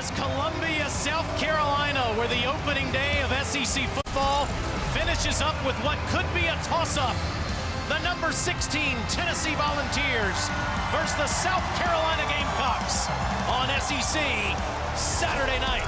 as Columbia, South Carolina, where the opening day of SEC football finishes up with what could be a toss-up. The number 16 Tennessee Volunteers versus the South Carolina Gamecocks on SEC Saturday night.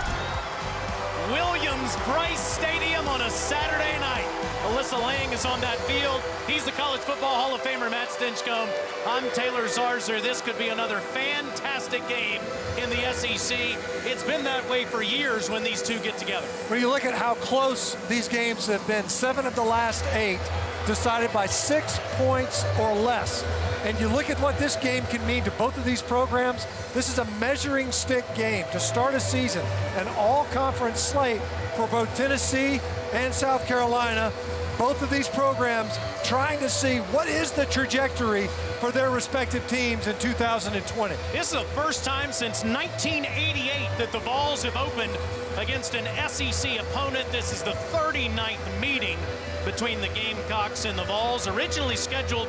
Williams-Brice Stadium on a Saturday night. Alyssa Lang is on that field. He's the College Football Hall of Famer, Matt Stinchcomb. I'm Taylor Zarzour. This could be another fantastic game in the SEC. It's been that way for years when these two get together. When you look at how close these games have been, 7 of the last 8 decided by 6 points or less. And you look at what this game can mean to both of these programs. This is a measuring stick game to start a season, an all-conference slate for both Tennessee and South Carolina. Both of these programs trying to see what is the trajectory for their respective teams in 2020. This is the first time since 1988 that the Vols have opened against an SEC opponent. This is the 39th meeting between the Gamecocks and the Vols, originally scheduled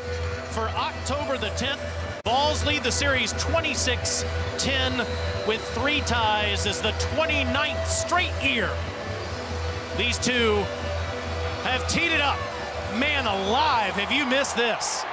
for October the 10th. Vols lead the series 26-10 with 3 ties as the 29th straight year these two have teed it up. Man alive, have you missed this?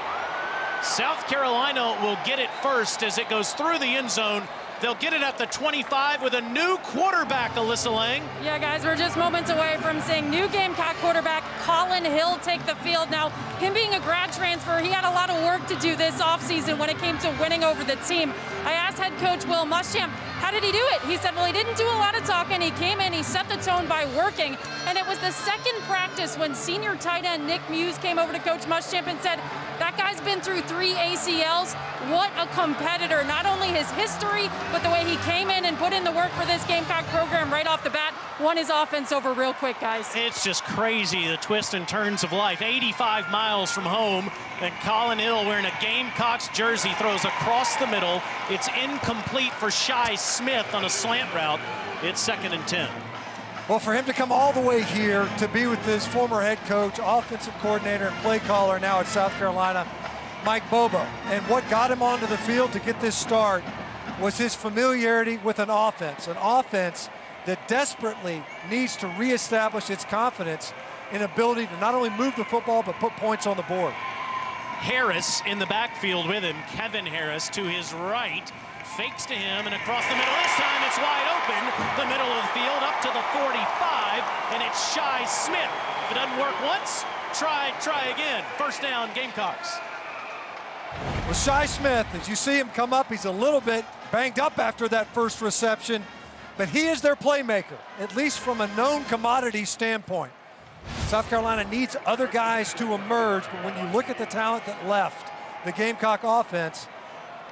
South Carolina will get it first as it goes through the end zone. They'll get it at the 25 with a new quarterback, Alyssa Lang. Yeah, guys, we're just moments away from seeing new Gamecock quarterback Collin Hill take the field. Now, him being a grad transfer, he had a lot of work to do this offseason when it came to winning over the team. I asked head coach Will Muschamp, how did he do it? He said, well, he didn't do a lot of talking. He came in, he set the tone by working. And it was the second practice when senior tight end Nick Muse came over to Coach Muschamp and said, that guy's been through 3 ACLs. What a competitor. Not only his history, but the way he came in and put in the work for this Gamecock program right off the bat, won his offense over real quick, guys. It's just crazy, the twists and turns of life. 85 miles from home, and Collin Hill wearing a Gamecocks jersey throws across the middle. It's incomplete for Shi Smith on a slant route. It's 2nd and 10. Well, for him to come all the way here to be with his former head coach, offensive coordinator, and play caller now at South Carolina, Mike Bobo. And what got him onto the field to get this start was his familiarity with an offense that desperately needs to reestablish its confidence in ability to not only move the football, but put points on the board. Harris in the backfield with him. Kevin Harris to his right. Fakes to him and across the middle. This time it's wide open. The middle of the field up to the 45, and it's Shi Smith. If it doesn't work once, try again. First down, Gamecocks. With Shi Smith, as you see him come up, he's a little bit banged up after that first reception, but he is their playmaker, at least from a known commodity standpoint. South Carolina needs other guys to emerge, but when you look at the talent that left the Gamecock offense,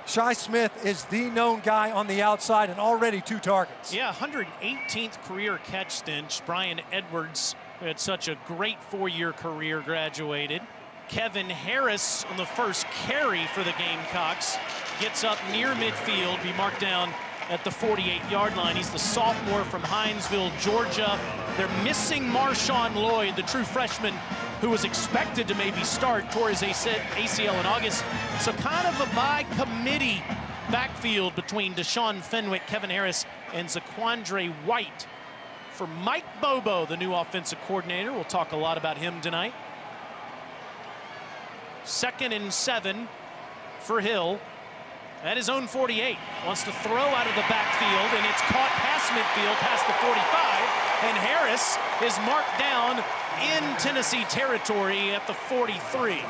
Shi Smith is the known guy on the outside and already 2 targets. Yeah, 118th career catch Stinch. Brian Edwards, who had such a great 4-year career, graduated. Kevin Harris on the first carry for the Gamecocks gets up near midfield, be marked down at the 48-yard line. He's the sophomore from Hinesville, Georgia. They're missing Marshawn Lloyd, the true freshman who was expected to maybe start, tore his ACL in August. So kind of a by committee backfield between Deshaun Fenwick, Kevin Harris, and Zaquandre White. For Mike Bobo, the new offensive coordinator, we'll talk a lot about him tonight. 2nd and 7 for Hill at his own 48. Wants to throw out of the backfield, and it's caught past midfield, past the 45, and Harris is marked down in Tennessee territory at the 43.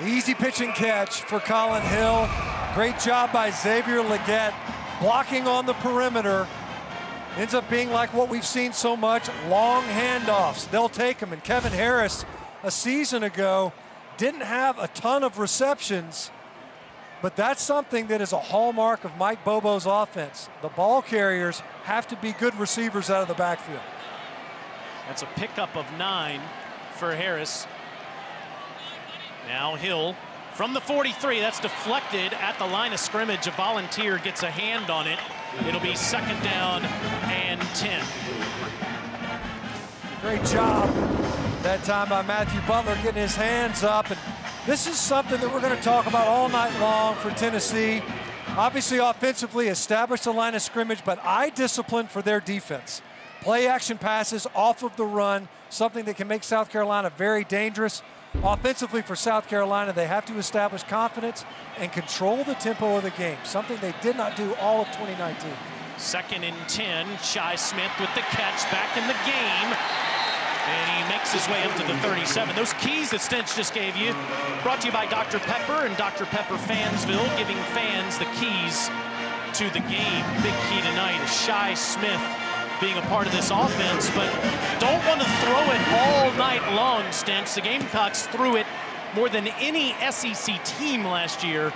Easy pitch and catch for Collin Hill. Great job by Xavier Legette blocking on the perimeter. Ends up being like what we've seen so much, long handoffs. They'll take them. And Kevin Harris, a season ago, didn't have a ton of receptions, but that's something that is a hallmark of Mike Bobo's offense. The ball carriers have to be good receivers out of the backfield. That's a pickup of 9 for Harris. Now Hill from the 43. That's deflected at the line of scrimmage. A Volunteer gets a hand on it. It'll be 2nd down and 10. Great job that time by Matthew Butler getting his hands up. And this is something that we're going to talk about all night long for Tennessee. Obviously, offensively, established the line of scrimmage, but eye discipline for their defense. Play action passes off of the run, something that can make South Carolina very dangerous. Offensively for South Carolina, they have to establish confidence and control the tempo of the game, something they did not do all of 2019. 2nd and 10, Shi Smith with the catch back in the game. And he makes his way up to the 37. Those keys that Stench just gave you, brought to you by Dr. Pepper and Dr. Pepper Fansville, giving fans the keys to the game. Big key tonight is Shi Smith being a part of this offense, but don't want to throw it all night long, Stench. The Gamecocks threw it more than any SEC team last year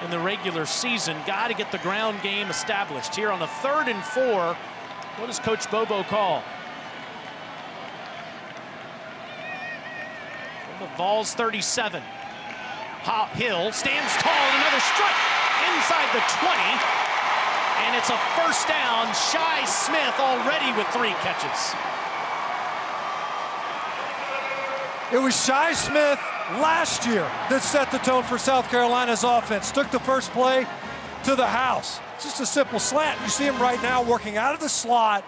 in the regular season. Got to get the ground game established. Here on a 3rd and 4, what does Coach Bobo call? The Vols 37. Hill stands tall, another strike inside the 20. And it's a first down. Shi Smith already with 3 catches. It was Shi Smith last year that set the tone for South Carolina's offense. Took the first play to the house. Just a simple slant. You see him right now working out of the slot.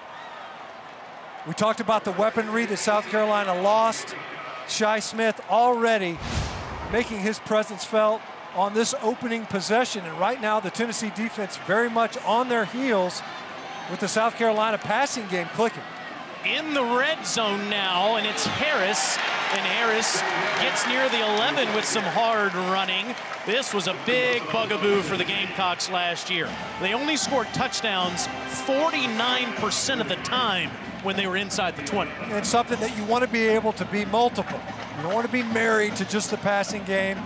We talked about the weaponry that South Carolina lost. Shi Smith already making his presence felt on this opening possession. And right now, the Tennessee defense very much on their heels with the South Carolina passing game clicking. In the red zone now, and it's Harris. And Harris gets near the 11 with some hard running. This was a big bugaboo for the Gamecocks last year. They only scored touchdowns 49% of the time when they were inside the 20. And something that you want to be able to be multiple. You don't want to be married to just the passing game.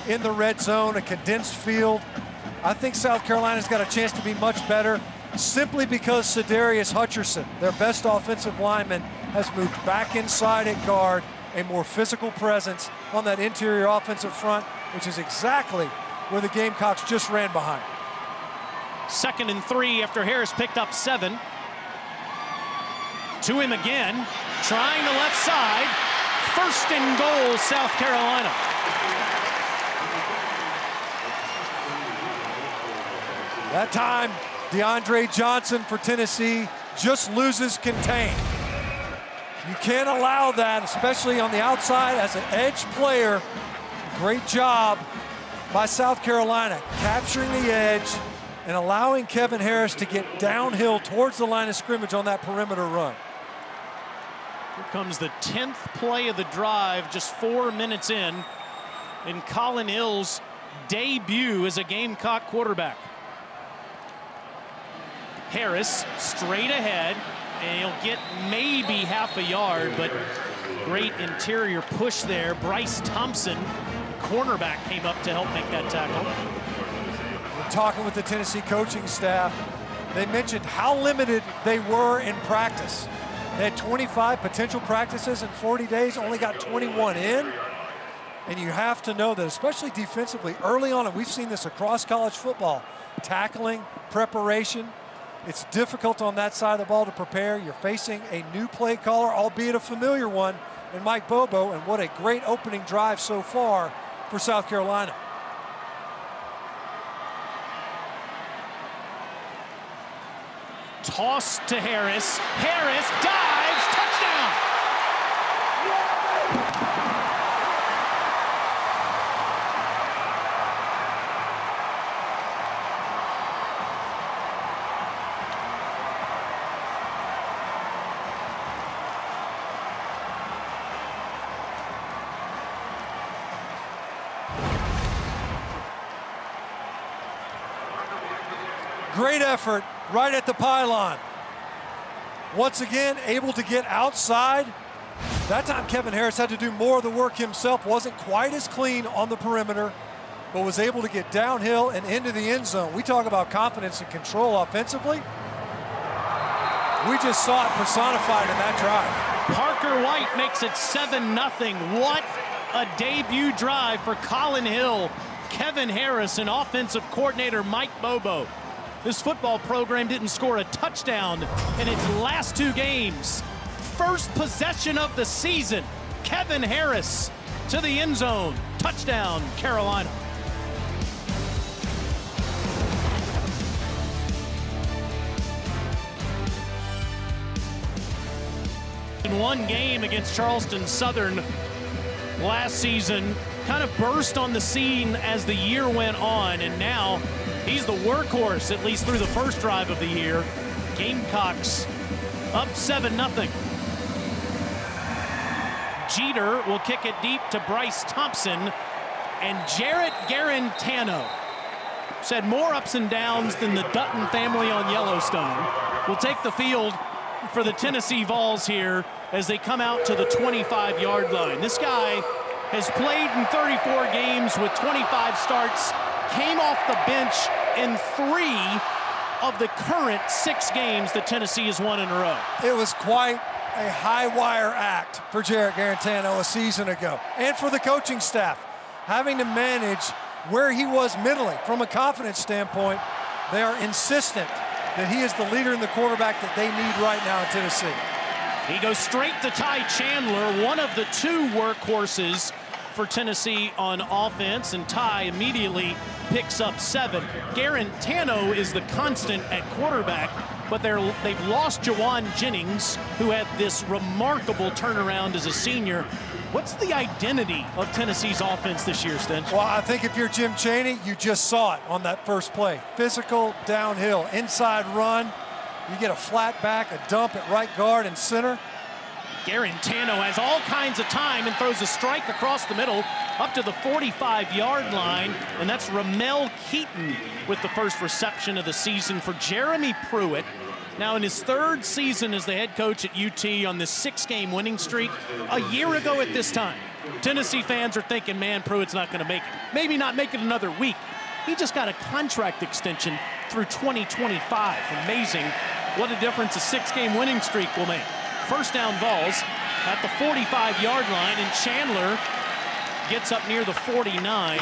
In the red zone, a condensed field. I think South Carolina's got a chance to be much better simply because Sedarius Hutcherson, their best offensive lineman, has moved back inside at guard, a more physical presence on that interior offensive front, which is exactly where the Gamecocks just ran behind. 2nd and 3 after Harris picked up 7. To him again, trying the left side. 1st and goal, South Carolina. That time, DeAndre Johnson for Tennessee just loses contain. You can't allow that, especially on the outside as an edge player. Great job by South Carolina, capturing the edge and allowing Kevin Harris to get downhill towards the line of scrimmage on that perimeter run. Here comes the 10th play of the drive, just 4 minutes in Colin Hill's debut as a Gamecock quarterback. Harris straight ahead, and he'll get maybe half a yard, but great interior push there. Bryce Thompson, cornerback, came up to help make that tackle. We're talking with the Tennessee coaching staff. They mentioned how limited they were in practice. They had 25 potential practices in 40 days, only got 21 in. And you have to know that, especially defensively, early on, and we've seen this across college football, tackling, preparation, it's difficult on that side of the ball to prepare. You're facing a new play caller, albeit a familiar one, in Mike Bobo, and what a great opening drive so far for South Carolina. Toss to Harris. Harris dives, touchdown! Great effort right at the pylon. Once again, able to get outside. That time Kevin Harris had to do more of the work himself. Wasn't quite as clean on the perimeter, but was able to get downhill and into the end zone. We talk about confidence and control offensively. We just saw it personified in that drive. Parker White makes it 7-0. What a debut drive for Colin Hill, Kevin Harris, and offensive coordinator Mike Bobo. This football program didn't score a touchdown in its last 2 games. First possession of the season, Kevin Harris to the end zone. Touchdown, Carolina. in one game against Charleston Southern last season. Kind of burst on the scene as the year went on, and now he's the workhorse, at least through the first drive of the year. Gamecocks up 7-0. Jeter will kick it deep to Bryce Thompson, and Jarrett Garantano said more ups and downs than the Dutton family on Yellowstone will take the field for the Tennessee Vols here as they come out to the 25-yard line. This guy has played in 34 games with 25 starts, came off the bench in 3 of the current 6 games that Tennessee has won in a row. It was quite a high-wire act for Jarrett Garantano a season ago, and for the coaching staff, having to manage where he was middling. From a confidence standpoint, they are insistent that he is the leader and the quarterback that they need right now in Tennessee. He goes straight to Ty Chandler, one of the 2 workhorses for Tennessee on offense, and Ty immediately picks up 7. Garantano is the constant at quarterback, but they've lost Jawan Jennings, who had this remarkable turnaround as a senior. What's the identity of Tennessee's offense this year, Stench? Well, I think if you're Jim Chaney, you just saw it on that first play. Physical, downhill, inside run. You get a flat back, a dump at right guard and center. Garantano has all kinds of time and throws a strike across the middle up to the 45-yard line, and that's Ramel Keaton with the first reception of the season for Jeremy Pruitt. Now in his 3rd season as the head coach at UT on this 6-game winning streak. A year ago at this time, Tennessee fans are thinking, man, Pruitt's not going to make it. Maybe not make it another week. He just got a contract extension through 2025. Amazing what a difference a 6-game winning streak will make. First down Vols at the 45-yard line, and Chandler gets up near the 49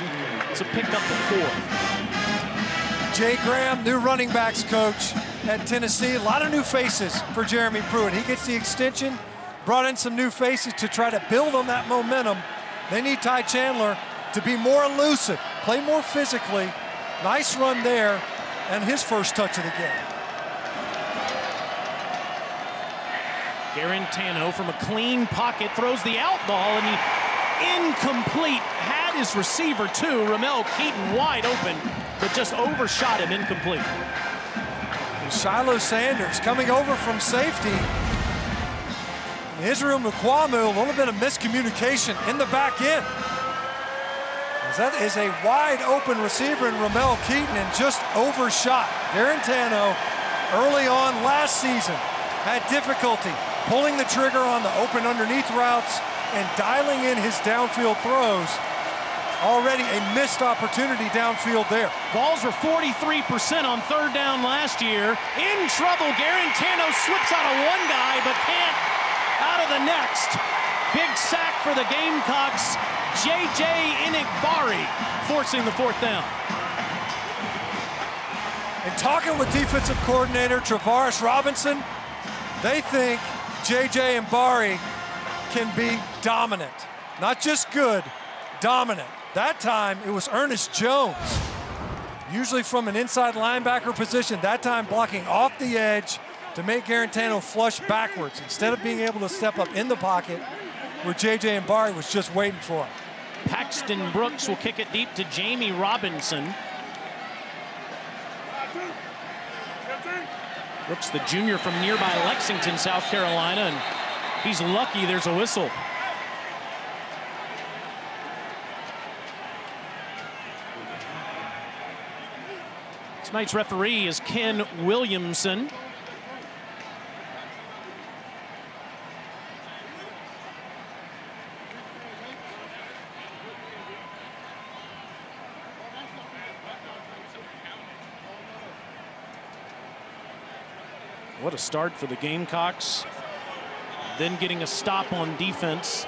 to pick up the 4. Jay Graham, new running backs coach at Tennessee. A lot of new faces for Jeremy Pruitt. He gets the extension, brought in some new faces to try to build on that momentum. They need Ty Chandler to be more elusive, play more physically. Nice run there, and his first touch of the game. Garantano from a clean pocket throws the out ball, and he incomplete. Had his receiver too, Ramel Keaton, wide open, but just overshot him, incomplete. And Shiloh Sanders coming over from safety. And Israel Mukuamu, a little bit of miscommunication in the back end. That is a wide open receiver in Ramel Keaton and just overshot. Garantano early on last season had difficulty pulling the trigger on the open underneath routes and dialing in his downfield throws. Already a missed opportunity downfield there. Vols were 43% on 3rd down last year. In trouble, Garantano slips out of one guy but can't out of the next. Big sack for the Gamecocks. J.J. Inigbari forcing the 4th down. And talking with defensive coordinator Travaris Robinson, they think J.J. Inigbari can be dominant. Not just good, dominant. That time it was Ernest Jones, usually from an inside linebacker position, that time blocking off the edge to make Garantano flush backwards instead of being able to step up in the pocket where J.J. Inigbari was just waiting for him. Paxton Brooks will kick it deep to Jamie Robinson. Brooks, the junior from nearby Lexington, South Carolina, and he's lucky there's a whistle. Tonight's referee is Ken Williamson. What a start for the Gamecocks. Then getting a stop on defense.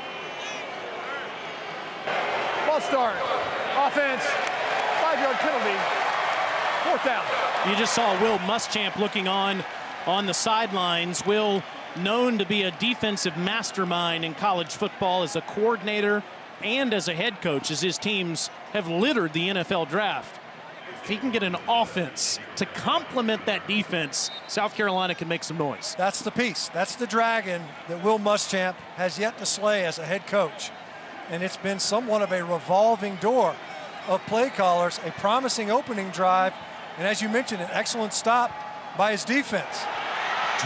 False start. Offense. 5-yard penalty. 4th down. You just saw Will Muschamp looking on the sidelines. Will, known to be a defensive mastermind in college football as a coordinator and as a head coach, as his teams have littered the NFL draft. if he can get an offense to complement that defense, South Carolina can make some noise. That's the piece. That's the dragon that Will Muschamp has yet to slay as a head coach. And it's been somewhat of a revolving door of play callers, a promising opening drive, and as you mentioned, an excellent stop by his defense.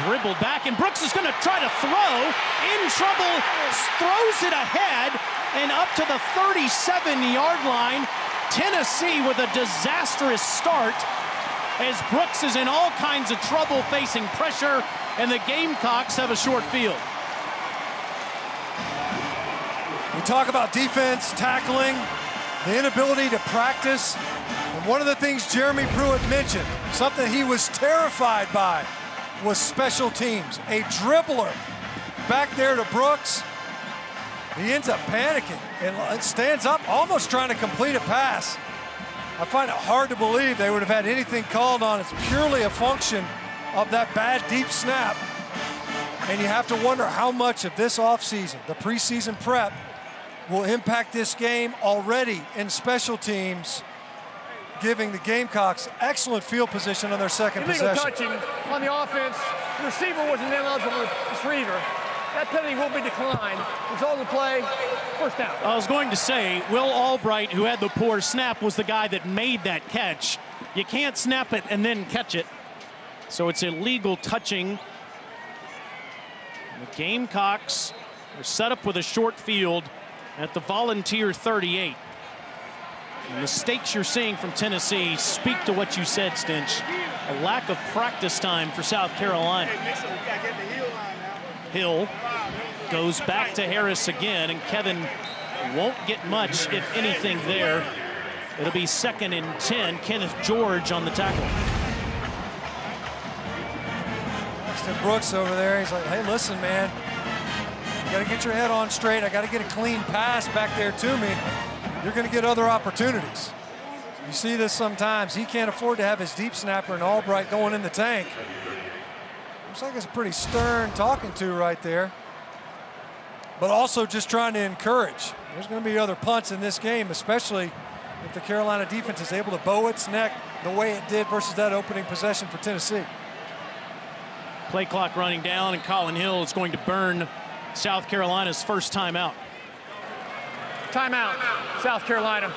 Dribbled back, and Brooks is going to try to throw. In trouble, throws it ahead, and up to the 37-yard line. Tennessee with a disastrous start as Brooks is in all kinds of trouble facing pressure, and the Gamecocks have a short field. We talk about defense, tackling, the inability to practice. And one of the things Jeremy Pruitt mentioned, something he was terrified by, was special teams. A dribbler back there to Brooks. He ends up panicking and stands up, almost trying to complete a pass. I find it hard to believe they would have had anything called on. It's purely a function of that bad deep snap. And you have to wonder how much of this offseason, the preseason prep, will impact this game already in special teams, giving the Gamecocks excellent field position on their second Illegal possession. touching on the offense. The receiver was an ineligible receiver. That penalty will be declined. Result of the play, first down. I was going to say, Will Albright, who had the poor snap, was the guy that made that catch. You can't snap it and then catch it. So it's illegal touching. The Gamecocks are set up with a short field at the Volunteer 38. The mistakes you're seeing from Tennessee speak to what you said, Stinch. A lack of practice time for South Carolina. Hill goes back to Harris again, and Kevin won't get much, if anything, there. It'll be 2nd and 10. Kenneth George on the tackle. Next to Brooks over there, he's like, hey, listen, man. You got to get your head on straight. I got to get a clean pass back there to me. You're going to get other opportunities. You see this sometimes. He can't afford to have his deep snapper and Albright going in the tank. Looks like it's a pretty stern talking to right there. But also just trying to encourage. There's going to be other punts in this game, especially if the Carolina defense is able to bow its neck the way it did versus that opening possession for Tennessee. Play clock running down, and Colin Hill is going to burn South Carolina's first timeout. Timeout, South Carolina.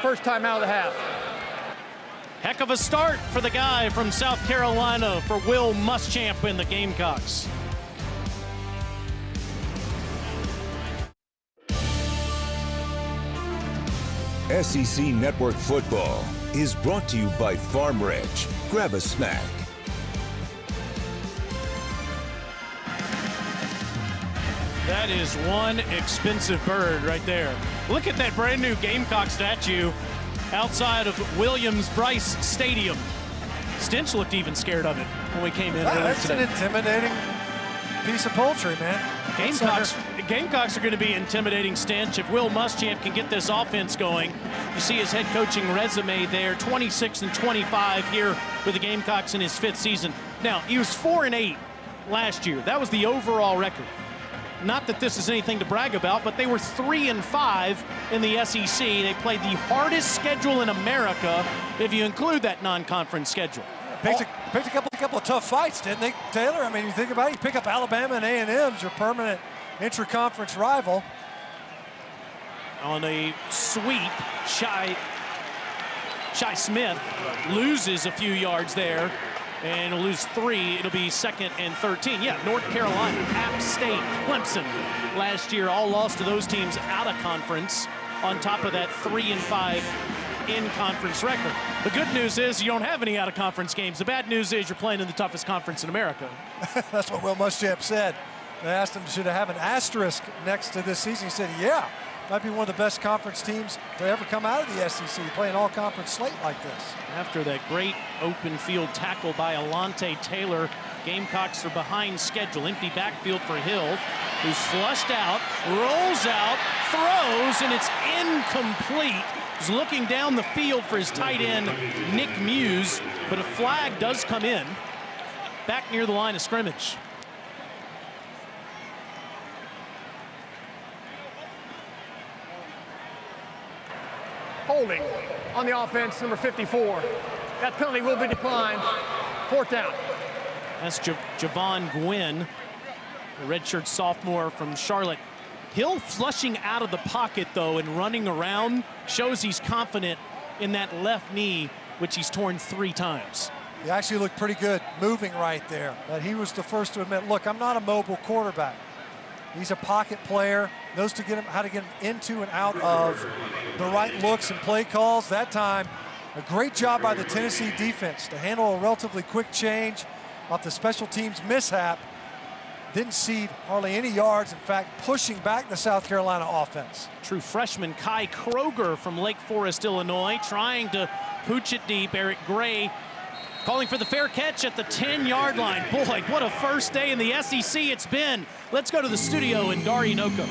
First timeout of the half. Heck of a start for the guy from South Carolina, for Will Muschamp and the Gamecocks. SEC Network Football is brought to you by Farm Ridge. Grab a snack. That is one expensive bird right there. Look at that brand new Gamecock statue outside of Williams-Brice Stadium. Stinch looked even scared of it when we came in earlier That's today. an intimidating piece of poultry, man. Gamecocks are going to be intimidating, Stinch, if Will Muschamp can get this offense going. You see his head coaching resume there, 26-25 here with the Gamecocks in his 5th season. Now, he was 4-8 last year. That was the overall record. Not that this is anything to brag about, but they were 3-5 in the SEC. They played the hardest schedule in America, if you include that non-conference schedule. Picked a couple of tough fights, didn't they, Taylor? I mean, you think about it, you pick up Alabama and A&M's, your permanent intra-conference rival. On a sweep, Shi Smith loses a few yards there, and will lose 3. It'll be 2nd and 13. Yeah, North Carolina, App State, Clemson last year all lost to those teams out of conference, on top of that 3-5 in-conference record. The good news is you don't have any out-of-conference games. The bad news is you're playing in the toughest conference in America. That's what Will Muschamp said. They asked him, should I have an asterisk next to this season? He said, yeah, might be one of the best conference teams to ever come out of the SEC, play an all-conference slate like this. After that great open field tackle by Alontae Taylor, Gamecocks are behind schedule. Empty backfield for Hill, who's flushed out, rolls out, throws, and it's incomplete. He's looking down the field for his tight end, Nick Muse, but a flag does come in back near the line of scrimmage. Holding on the offense, number 54. That penalty will be declined. 4th down. That's Javon Gwynn, a redshirt sophomore from Charlotte. Hill flushing out of the pocket, though, and running around shows he's confident in that left knee, which he's torn 3 times. He actually looked pretty good moving right there. But he was the first to admit, look, I'm not a mobile quarterback. He's a pocket player, knows how to get him into and out of the right looks and play calls. That time, a great job by the Tennessee defense to handle a relatively quick change off the special teams mishap. Didn't cede hardly any yards, in fact, pushing back the South Carolina offense. True freshman Kai Kroger from Lake Forest, Illinois, trying to pooch it deep. Eric Gray calling for the fair catch at the 10-yard line. Boy, what a first day in the SEC it's been. Let's go to the studio in Dari Noko.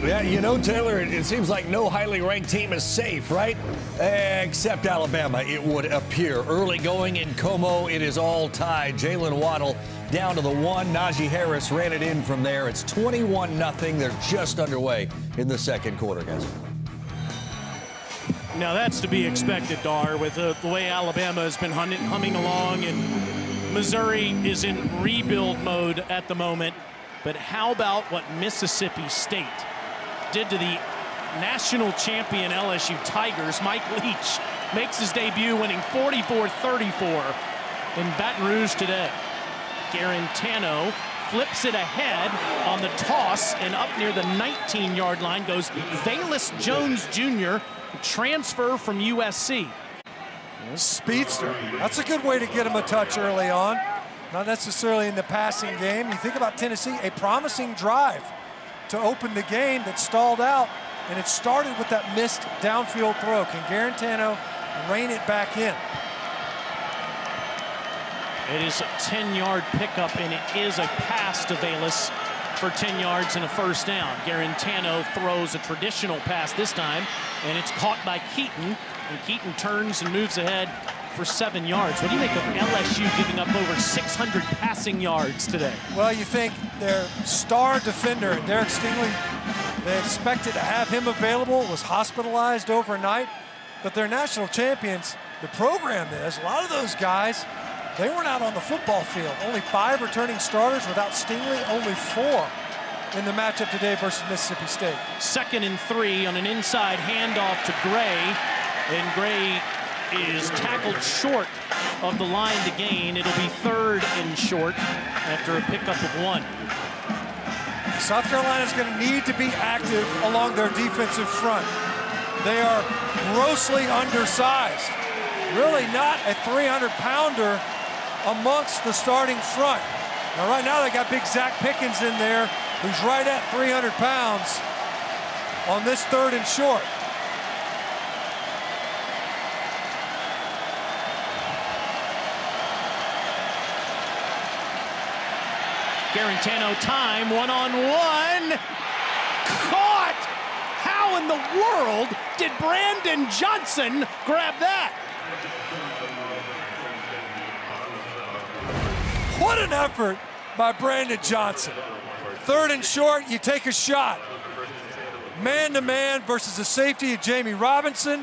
Yeah, you know, Taylor, it seems like no highly ranked team is safe, right? Except Alabama, it would appear. Early going in Como, it is all tied. Jalen Waddle down to the 1. Najee Harris ran it in from there. It's 21-0. They're just underway in the second quarter, guys. Now that's to be expected, Dar, with the way Alabama has been humming along, and Missouri is in rebuild mode at the moment. But how about what Mississippi State did to the national champion LSU Tigers? Mike Leach makes his debut, winning 44-34 in Baton Rouge today. Garantano flips it ahead on the toss, and up near the 19-yard line goes Velus Jones Jr., transfer from USC. Speedster. That's a good way to get him a touch early on. Not necessarily in the passing game. You think about Tennessee, a promising drive to open the game that stalled out, and it started with that missed downfield throw. Can Garantano rein it back in? It is a 10-yard pickup, and it is a pass to Velus for 10 yards and a first down. Garantano throws a traditional pass this time, and it's caught by Keaton, and Keaton turns and moves ahead for 7 yards. What do you make of LSU giving up over 600 passing yards today? Well, you think their star defender, Derek Stingley, they expected to have him available, was hospitalized overnight, but they're national champions. The program is, a lot of those guys, they weren't out on the football field. Only 5 returning starters without Stingley, only 4 in the matchup today versus Mississippi State. 2nd and 3 on an inside handoff to Gray, and Gray is tackled short of the line to gain. It'll be 3rd and short after a pickup of 1. South Carolina's going to need to be active along their defensive front. They are grossly undersized. Really not a 300-pounder amongst the starting front. Now, right now, they got big Zach Pickens in there, who's right at 300 pounds on this 3rd and short. Garantano time, 1-on-1. Caught! How in the world did Brandon Johnson grab that? What an effort by Brandon Johnson. 3rd and short, you take a shot. Man-to-man versus the safety of Jamie Robinson.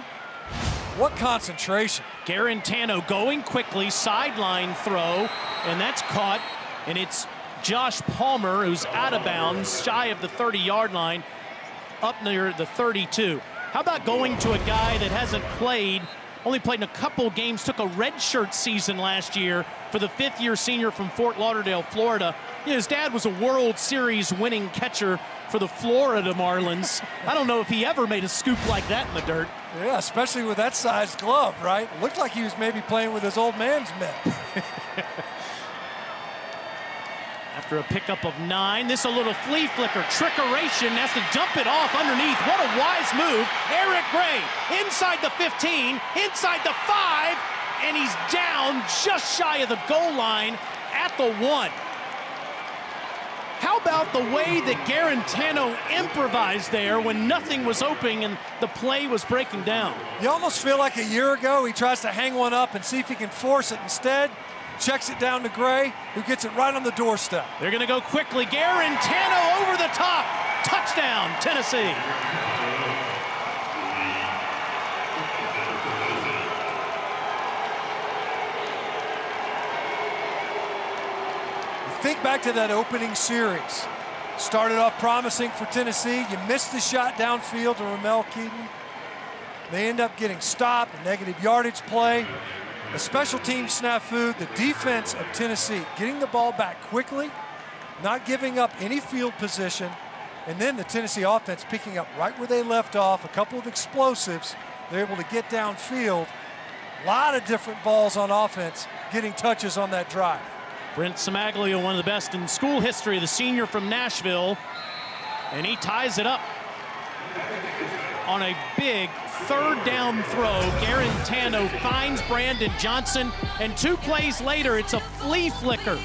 What concentration. Garantano going quickly, sideline throw, and that's caught, and it's Josh Palmer, who's out of bounds, shy of the 30-yard line, up near the 32. How about going to a guy that hasn't played, only played in a couple games, took a redshirt season last year for the 5th-year senior from Fort Lauderdale, Florida. His dad was a World Series winning catcher for the Florida Marlins. I don't know if he ever made a scoop like that in the dirt. Yeah, especially with that size glove, right? Looked like he was maybe playing with his old man's mitt. After a pickup of 9, this a little flea flicker, trickeration, has to dump it off underneath. What a wise move. Eric Gray inside the 15, inside the 5, and he's down just shy of the goal line at the 1. How about the way that Garantano improvised there when nothing was open and the play was breaking down? You almost feel like a year ago he tries to hang one up and see if he can force it. Instead, checks it down to Gray, who gets it right on the doorstep. They're going to go quickly. Garantano over the top. Touchdown, Tennessee. think back to that opening series. Started off promising for Tennessee. You missed the shot downfield to Ramel Keaton. They end up getting stopped, a negative yardage play, a special team snafu. The defense of Tennessee getting the ball back quickly, not giving up any field position, and then the Tennessee offense picking up right where they left off, a couple of explosives. They're able to get downfield. A lot of different balls on offense, getting touches on that drive. Brent Samaglio, one of the best in school history, the senior from Nashville, and he ties it up on a big third down throw. Garantano finds Brandon Johnson, and 2 plays later, it's a flea flicker.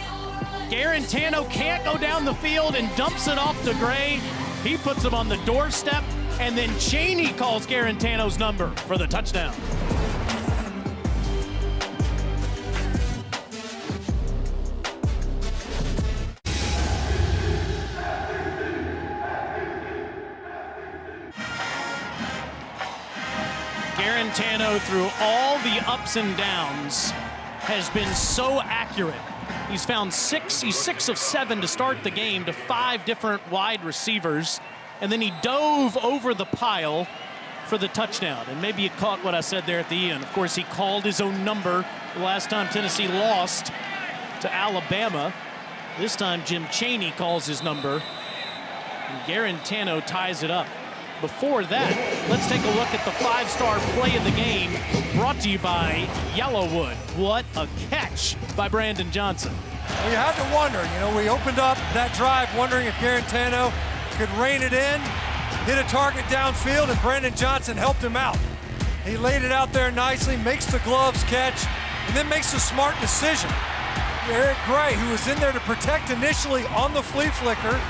Garantano can't go down the field and dumps it off to Gray. He puts him on the doorstep, and then Chaney calls Garantano's number for the touchdown. Garantano, through all the ups and downs, has been so accurate. He's found he's 6 of 7 to start the game to 5 different wide receivers, and then he dove over the pile for the touchdown. And maybe you caught what I said there at the end. Of course, he called his own number the last time Tennessee lost to Alabama. This time, Jim Chaney calls his number, and Garantano ties it up. Before that, let's take a look at the 5-star play of the game, brought to you by Yellowwood. What a catch by Brandon Johnson. Well, you had to wonder, we opened up that drive wondering if Garantano could rein it in, hit a target downfield, and Brandon Johnson helped him out. He laid it out there nicely, makes the gloves catch, and then makes a smart decision. Eric Gray, who was in there to protect initially on the flea flicker,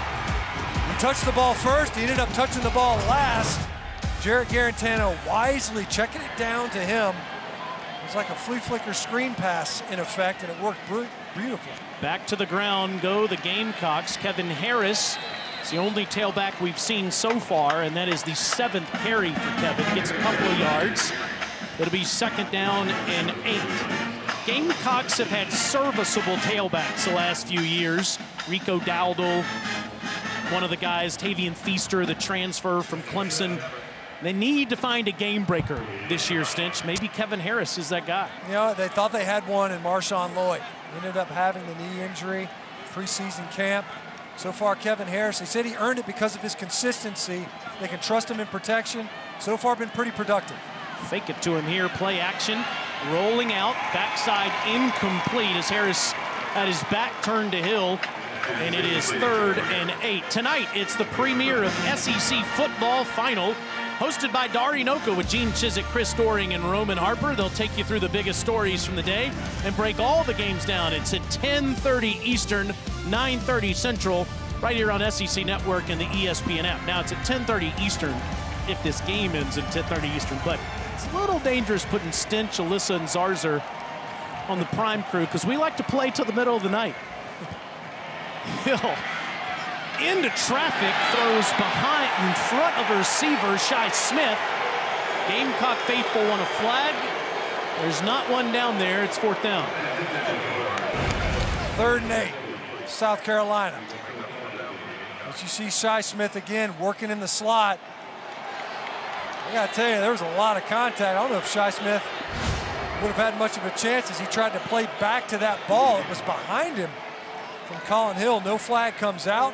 touched the ball first. He ended up touching the ball last. Jarrett Garantano wisely checking it down to him. It was like a flea flicker screen pass in effect, and it worked beautifully. Back to the ground go the Gamecocks. Kevin Harris is the only tailback we've seen so far, and that is the 7th carry for Kevin. Gets a couple of yards. It'll be 2nd down and 8. Gamecocks have had serviceable tailbacks the last few years. Rico Dowdle, one of the guys, Tavian Feaster, the transfer from Clemson. They need to find a game breaker this year, Stinch. Maybe Kevin Harris is that guy. They thought they had one in Marshawn Lloyd. Ended up having the knee injury, preseason camp. So far, Kevin Harris, they said he earned it because of his consistency. They can trust him in protection. So far, been pretty productive. Fake it to him here, play action. Rolling out, backside incomplete as Harris had his back turned to Hill. And it is 3rd and 8. Tonight, it's the premiere of SEC football final, hosted by Dari Nowkhah with Gene Chizik, Chris Doering, and Roman Harper. They'll take you through the biggest stories from the day and break all the games down. It's at 10:30 Eastern, 9:30 Central, right here on SEC Network and the ESPN app. Now, it's at 10:30 Eastern if this game ends at 10:30 Eastern, but it's a little dangerous putting Stinch, Alyssa, and Zarzer on the prime crew because we like to play till the middle of the night. Hill into traffic, throws behind in front of a receiver, Shi Smith. Gamecock faithful want a flag. There's not one down there. It's 4th down. 3rd and 8, South Carolina. But you see Shi Smith again working in the slot. I gotta tell you, there was a lot of contact. I don't know if Shi Smith would have had much of a chance as he tried to play back to that ball. It was behind him from Colin Hill. No flag comes out.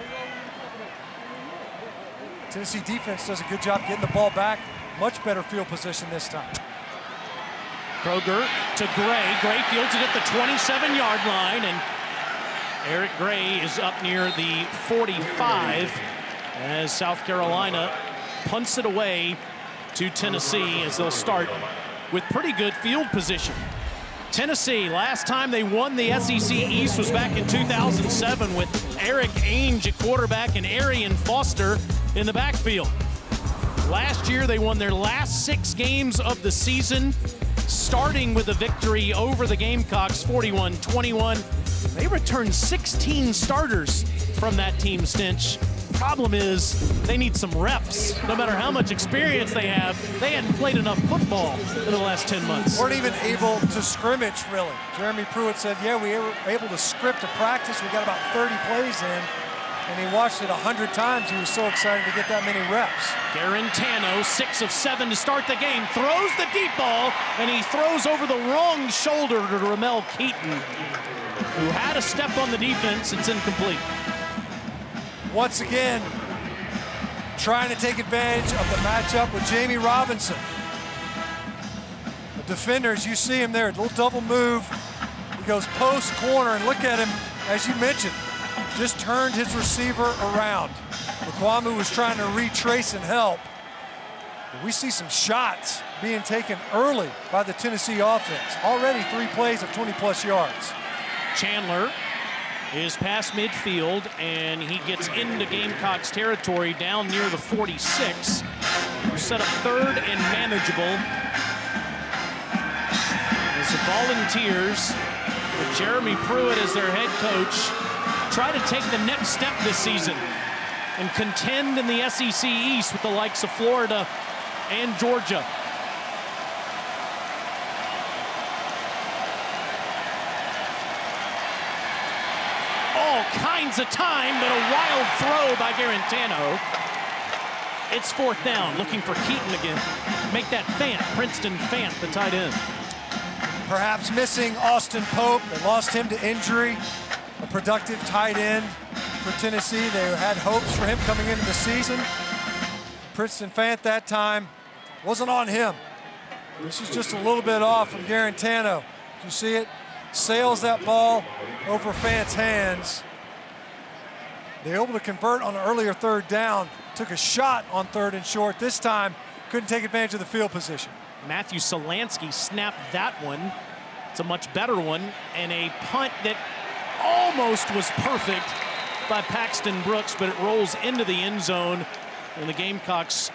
Tennessee defense does a good job getting the ball back. Much better field position this time. Kroger to Gray. Gray fields it at the 27-yard line, and Eric Gray is up near the 45 as South Carolina punts it away to Tennessee as they'll start with pretty good field position. Tennessee, last time they won the SEC East was back in 2007 with Eric Ainge at quarterback and Arian Foster in the backfield. Last year, they won their last 6 games of the season, starting with a victory over the Gamecocks, 41-21. They returned 16 starters from that team, Stinch. problem is they need some reps. No matter how much experience they have, they hadn't played enough football in the last 10 months. Weren't even able to scrimmage, really. Jeremy Pruitt said, yeah, we were able to script a practice. We got about 30 plays in, and he watched it 100 times. He was so excited to get that many reps. Garantano, 6 of 7 to start the game, throws the deep ball, and he throws over the wrong shoulder to Ramel Keaton, who had a step on the defense. It's incomplete. Once again, trying to take advantage of the matchup with Jamie Robinson. The defenders, you see him there, a little double move. He goes post corner, and look at him, as you mentioned, just turned his receiver around. Mukuamu was trying to retrace and help. We see some shots being taken early by the Tennessee offense. Already 3 plays of 20-plus yards. Chandler is past midfield, and he gets into Gamecocks territory down near the 46. Set up third and manageable. As the Volunteers, with Jeremy Pruitt as their head coach, try to take the next step this season and contend in the SEC East with the likes of Florida and Georgia. All kinds of time, but a wild throw by Garantano. It's 4th down, looking for Keaton again. Make that Fant, Princeton Fant, the tight end. Perhaps missing Austin Pope. They lost him to injury. A productive tight end for Tennessee. They had hopes for him coming into the season. Princeton Fant that time wasn't on him. This is just a little bit off from Garantano. You see it? Sails that ball over Fant's hands. They're able to convert on an earlier 3rd down. Took a shot on 3rd and short. This time, couldn't take advantage of the field position. Matthew Solansky snapped that one. It's a much better one, and a punt that almost was perfect by Paxton Brooks, but it rolls into the end zone, and the Gamecocks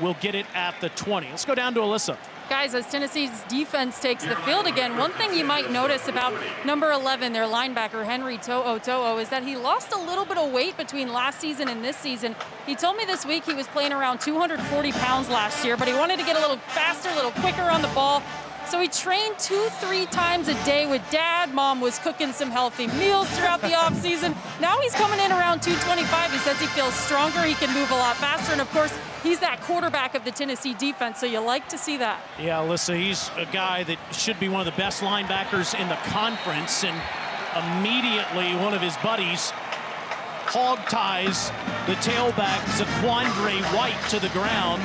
will get it at the 20. Let's go down to Alyssa. Guys, as Tennessee's defense takes the field again, one thing you might notice about number 11, their linebacker, Henry To'o, is that he lost a little bit of weight between last season and this season. He told me this week he was playing around 240 pounds last year, but he wanted to get a little faster, a little quicker on the ball. So he trained 2-3 times a day with dad. Mom was cooking some healthy meals throughout the offseason. Now he's coming in around 225. He says he feels stronger, he can move a lot faster, and of course, he's that quarterback of the Tennessee defense, so you like to see that. Yeah, Alyssa, he's a guy that should be one of the best linebackers in the conference, and immediately one of his buddies hog ties the tailback Zaquandre White to the ground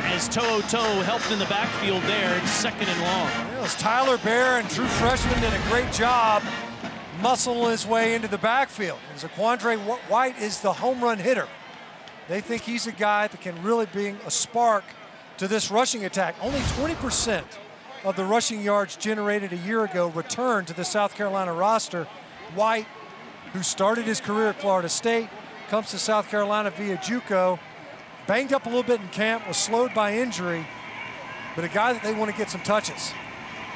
as To'o helped in the backfield there. It's 2nd and long. Yeah, it was Tyler Bear, and true freshman did a great job muscling his way into the backfield. And Zaquandre White is the home run hitter. They think he's a guy that can really bring a spark to this rushing attack. Only 20% of the rushing yards generated a year ago returned to the South Carolina roster. White, who started his career at Florida State, comes to South Carolina via JUCO, banged up a little bit in camp, was slowed by injury, but a guy that they want to get some touches.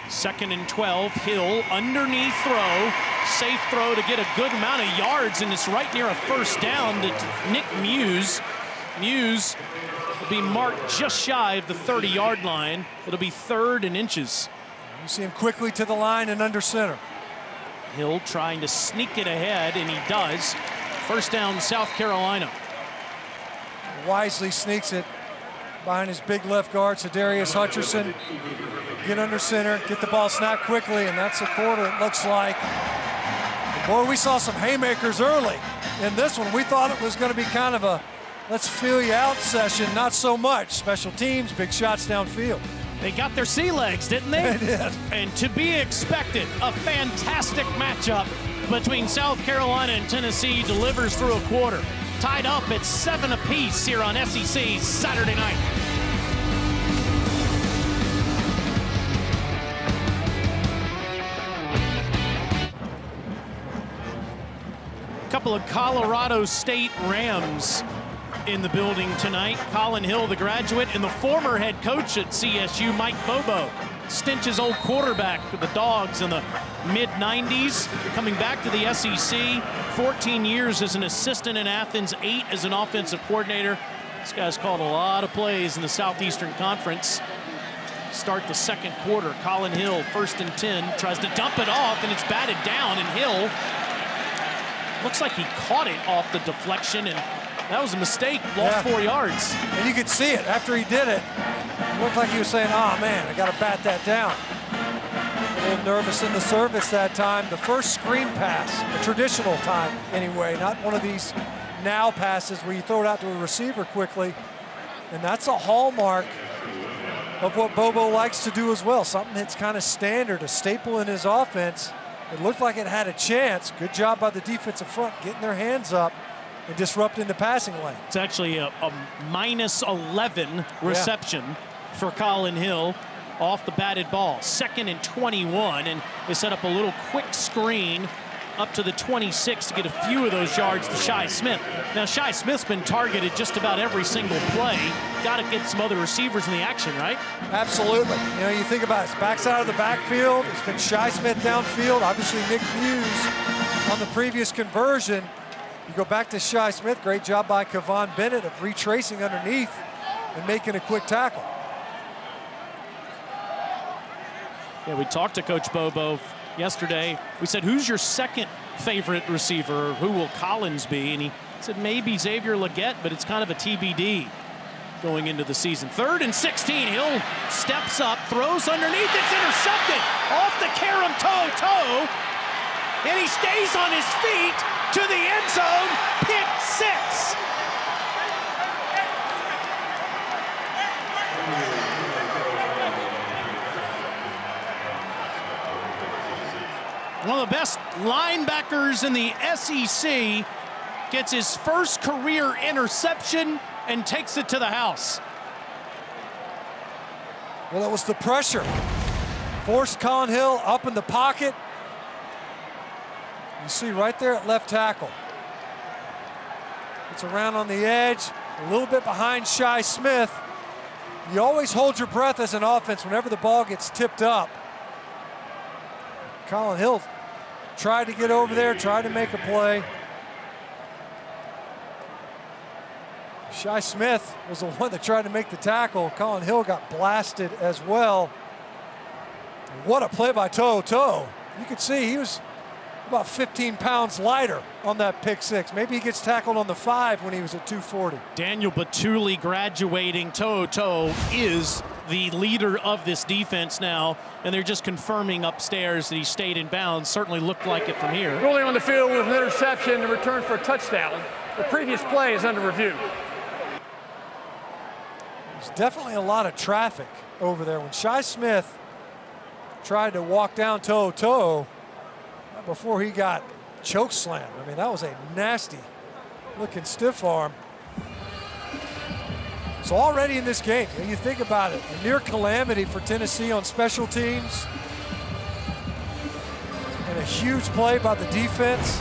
2nd and 12, Hill, underneath throw, safe throw to get a good amount of yards, and it's right near a 1st down to Nick Muse. Muse will be marked just shy of the 30-yard line. It'll be 3rd and inches. You see him quickly to the line and under center. Hill trying to sneak it ahead, and he does. 1st down, South Carolina. Wisely sneaks it behind his big left guard, Sadarius Hutcherson. Get under center, get the ball snapped quickly, and that's a quarter, it looks like. Boy, we saw some haymakers early in this one. We thought it was going to be kind of a let's feel you out session, not so much. Special teams, big shots downfield. They got their sea legs, didn't they? They did. And to be expected, a fantastic matchup between South Carolina and Tennessee delivers through a quarter. Tied up at 7 apiece here on SEC Saturday night. A couple of Colorado State Rams in the building tonight. Colin Hill, the graduate, and the former head coach at CSU, Mike Bobo, Stinch's old quarterback with the Dogs in the mid-90s, coming back to the SEC. 14 years as an assistant in Athens, 8 as an offensive coordinator. This guy's called a lot of plays in the Southeastern Conference. Start the second quarter. Colin Hill, 1st and 10, tries to dump it off, and it's batted down, and Hill looks like he caught it off the deflection, and that was a mistake. Lost 4 yards. And you could see it after he did it. It looked like he was saying, oh man, I got to bat that down. A little nervous in the service that time. The first screen pass, a traditional time anyway, not one of these now passes where you throw it out to a receiver quickly. And that's a hallmark of what Bobo likes to do as well. Something that's kind of standard, a staple in his offense. It looked like it had a chance. Good job by the defensive front getting their hands up and disrupting the passing lane. It's actually a minus 11 reception for Colin Hill off the batted ball. 2nd and 21, and they set up a little quick screen up to the 26 to get a few of those yards to Shi Smith. Now, Shi Smith's been targeted just about every single play. Got to get some other receivers in the action, right? Absolutely. You know, you think about it, it's backside of the backfield. It's been Shi Smith downfield. Obviously, Nick Hughes on the previous conversion. You go back to Shi Smith. Great job by Kevon Bennett of retracing underneath and making a quick tackle. Yeah, we talked to Coach Bobo yesterday. We said, who's your second favorite receiver? Who will Collins be? And he said maybe Xavier Legette, but it's kind of a TBD going into the season. 3rd and 16. Hill steps up, throws underneath. It's intercepted off the Karam toe. And he stays on his feet to the end zone. Pick 6. One of the best linebackers in the SEC gets his first career interception and takes it to the house. Well, it was the pressure. Forced Colin Hill up in the pocket. You see right there at left tackle. It's around on the edge, a little bit behind Shi Smith. You always hold your breath as an offense whenever the ball gets tipped up. Colin Hill tried to get over there, tried to make a play. Shi Smith was the one that tried to make the tackle. Colin Hill got blasted as well. What a play by Toe. You could see he was about 15 pounds lighter on that pick 6. Maybe he gets tackled on the 5 when he was at 240. Daniel Batuli graduating. Toe is the leader of this defense now, and they're just confirming upstairs that he stayed in bounds. Certainly looked like it from here. Rolling on the field with an interception and return for a touchdown. The previous play is under review. There's definitely a lot of traffic over there. When Shi Smith tried to walk down Toe before he got choke slammed. I mean, that was a nasty looking stiff arm. So already in this game, when you think about it, a near calamity for Tennessee on special teams and a huge play by the defense.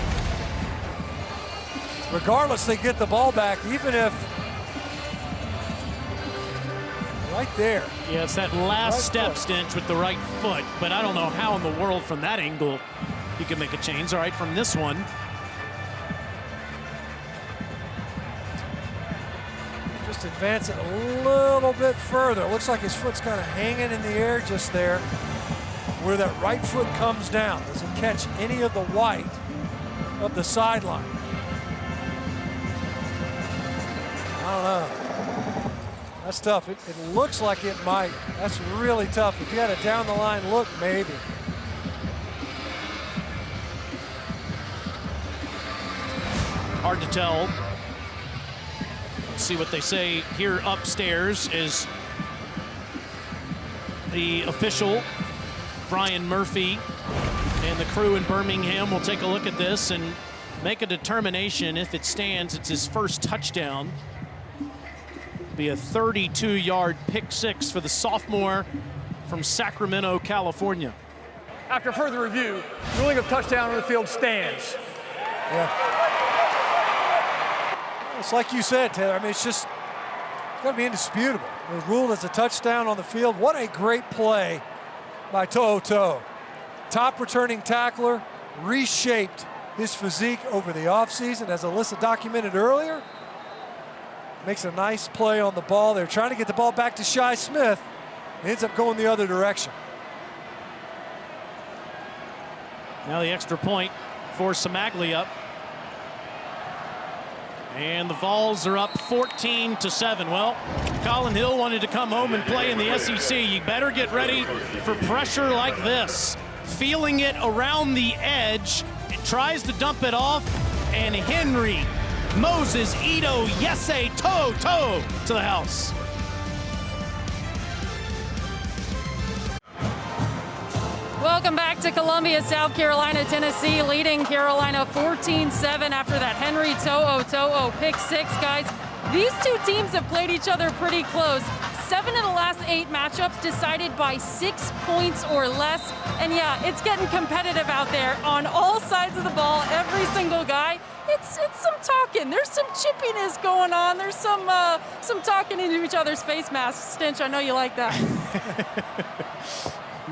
Regardless, they get the ball back, even if right there. Yeah, it's that last step, Stinch, with the right foot, but I don't know how in the world from that angle you can make a change. All right, from this one. Just advance it a little bit further. It looks like his foot's kind of hanging in the air just there. Where that right foot comes down. Doesn't catch any of the white of the sideline. I don't know. That's tough. It looks like it might. That's really tough. If you had a down the line look, maybe. Hard to tell. Let's see what they say here upstairs is the official, Brian Murphy, and the crew in Birmingham will take a look at this and make a determination. If it stands, it's his first touchdown. Be a 32-yard pick 6 for the sophomore from Sacramento, California. After further review, ruling of touchdown on the field stands. Yeah. It's like you said, Taylor. I mean, it's got to be indisputable. It was ruled as a touchdown on the field. What a great play by To'o. Top returning tackler, reshaped his physique over the offseason, as Alyssa documented earlier. Makes a nice play on the ball. They're trying to get the ball back to Shi Smith. It ends up going the other direction. Now the extra point for Samaglia. And the Vols are up 14-7. Well, Colin Hill wanted to come home and play in the SEC. You better get ready for pressure like this. Feeling it around the edge. It tries to dump it off. And Henry, Moses, Ito, Yese, To'o to the house. Welcome back to Columbia, South Carolina. Tennessee leading Carolina 14-7 after that Henry To'o pick six, guys. These two teams have played each other pretty close. 7 of the last 8 matchups decided by 6 points or less. And yeah, it's getting competitive out there on all sides of the ball, every single guy. It's some talking. There's some chippiness going on. There's some talking into each other's face masks. Stinch, I know you like that.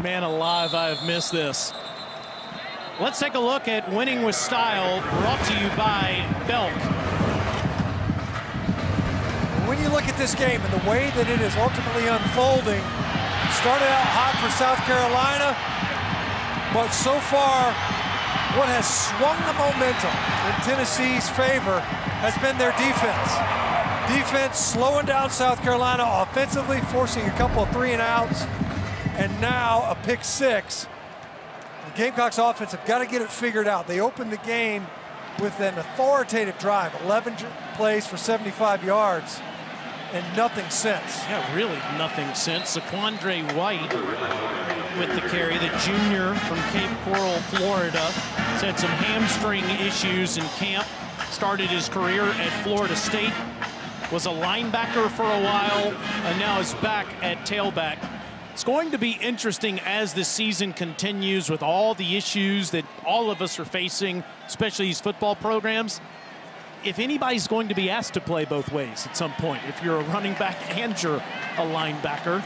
Man alive, I have missed this. Let's take a look at Winning with Style, brought to you by Belk. When you look at this game and the way that it is ultimately unfolding, started out hot for South Carolina, but so far, what has swung the momentum in Tennessee's favor has been their defense. Defense slowing down South Carolina offensively, forcing a couple of 3-and-outs. And now a pick six. The Gamecocks offense have got to get it figured out. They opened the game with an authoritative drive, 11 plays for 75 yards, and nothing since. Yeah, really nothing since. Zaquandre White with the carry, the junior from Cape Coral, Florida. He's had some hamstring issues in camp. Started his career at Florida State. Was a linebacker for a while, and now is back at tailback. It's going to be interesting as this season continues with all the issues that all of us are facing, especially these football programs. If anybody's going to be asked to play both ways at some point, if you're a running back and you're a linebacker,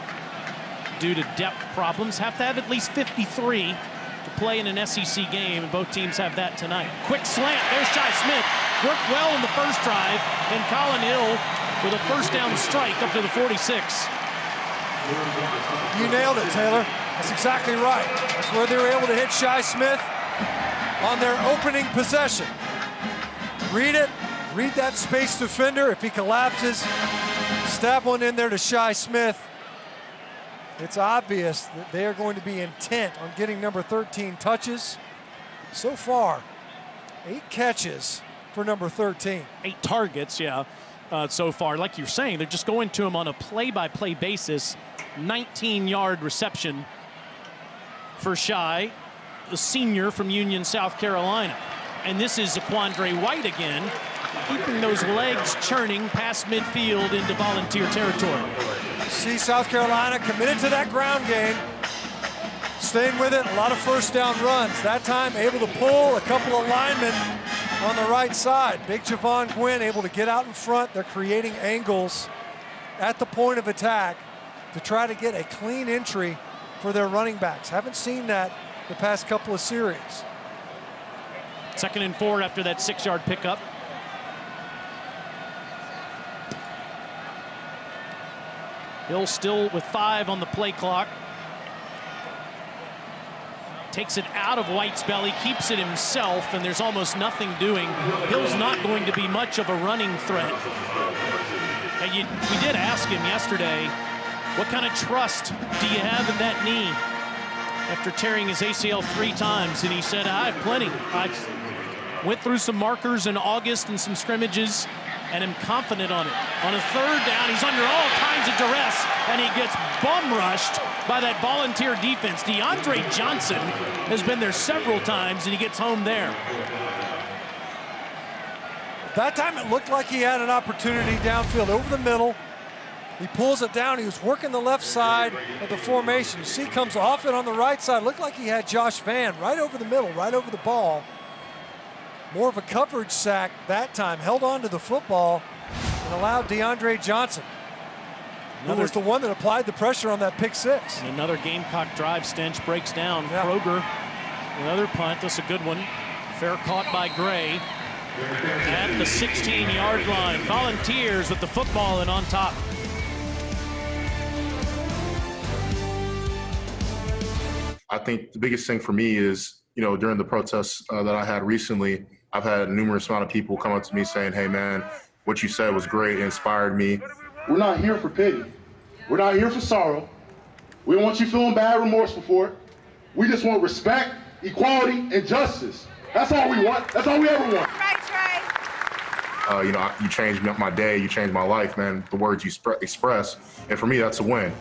due to depth problems, have to have at least 53 to play in an SEC game, and both teams have that tonight. Quick slant, there's Shi Smith. Worked well in the first drive, and Colin Hill with a first down strike up to the 46. You nailed it, Taylor. That's exactly right. That's where they were able to hit Shi Smith on their opening possession. Read it. Read that space defender. If he collapses, stab one in there to Shi Smith. It's obvious that they are going to be intent on getting number 13 touches. So far, 8 catches for number 13. 8 targets, yeah, so far. Like you're saying, they're just going to him on a play-by-play basis. 19-yard reception for Shi, the senior from Union, South Carolina. And this is Zaquandre White again, keeping those legs churning past midfield into Volunteer territory. See South Carolina committed to that ground game, staying with it, a lot of first down runs. That time able to pull a couple of linemen on the right side. Big Javon Gwynn able to get out in front. They're creating angles at the point of attack to try to get a clean entry for their running backs. Haven't seen that the past couple of series. 2nd and 4 after that 6-yard pickup. Hill still with 5 on the play clock. Takes it out of White's belly, keeps it himself, and there's almost nothing doing. Hill's not going to be much of a running threat. And we did ask him yesterday, what kind of trust do you have in that knee after tearing his ACL 3 times? And he said, I have plenty. I went through some markers in August and some scrimmages, and am confident on it. On a 3rd down, he's under all kinds of duress, and he gets bum rushed by that Volunteer defense. DeAndre Johnson has been there several times, and he gets home there. That time it looked like he had an opportunity downfield over the middle. He pulls it down. He was working the left side of the formation. You see, comes off it on the right side. Looked like he had Josh Vann right over the middle, right over the ball. More of a coverage sack that time. Held on to the football and allowed DeAndre Johnson who was the one that applied the pressure on that pick six. And another Gamecock drive. Stench breaks down. Yeah. Kroger, another punt. That's a good one. Fair caught by Gray at the 16-yard line. Volunteers with the football and on top. I think the biggest thing for me is, during the protests that I had recently, I've had numerous amount of people come up to me saying, hey, man, what you said was great. It inspired me. We're not here for pity. We're not here for sorrow. We don't want you feeling bad, remorseful for it. We just want respect, equality, and justice. That's all we want. That's all we ever want. Right, Trey. You changed my day. You changed my life, man. The words you express. And for me, that's a win.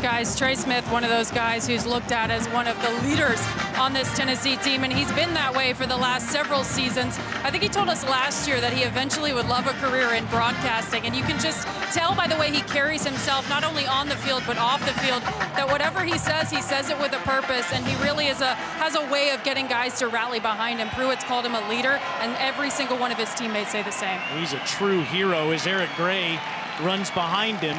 Guys, Trey Smith, one of those guys who's looked at as one of the leaders on this Tennessee team, and he's been that way for the last several seasons. I think he told us last year that he eventually would love a career in broadcasting, and you can just tell by the way he carries himself, not only on the field but off the field, that whatever he says it with a purpose, and he really has a way of getting guys to rally behind him. Pruitt's called him a leader, and every single one of his teammates say the same. He's a true hero as Eric Gray runs behind him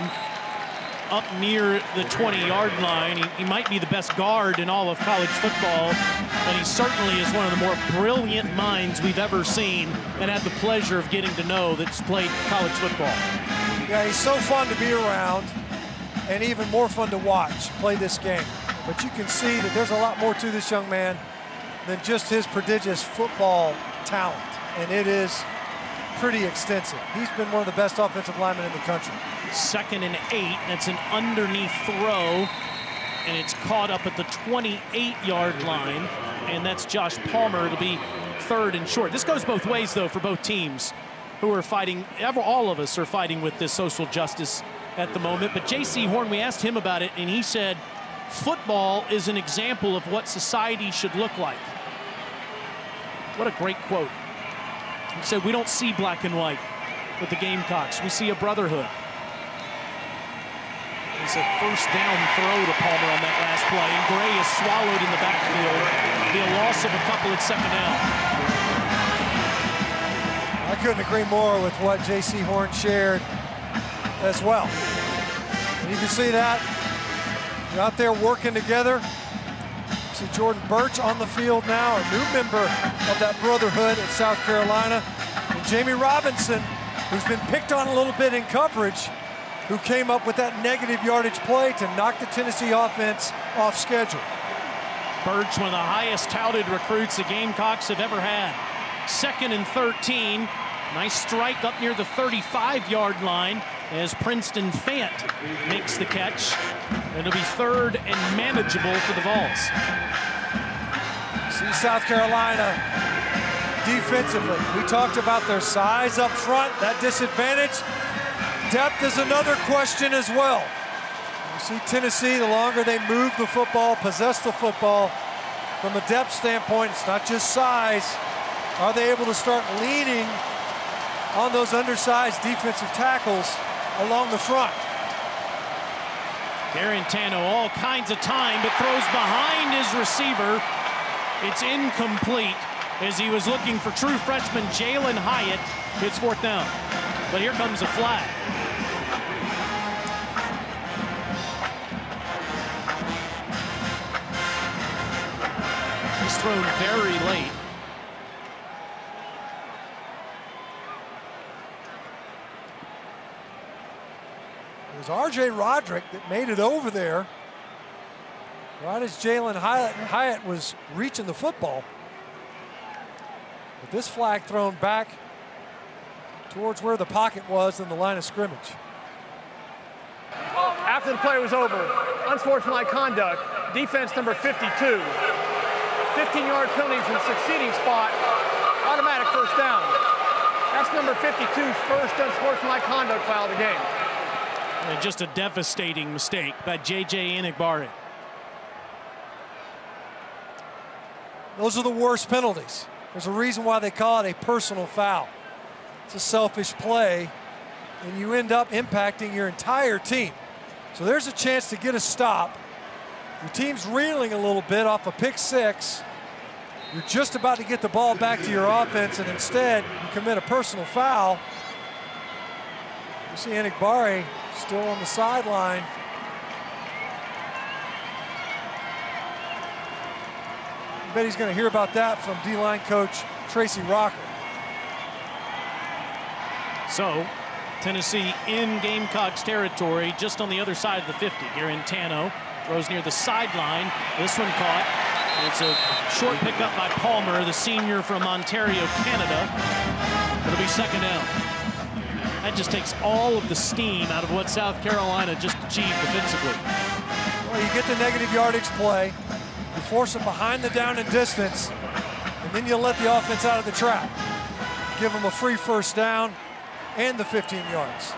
up near the 20-yard line. He might be the best guard in all of college football, but he certainly is one of the more brilliant minds we've ever seen and had the pleasure of getting to know that's played college football. Yeah, he's so fun to be around and even more fun to watch play this game. But you can see that there's a lot more to this young man than just his prodigious football talent, and it is pretty extensive. He's been one of the best offensive linemen in the country. 2nd and 8. That's an underneath throw, and it's caught up at the 28-yard line, and that's Josh Palmer. It'll be 3rd and short. This goes both ways, though, for both teams who are fighting. All of us are fighting with this social justice at the moment. But J.C. Horn, we asked him about it, and he said football is an example of what society should look like. What a great quote. He said, we don't see black and white with the Gamecocks. We see a brotherhood. It's a first down throw to Palmer on that last play, and Gray is swallowed in the backfield. It'll be a loss of a couple at 2nd down. I couldn't agree more with what J.C. Horn shared as well. And you can see that they're out there working together. See Jordan Burch on the field now, a new member of that brotherhood at South Carolina. And Jamie Robinson, who's been picked on a little bit in coverage, who came up with that negative yardage play to knock the Tennessee offense off schedule. Burch, one of the highest touted recruits the Gamecocks have ever had. 2nd and 13. Nice strike up near the 35-yard line as Princeton Fant makes the catch. It'll be 3rd and manageable for the Vols. See South Carolina defensively. We talked about their size up front, that disadvantage. Depth is another question as well. You see Tennessee, the longer they move the football, possess the football, from a depth standpoint, it's not just size. Are they able to start leaning on those undersized defensive tackles along the front? Garantano all kinds of time, but throws behind his receiver. It's incomplete as he was looking for true freshman Jalen Hyatt. It's 4th down, but here comes a flag. He's thrown very late. It was R.J. Roderick that made it over there right as Jalen Hyatt was reaching the football. But this flag thrown back towards where the pocket was in the line of scrimmage. After the play was over, unsportsmanlike conduct, defense number 52. 15-yard penalty from the succeeding spot, automatic first down. That's number 52's first unsportsmanlike conduct foul of the game. And just a devastating mistake by J.J. Enagbare. Those are the worst penalties. There's a reason why they call it a personal foul. It's a selfish play, and you end up impacting your entire team. So there's a chance to get a stop. Your team's reeling a little bit off a pick six. You're just about to get the ball back to your offense, and instead you commit a personal foul. You see Enagbare still on the sideline. I bet he's going to hear about that from D-line coach Tracy Rocker. So, Tennessee in Gamecocks territory, just on the other side of the 50. Garantano throws near the sideline. This one caught. It's a short pickup by Palmer, the senior from Ontario, Canada. It'll be second down. That just takes all of the steam out of what South Carolina just achieved defensively. Well, you get the negative yardage play, you force them behind the down and distance, and then you let the offense out of the trap. Give them a free first down and the 15 yards.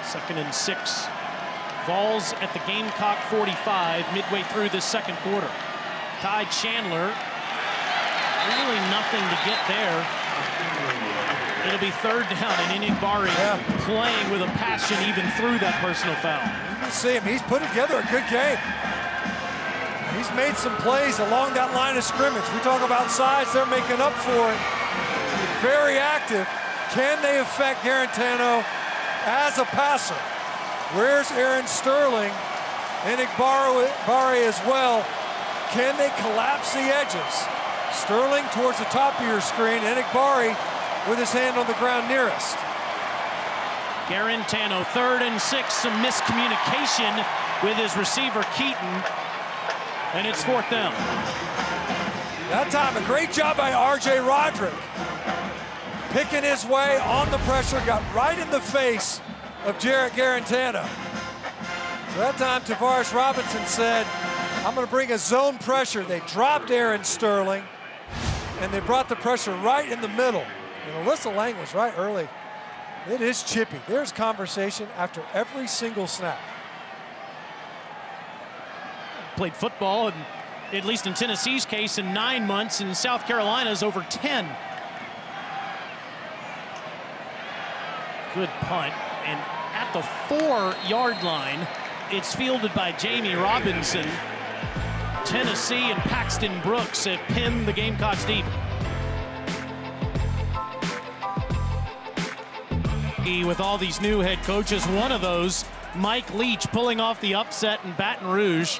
2nd and 6. Vols at the Gamecock 45 midway through this second quarter. Ty Chandler, really nothing to get there. It'll be third down, and Enagbare playing with a passion even through that personal foul. You can see him. He's put together a good game. He's made some plays along that line of scrimmage. We talk about size, they're making up for it. Very active. Can they affect Garantano as a passer? Where's Aaron Sterling? Enagbare as well. Can they collapse the edges? Sterling towards the top of your screen. Enagbare with his hand on the ground nearest. Garantano, 3rd and 6, some miscommunication with his receiver Keaton, and it's 4th down. That time, a great job by R.J. Roderick. Picking his way on the pressure, got right in the face of Jarrett Garantano. So that time, Tavares Robinson said, I'm going to bring a zone pressure. They dropped Aaron Sterling, and they brought the pressure right in the middle. And Alyssa Lang was right early. It is chippy. There's conversation after every single snap. Played football, and at least in Tennessee's case, in 9 months. In South Carolina's over 10. Good punt, and at the 4-yard line, it's fielded by Jamie Robinson. Tennessee and Paxton Brooks have pinned the Gamecocks deep. With all these new head coaches, one of those, Mike Leach, pulling off the upset in Baton Rouge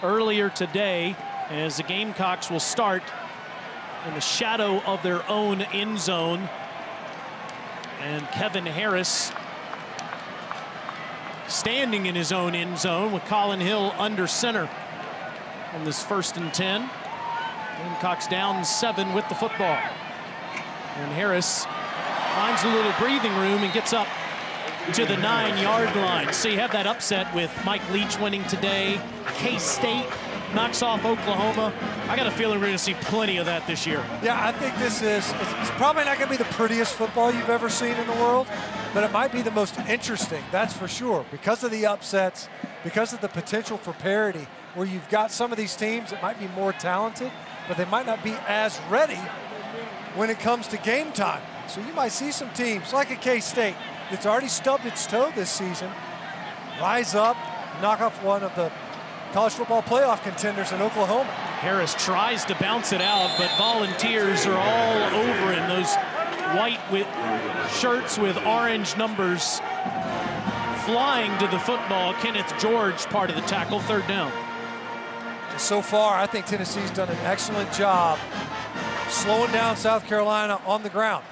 earlier today, as the Gamecocks will start in the shadow of their own end zone. And Kevin Harris standing in his own end zone with Colin Hill under center on this 1st and 10. Gamecocks down 7 with the football. And Harris finds a little breathing room and gets up to the 9-yard line. So you have that upset with Mike Leach winning today. K-State knocks off Oklahoma. I got a feeling we're going to see plenty of that this year. Yeah, I think this is, it's probably not going to be the prettiest football you've ever seen in the world, but it might be the most interesting, that's for sure, because of the upsets, because of the potential for parity, where you've got some of these teams that might be more talented, but they might not be as ready when it comes to game time. So you might see some teams like a K-State that's already stubbed its toe this season rise up, knock off one of the college football playoff contenders in Oklahoma. Harris tries to bounce it out, but Volunteers are all over him. Those white with shirts with orange numbers flying to the football. Kenneth George part of the tackle, 3rd down. So far, I think Tennessee's done an excellent job slowing down South Carolina on the ground.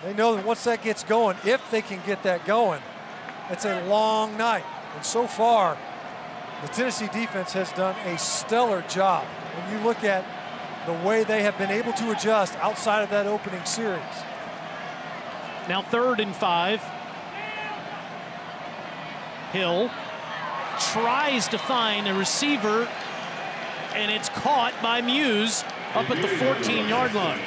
They know that once that gets going, if they can get that going, it's a long night. And so far, the Tennessee defense has done a stellar job when you look at the way they have been able to adjust outside of that opening series. Now 3rd and 5. Hill tries to find a receiver, and it's caught by Muse up at the 14-yard line.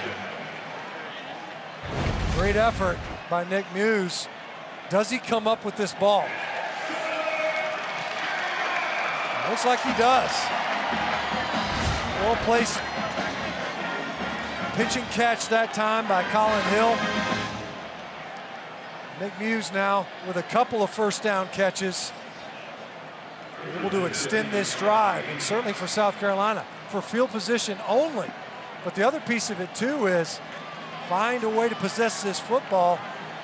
Great effort by Nick Muse. Does he come up with this ball? Looks like he does. Well placed pitch and catch that time by Colin Hill. Nick Muse now with a couple of 1st down catches, able to extend this drive, and certainly for South Carolina, for field position only. But the other piece of it too is find a way to possess this football,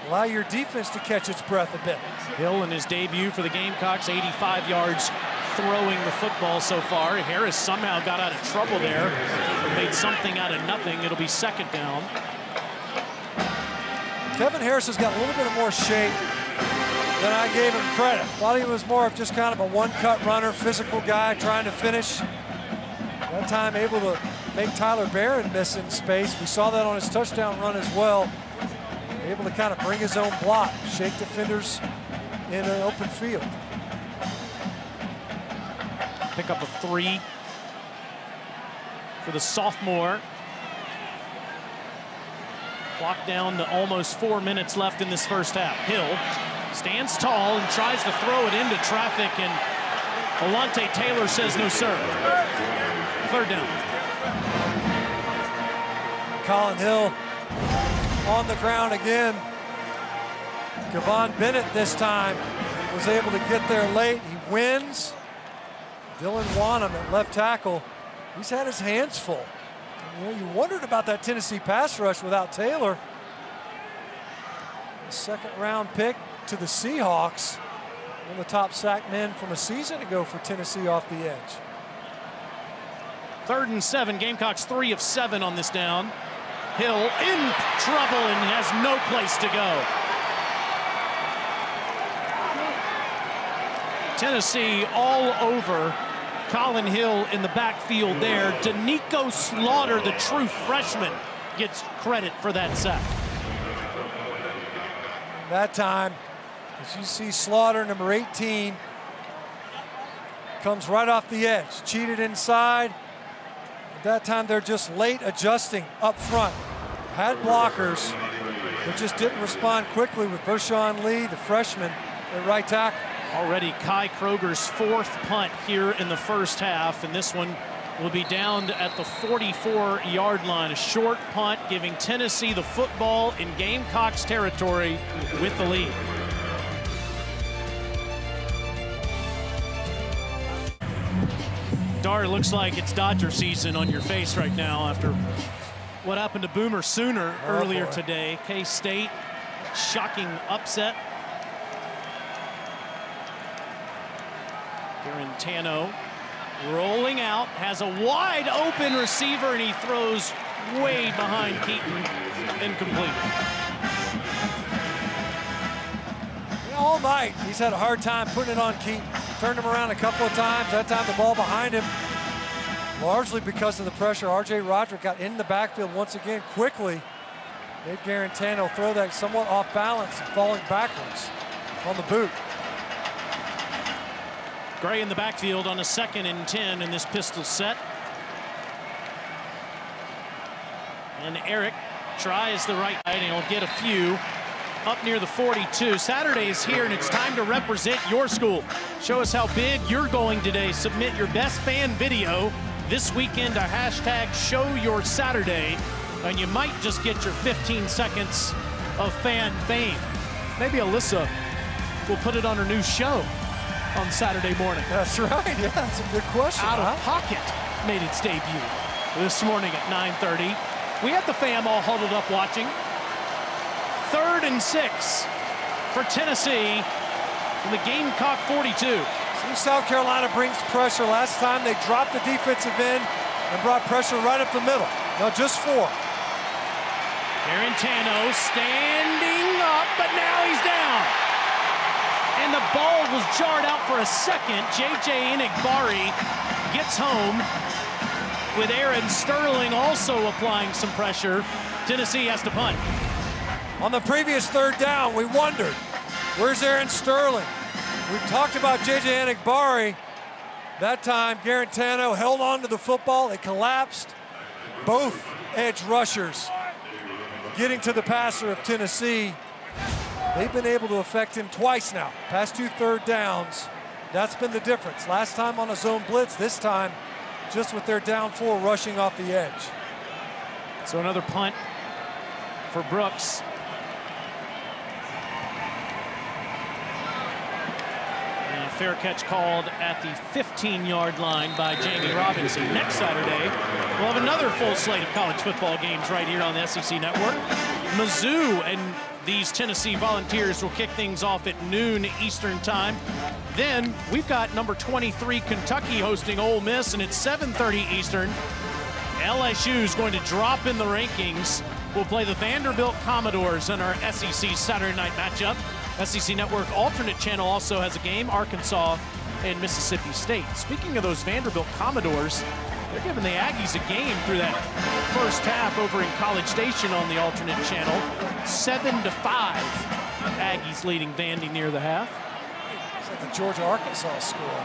allow your defense to catch its breath a bit. Hill in his debut for the Gamecocks, 85 yards throwing the football so far. Harris somehow got out of trouble there, made something out of nothing. It'll be second down. Kevin Harris has got a little bit more shape than I gave him credit. Thought he was more of just kind of a one-cut runner, physical guy trying to finish. That time able to make Tyler Barron miss in space. We saw that on his touchdown run as well. Able to kind of bring his own block, shake defenders in an open field. Pick up a 3 for the sophomore. Clock down to almost 4 minutes left in this first half. Hill stands tall and tries to throw it into traffic, and Alontae Taylor says no, sir. Third down. Colin Hill on the ground again. Kevon Bennett this time was able to get there late. He wins. Dylan Wanham at left tackle. He's had his hands full. And, you wondered about that Tennessee pass rush without Taylor. The second round pick to the Seahawks. One of the top sack men from a season ago for Tennessee off the edge. 3rd and 7. Gamecocks 3 of 7 on this down. Hill in trouble and has no place to go. Tennessee all over Colin Hill in the backfield there. Danico Slaughter, the true freshman, gets credit for that sack. That time, as you see Slaughter, number 18, comes right off the edge, cheated inside. At that time, they're just late adjusting up front. Had blockers, but just didn't respond quickly with Vershawn Lee, the freshman, at right tackle. Already Kai Kroger's 4th punt here in the first half, and this one will be down at the 44-yard line. A short punt, giving Tennessee the football in Gamecocks territory with the lead. Dar, looks like it's Dodger season on your face right now after what happened to Boomer Sooner earlier today. K-State, shocking upset. Garantano rolling out, has a wide open receiver, and he throws way behind Keaton, incomplete. All night, he's had a hard time putting it on Keaton. Turned him around a couple of times. That time the ball behind him, largely because of the pressure. R.J. Roderick got in the backfield once again quickly. Made Garantano throw that somewhat off balance, falling backwards on the boot. Gray in the backfield on a 2nd and 10 in this pistol set. And Eric tries the right side, and he'll get a few up near the 42. Saturday is here, and it's time to represent your school. Show us how big you're going today. Submit your best fan video this weekend to #ShowYourSaturday, and you might just get your 15 seconds of fan fame. Maybe Alyssa will put it on her new show on Saturday morning. That's right. Yeah, that's a good question. Out of Pocket made its debut this morning at 9:30. We had the fam all huddled up watching. 3rd and 6 for Tennessee from the Gamecock 42. South Carolina brings pressure. Last time they dropped the defensive end and brought pressure right up the middle. Now just 4. Garantano standing up, but now he's down. And the ball was jarred out for a second. J.J. Enigbari gets home with Aaron Sterling also applying some pressure. Tennessee has to punt. On the previous 3rd down, we wondered, where's Aaron Sterling? We've talked about J.J. Enigbari. That time, Garantano held on to the football. It collapsed. Both edge rushers getting to the passer of Tennessee. They've been able to affect him twice now. Past 2 3rd downs. That's been the difference. Last time on a zone blitz, this time just with their down 4 rushing off the edge. So another punt for Brooks. fair catch called at the 15-yard line by Jamie Robinson. Next Saturday, we'll have another full slate of college football games right here on the SEC Network. Mizzou and these Tennessee Volunteers will kick things off at noon Eastern time. Then we've got number 23 Kentucky hosting Ole Miss, and it's 7:30 Eastern. LSU is going to drop in the rankings. We'll play the Vanderbilt Commodores in our SEC Saturday night matchup. SEC Network alternate channel also has a game, Arkansas and Mississippi State. Speaking of those Vanderbilt Commodores, they're giving the Aggies a game through that first half over in College Station on the alternate channel. 7-5. Aggies leading Vandy near the half. It's like the Georgia-Arkansas score.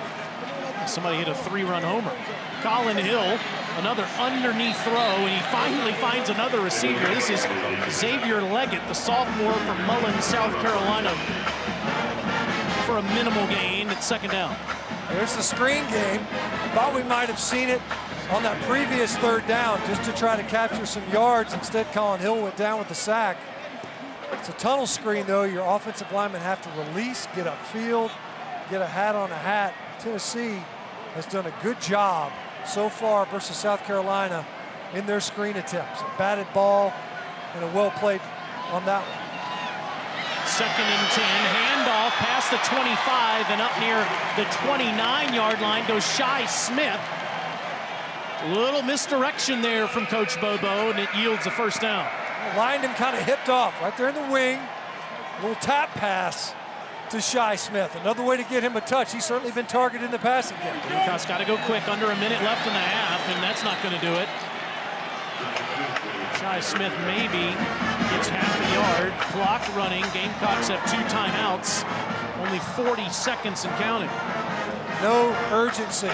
Somebody hit a 3-run homer. Colin Hill, another underneath throw, and he finally finds another receiver. This is Xavier Leggett, the sophomore from Mullen, South Carolina, for a minimal gain at second down. There's the screen game. Thought we might have seen it on that previous third down just to try to capture some yards. Instead, Colin Hill went down with the sack. It's a tunnel screen, though. Your offensive linemen have to release, get upfield, get a hat on a hat. Tennessee has done a good job so far versus South Carolina in their screen attempts. A batted ball and a well played on that one. 2nd and 10, handoff past the 25 and up near the 29-yard line goes Shi Smith. A little misdirection there from Coach Bobo, and it yields a first down. Lined him kind of hipped off right there in the wing. A little tap pass to Shi Smith. Another way to get him a touch. He's certainly been targeted in the passing game. Gamecocks got to go quick, under a minute left in the half, and that's not going to do it. Shi Smith maybe gets half a yard. Clock running. Gamecocks have 2 timeouts. Only 40 seconds and counting. No urgency.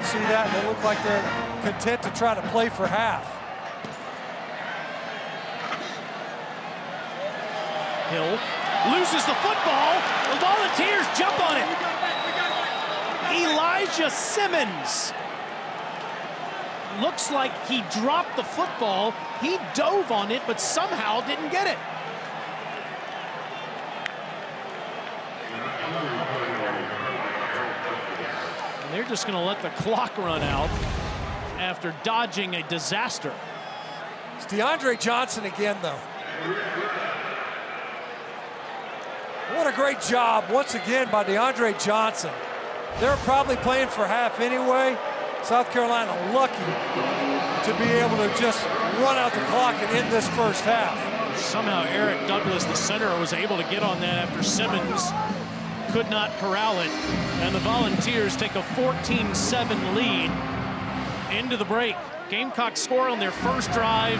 See that? They look like they're content to try to play for half. Hill loses the football. The Volunteers jump on it. Elijah Simmons. Looks like he dropped the football. He dove on it, but somehow didn't get it. And they're just going to let the clock run out after dodging a disaster. It's DeAndre Johnson again, though. What a great job once again by DeAndre Johnson. They're probably playing for half anyway. South Carolina lucky to be able to just run out the clock and end this first half. Somehow Eric Douglas, the center, was able to get on that after Simmons could not corral it. And the Volunteers take a 14-7 lead into the break. Gamecocks score on their first drive,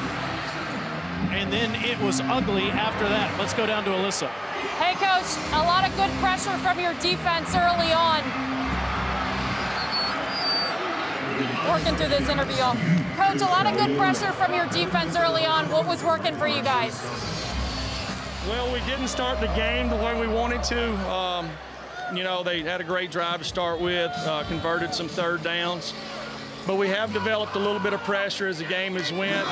and then it was ugly after that. Let's go down to Alyssa. Hey, Coach, a lot of good pressure from your defense early on. Working through this interview. Coach, a lot of good pressure from your defense early on. What was working for you guys? Well, we didn't start the game the way we wanted to. You know, they had a great drive to start with, converted some third downs. But we have developed a little bit of pressure as the game has went.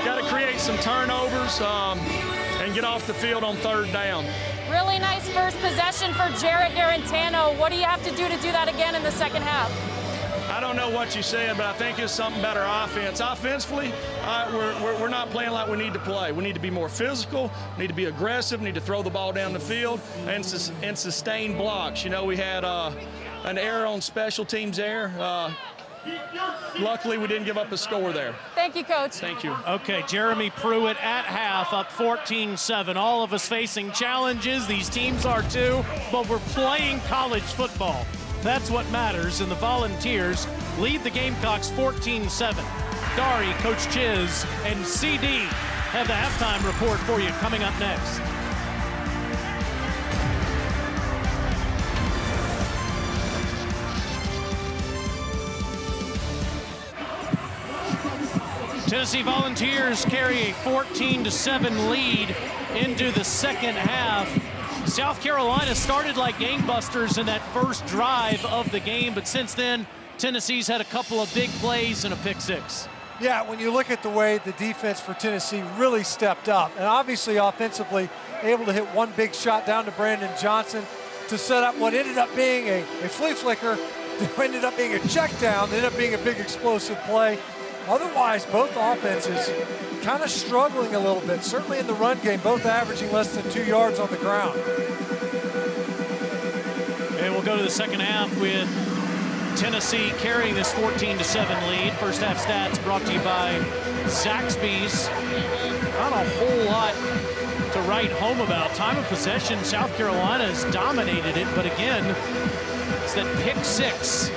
Got to create some turnovers and get off the field on third down. Really nice first possession for Jarrett Garantano. What do you have to do that again in the second half? I don't know what you said, but I think it's something about our offense. Offensively, we're not playing like we need to play. We need to be more physical, need to be aggressive, need to throw the ball down the field, and sustain blocks. You know, we had an error on special teams there. Luckily, we didn't give up a score there. Thank you, Coach. Thank you. Okay, Jeremy Pruitt at half, up 14-7. All of us facing challenges. These teams are too, but we're playing college football. That's what matters, and the Volunteers lead the Gamecocks 14-7. Dari, Coach Chiz, and CD have the halftime report for you coming up next. Tennessee Volunteers carry a 14-7 lead into the second half. South Carolina started like gangbusters in that first drive of the game, but since then, Tennessee's had a couple of big plays and a pick six. Yeah, when you look at the way the defense for Tennessee really stepped up, and obviously offensively able to hit one big shot down to Brandon Johnson, to set up what ended up being a flea flicker, that ended up being a check down, ended up being a big explosive play. Otherwise, both offenses kind of struggling a little bit. Certainly in the run game, both averaging less than 2 yards on the ground. And we'll go to the second half with Tennessee carrying this 14-7 lead. First half stats brought to you by Zaxby's. Not a whole lot to write home about. Time of possession, South Carolina has dominated it, but again, it's that pick six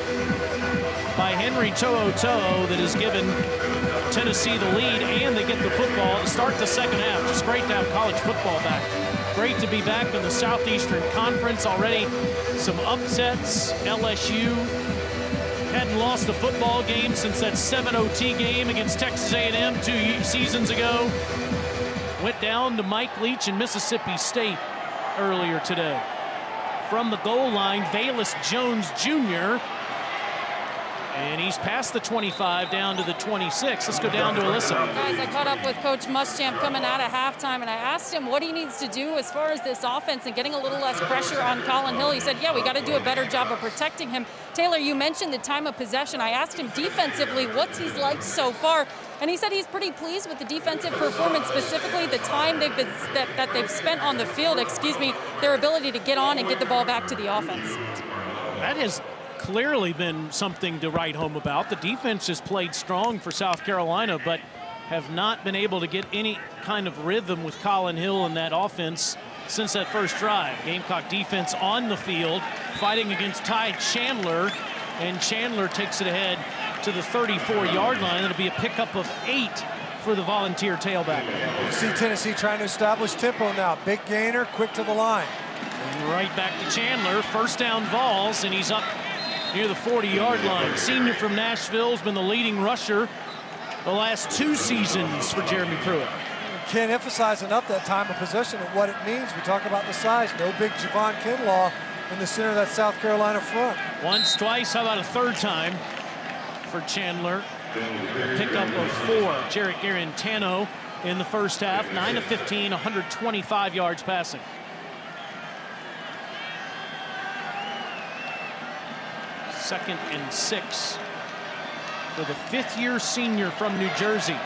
by Henry To'oTo'o that has given Tennessee the lead, and they get the football to start the second half. Just great to have college football back. Great to be back in the Southeastern Conference. Already some upsets. LSU hadn't lost a football game since that 7 OT game against Texas A&M 2 seasons ago. Went down to Mike Leach and Mississippi State earlier today. From the goal line, Velus Jones Jr., and he's past the 25 down to the 26. Let's go down to Alyssa. Guys, I caught up with Coach Muschamp coming out of halftime, and I asked him what he needs to do as far as this offense and getting a little less pressure on Collin Hill. He said, yeah, we got to do a better job of protecting him. Taylor, you mentioned the time of possession. I asked him defensively what's he's liked so far, and he said he's pretty pleased with the defensive performance, specifically the time that they've spent on the field, their ability to get on and get the ball back to the offense. That has clearly been something to write home about. The defense has played strong for South Carolina, but have not been able to get any kind of rhythm with Collin Hill in that offense since that first drive. Gamecock defense on the field, fighting against Ty Chandler, and Chandler takes it ahead to the 34-yard line. It'll be a pickup of 8 for the Volunteer tailback. You see Tennessee trying to establish tempo now. Big gainer, quick to the line. And right back to Chandler. First down Vols, and he's up near the 40-yard line. Senior from Nashville has been the leading rusher the last 2 seasons for Jeremy Pruitt. Can't emphasize enough that time of possession and what it means. We talk about the size. No big Javon Kinlaw in the center of that South Carolina front. Once, twice, how about a third time for Chandler? Pickup of 4. Jarrett Guarantano in the first half. 9 of 15, 125 yards passing. Second and 6 for the 5th-year senior from New Jersey.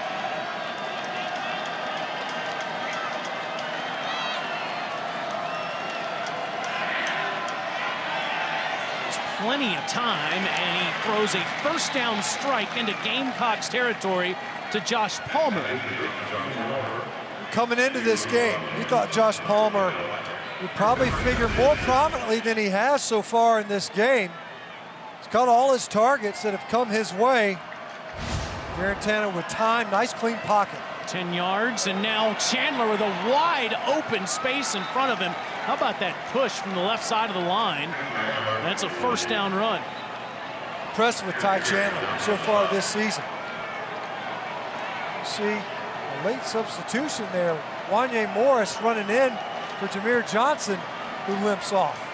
There's plenty of time, and he throws a first down strike into Gamecocks territory to Josh Palmer. Coming into this game, we thought Josh Palmer would probably figure more prominently than he has so far in this game. He's got all his targets that have come his way. Guarantano with time, nice clean pocket. 10 yards, and now Chandler with a wide open space in front of him. How about that push from the left side of the line? That's a first down run. Impressed with Ty Chandler so far this season. You see a late substitution there. Wanye Morris running in for Jameer Johnson, who limps off.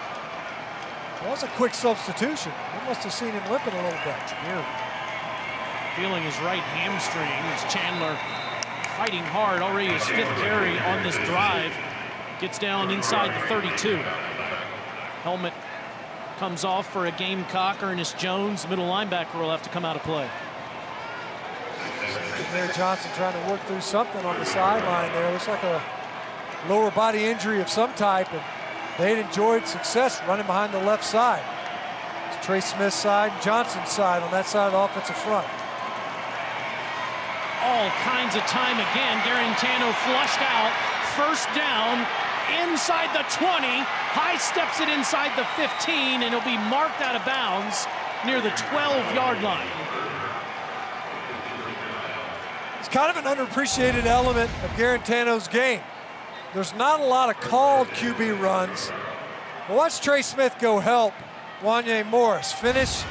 That was a quick substitution. They must have seen him limping a little bit. Jameer feeling his right hamstring as Chandler fighting hard. Already his 5th carry on this drive. Gets down inside the 32. Helmet comes off for a Gamecock. Ernest Jones, the middle linebacker, will have to come out of play. Jameer Johnson trying to work through something on the sideline there. Looks like a lower body injury of some type, and they'd enjoyed success running behind the left side. It's Trey Smith's side, Johnson's side on that side of the offensive front. All kinds of time again. Guarantano flushed out. First down inside the 20. High steps it inside the 15, and it'll be marked out of bounds near the 12-yard line. It's kind of an underappreciated element of Guarantano's game. There's not a lot of called QB runs. But watch Trey Smith go help Wanye Morris. Finish,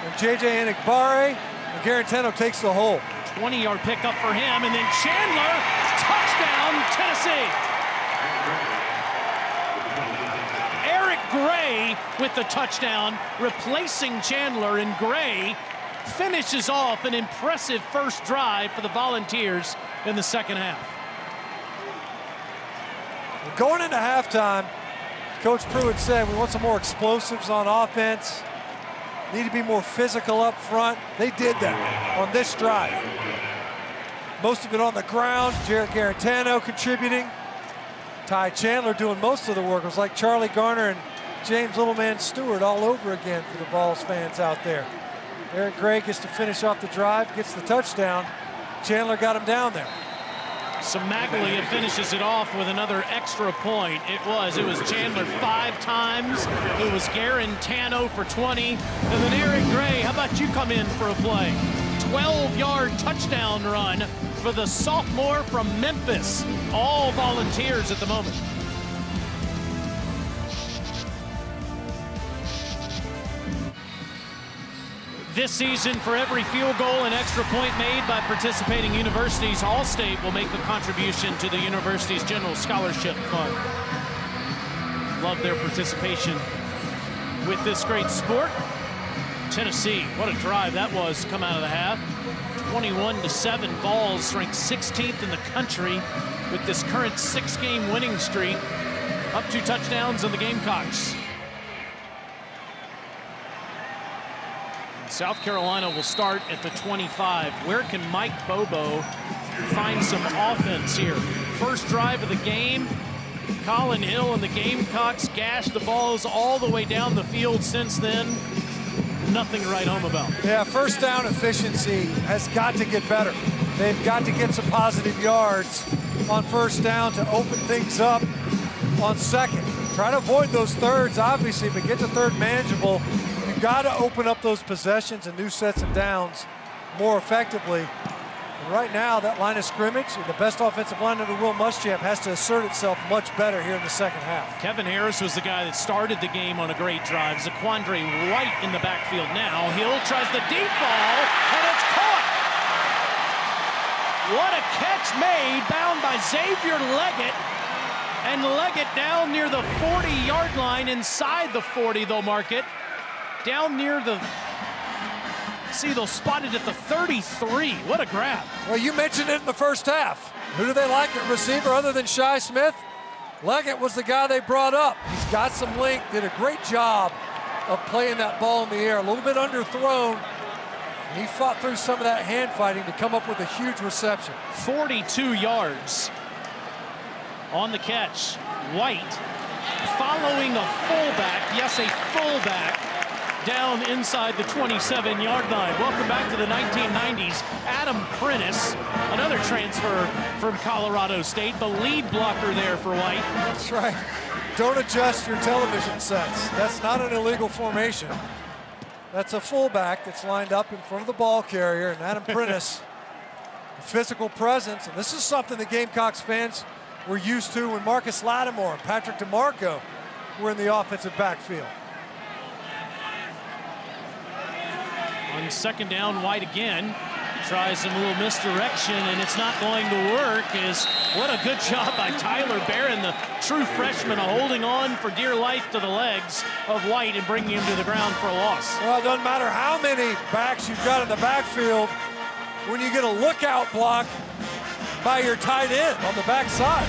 and J.J. Enigbare, and Guarantano takes the hole. 20-yard pickup for him, and then Chandler, touchdown, Tennessee. Eric Gray with the touchdown, replacing Chandler, and Gray finishes off an impressive first drive for the Volunteers in the second half. Going into halftime, Coach Pruitt said we want some more explosives on offense. Need to be more physical up front. They did that on this drive. Most of it on the ground. Jarrett Garantano contributing. Ty Chandler doing most of the work. It was like Charlie Garner and James Littleman Stewart all over again for the Vols fans out there. Eric Gray gets to finish off the drive, gets the touchdown. Chandler got him down there. So Maglia finishes it off with another extra point. It was Chandler 5 times. It was Garantano for 20. And then Eric Gray, how about you come in for a play? 12-yard touchdown run for the sophomore from Memphis. All volunteers at the moment. This season, for every field goal and extra point made by participating universities, All-State will make a contribution to the university's general scholarship fund. Love their participation with this great sport. Tennessee, what a drive that was to come out of the half. 21-7, Vols ranked 16th in the country with this current 6-game winning streak. Up 2 touchdowns on the Gamecocks. South Carolina will start at the 25. Where can Mike Bobo find some offense here? First drive of the game, Colin Hill and the Gamecocks gashed the balls all the way down the field since then. Nothing to write home about. Yeah, first down efficiency has got to get better. They've got to get some positive yards on first down to open things up on second. Try to avoid those thirds, obviously, but get the third manageable. You've got to open up those possessions and new sets of downs more effectively. And right now, that line of scrimmage, the best offensive line under Will Muschamp, has to assert itself much better here in the second half. Kevin Harris was the guy that started the game on a great drive. Zaquandre White in the backfield now. Hill tries the deep ball, and it's caught. What a catch made, bound by Xavier Leggett. And Leggett down near the 40-yard line, inside the 40, they'll mark it. Down near the, see, they'll spot it at the 33. What a grab. Well, you mentioned it in the first half. Who do they like at receiver other than Shi Smith? Leggett was the guy they brought up. He's got some length, did a great job of playing that ball in the air. A little bit underthrown. He fought through some of that hand fighting to come up with a huge reception. 42 yards on the catch. White following a fullback, yes, a fullback, down inside the 27-yard line. Welcome back to the 1990s. Adam Prentice, another transfer from Colorado State, the lead blocker there for White. That's right. Don't adjust your television sets. That's not an illegal formation. That's a fullback that's lined up in front of the ball carrier, and Adam Prentice, physical presence, and this is something the Gamecocks fans were used to when Marcus Lattimore and Patrick DeMarco were in the offensive backfield. On second down, White again tries some little misdirection, and it's not going to work. What a good job by Tyler Barron, the true freshman, holding on for dear life to the legs of White and bringing him to the ground for a loss. Well, it doesn't matter how many backs you've got in the backfield when you get a lookout block by your tight end on the backside.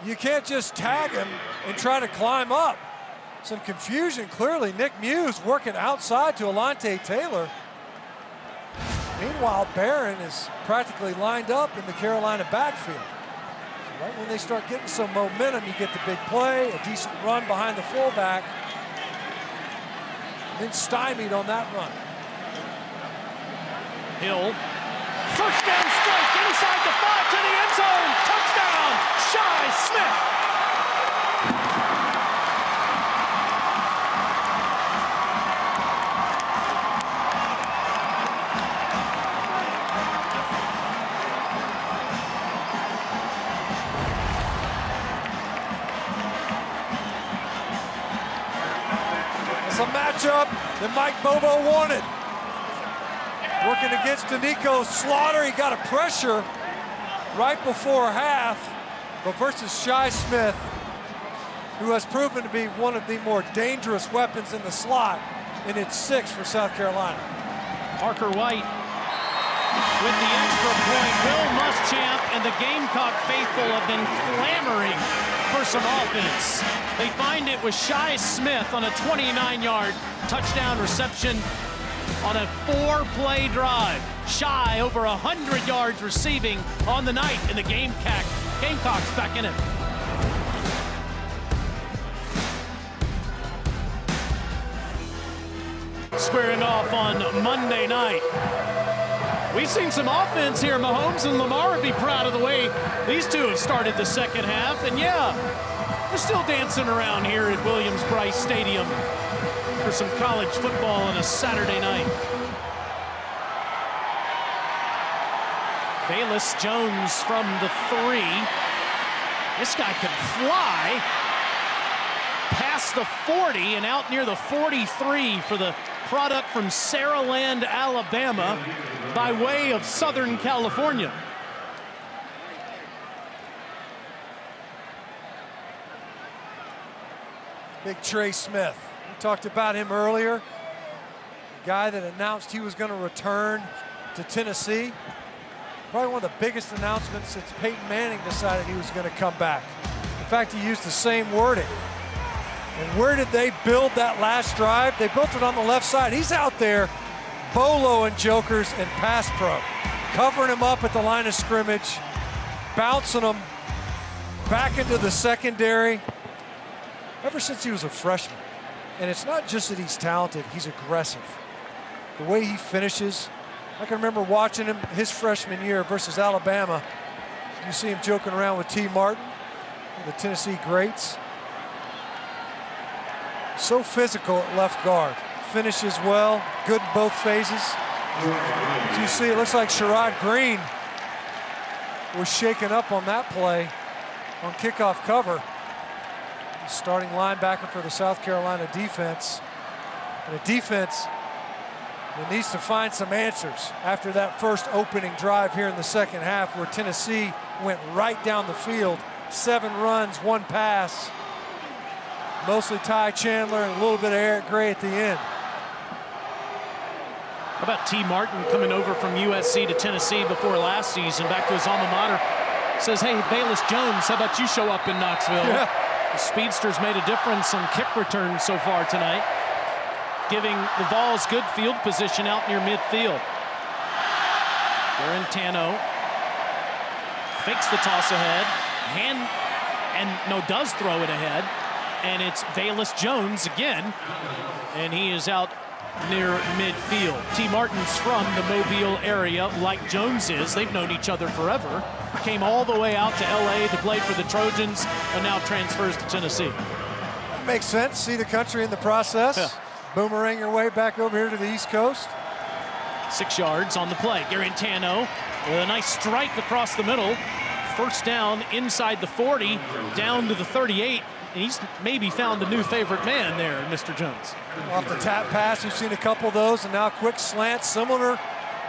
You can't just tag him and try to climb up. Some confusion, clearly. Nick Muse working outside to Alontae Taylor. Meanwhile, Barron is practically lined up in the Carolina backfield. So right when they start getting some momentum, you get the big play, a decent run behind the fullback, and then stymied on that run. Hill, first down strike, inside the 5 to the end zone. Touchdown, Shi Smith. It's a matchup that Mike Bobo wanted. Working against Danico Slaughter, he got a pressure right before half, but versus Shi Smith, who has proven to be one of the more dangerous weapons in the slot, and it's 6 for South Carolina. Parker White with the extra point. Will Muschamp and the Gamecock faithful have been clamoring for some offense. They find it with Shi Smith on a 29-yard touchdown reception on a 4-play drive. Shi over 100 yards receiving on the night, and the Gamecocks back in it. Squaring off on Monday night. We've seen some offense here. Mahomes and Lamar would be proud of the way these two have started the second half. And yeah, we're still dancing around here at Williams-Brice Stadium for some college football on a Saturday night. Velus Jones from the 3. This guy can fly past the 40 and out near the 43 for the product from Saraland, Alabama, by way of Southern California. Big Trey Smith. We talked about him earlier. The guy that announced he was going to return to Tennessee. Probably one of the biggest announcements since Peyton Manning decided he was going to come back. In fact, he used the same wording. And where did they build that last drive? They built it on the left side. He's out there boloing jokers and pass pro, covering him up at the line of scrimmage, bouncing them back into the secondary ever since he was a freshman. And it's not just that he's talented, he's aggressive. The way he finishes, I can remember watching him his freshman year versus Alabama. You see him joking around with T. Martin, the Tennessee greats. So physical at left guard. Finishes well, good in both phases. As you see, it looks like Sherrod Green was shaken up on that play on kickoff cover. Starting linebacker for the South Carolina defense. And a defense that needs to find some answers after that first opening drive here in the second half, where Tennessee went right down the field. 7 runs, 1 pass. Mostly Ty Chandler and a little bit of Eric Gray at the end. How about T. Martin coming over from USC to Tennessee before last season, back to his alma mater? Says, hey, Velus Jones, how about you show up in Knoxville? Yeah. The speedster's made a difference on kick returns so far tonight, giving the Vols good field position out near midfield. Guarantano fakes the toss ahead, does throw it ahead. And it's Velus Jones again, and he is out near midfield. T. Martin's from the Mobile area, like Jones is. They've known each other forever. Came all the way out to LA to play for the Trojans, and now transfers to Tennessee. Makes sense. See the country in the process. Yeah. Boomerang your way back over here to the East Coast. 6 yards on the play. Guarantano with a nice strike across the middle. First down inside the 40, down to the 38. And he's maybe found a new favorite man there, Mr. Jones. Off the tap pass, we've seen a couple of those, and now quick slant, similar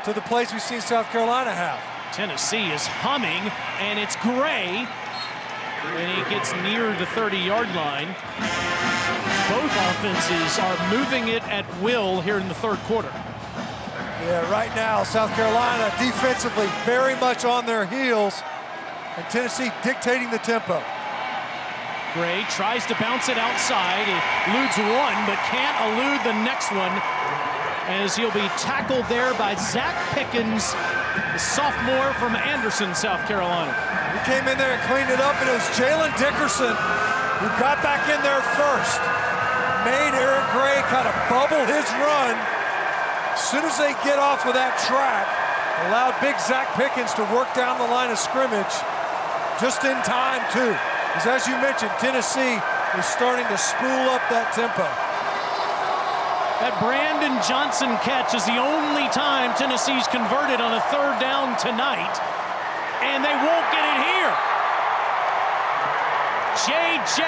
to the plays we've seen South Carolina have. Tennessee is humming, and it's Gray, and he gets near the 30-yard line. Both offenses are moving it at will here in the third quarter. Yeah, right now, South Carolina defensively very much on their heels, and Tennessee dictating the tempo. Gray tries to bounce it outside. He eludes one, but can't elude the next one, as he'll be tackled there by Zach Pickens, the sophomore from Anderson, South Carolina. He came in there and cleaned it up, and it was Jalen Dickerson who got back in there first. Made Eric Gray kind of bubble his run. As soon as they get off of that track, allowed big Zach Pickens to work down the line of scrimmage just in time, too. Because as you mentioned, Tennessee is starting to spool up that tempo. That Brandon Johnson catch is the only time Tennessee's converted on a third down tonight, and they won't get it here. J.J.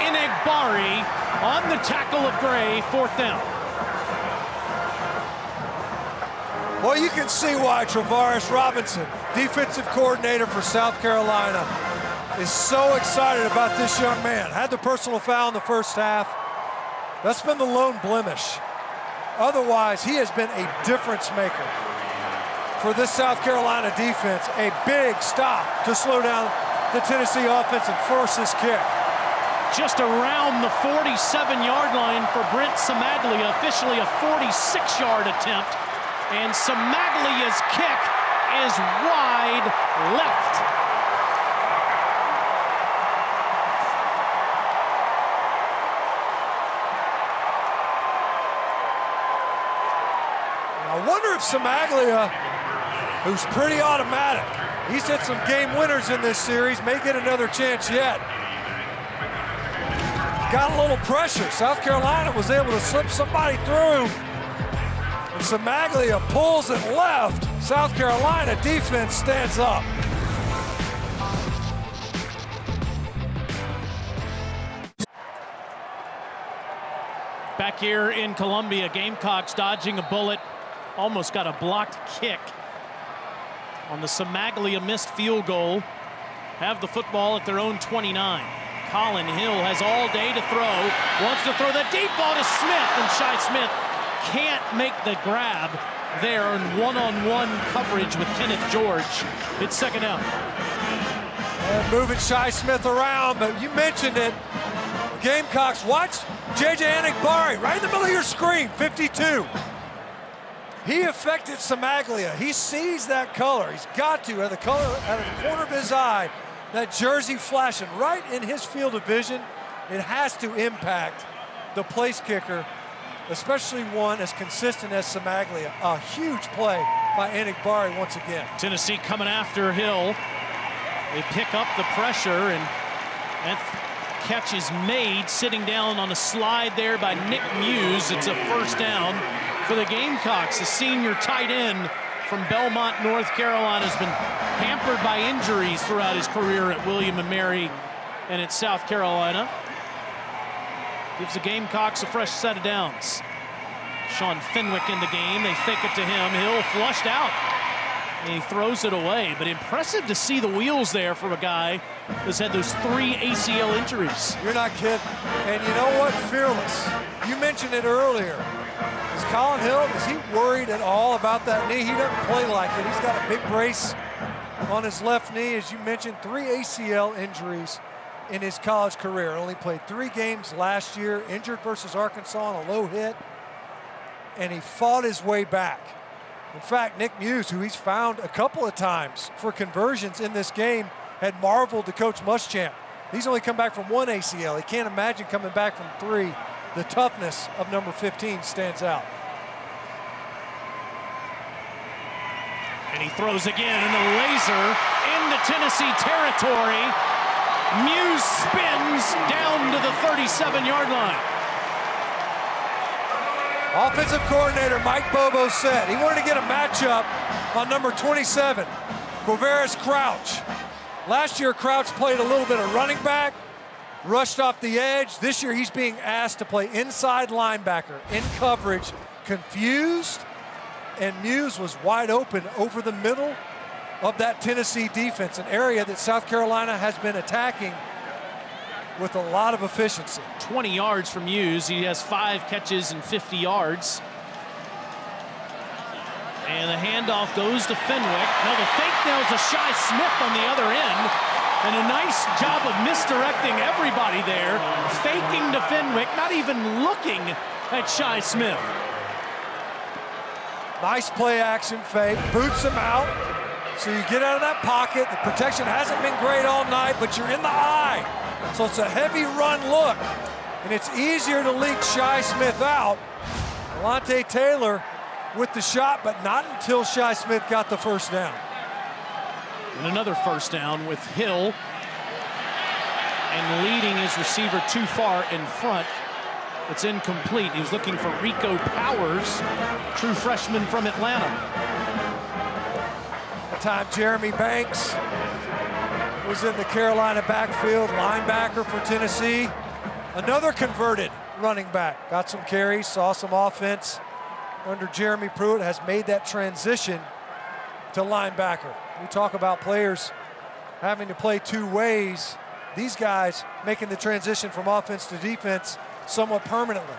Enagbare on the tackle of Gray, 4th down. Well, you can see why Travaris Robinson, defensive coordinator for South Carolina, is so excited about this young man. Had the personal foul in the first half. That's been the lone blemish. Otherwise, he has been a difference maker for this South Carolina defense. A big stop to slow down the Tennessee offense and force this kick. just around the 47-yard line for Brent Cimaglia, officially a 46-yard attempt. And Cimaglia's kick is wide left. I wonder if Cimaglia, who's pretty automatic, he's hit some game winners in this series, may get another chance yet. Got a little pressure. South Carolina was able to slip somebody through. And Cimaglia pulls it left. South Carolina defense stands up. Back here in Columbia, Gamecocks dodging a bullet. Almost got a blocked kick on the Cimaglia missed field goal. Have the football at their own 29. Colin Hill has all day to throw. Wants to throw the deep ball to Smith, and Shi Smith can't make the grab there in one-on-one coverage with Kenneth George. It's second down. And moving Shi Smith around, but you mentioned it. Gamecocks, watch J.J. Enigbari right in the middle of your screen, 52. He affected Cimaglia. He sees that color. He's got to, at the corner of his eye, that jersey flashing right in his field of vision. It has to impact the place kicker, especially one as consistent as Cimaglia. A huge play by Enigbari once again. Tennessee coming after Hill. They pick up the pressure, and that catch is made sitting down on a slide there by Nick Muse. It's a first down for the Gamecocks. The senior tight end from Belmont, North Carolina, has been hampered by injuries throughout his career at William & Mary and at South Carolina. Gives the Gamecocks a fresh set of downs. Sean Fenwick in the game. They fake it to him. Hill flushed out, and he throws it away. But impressive to see the wheels there from a guy that's had those 3 ACL injuries. You're not kidding. And you know what? Fearless. You mentioned it earlier. Is Colin Hill, is he worried at all about that knee? He doesn't play like it. He's got a big brace on his left knee. As you mentioned, 3 ACL injuries in his college career. Only played 3 games last year, injured versus Arkansas on a low hit, and he fought his way back. In fact, Nick Muse, who he's found a couple of times for conversions in this game, had marveled to Coach Muschamp. He's only come back from 1 ACL. He can't imagine coming back from 3. The toughness of number 15 stands out. And he throws again, and the laser into Tennessee territory. Muse spins down to the 37-yard line. Offensive coordinator Mike Bobo said he wanted to get a matchup on number 27, Quavaris Crouch. Last year, Crouch played a little bit of running back, rushed off the edge. This year, he's being asked to play inside linebacker, in coverage, confused, and Muse was wide open over the middle of that Tennessee defense, an area that South Carolina has been attacking with a lot of efficiency. 20 yards from Muse. He has 5 catches and 50 yards. And the handoff goes to Fenwick. Now the fake nails to Shi Smith on the other end. And a nice job of misdirecting everybody there. Faking to Fenwick, not even looking at Shi Smith. Nice play action fake, boots him out. So you get out of that pocket. The protection hasn't been great all night, but you're in the eye. So it's a heavy run look. And it's easier to leak Shi Smith out. Alontae Taylor with the shot, but not until Shi Smith got the first down. And another first down with Hill. And leading his receiver too far in front. It's incomplete. He was looking for Rico Powers, true freshman from Atlanta. That time Jeremy Banks was in the Carolina backfield, linebacker for Tennessee. Another converted running back. Got some carries, saw some offense under Jeremy Pruitt, has made that transition to linebacker. We talk about players having to play 2 ways. These guys making the transition from offense to defense somewhat permanently.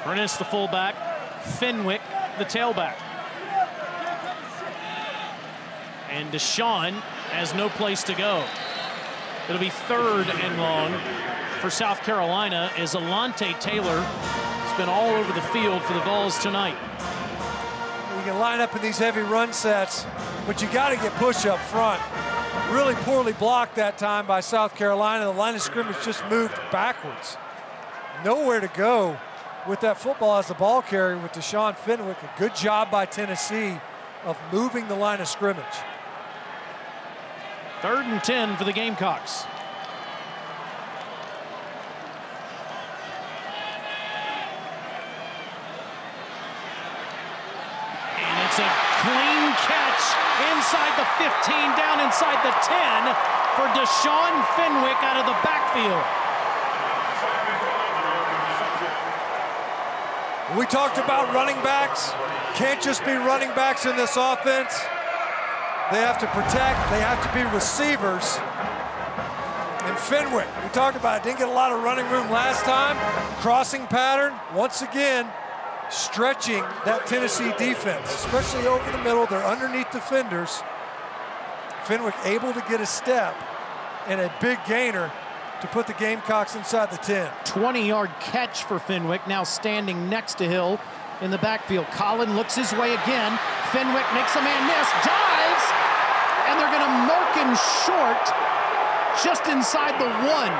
Prentice, the fullback. Fenwick, the tailback. And Deshaun has no place to go. It'll be 3rd and long for South Carolina as Alontae Taylor has been all over the field for the Vols tonight. You can line up in these heavy run sets, but you got to get push up front. Really poorly blocked that time by South Carolina. The line of scrimmage just moved backwards. Nowhere to go with that football as the ball carrier with Deshaun Fenwick. A good job by Tennessee of moving the line of scrimmage. 3rd and 10 for the Gamecocks. And it's a clean catch inside the 15, down inside the 10 for Deshaun Fenwick out of the backfield. We talked about running backs. Can't just be running backs in this offense. They have to protect. They have to be receivers. And Fenwick, we talked about it, didn't get a lot of running room last time. Crossing pattern, once again, stretching that Tennessee defense, especially over the middle. They're underneath defenders. Fenwick able to get a step and a big gainer to put the Gamecocks inside the 10. 20-yard catch for Fenwick, now standing next to Hill in the backfield. Collin looks his way again. Fenwick makes a man miss, dives, and they're going to mark him short just inside the 1.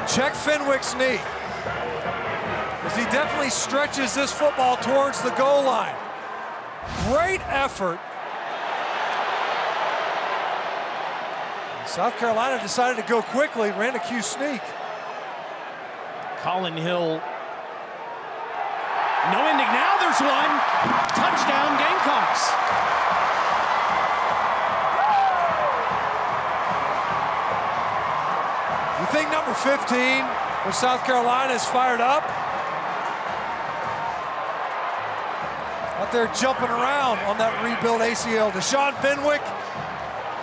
Check Fenwick's knee, as he definitely stretches this football towards the goal line. Great effort. South Carolina decided to go quickly, ran a Q sneak. Collin Hill. No ending. Now there's one. Touchdown, Gamecocks. You think number 15 for South Carolina is fired up? Out there jumping around on that rebuild ACL. Deshaun Fenwick,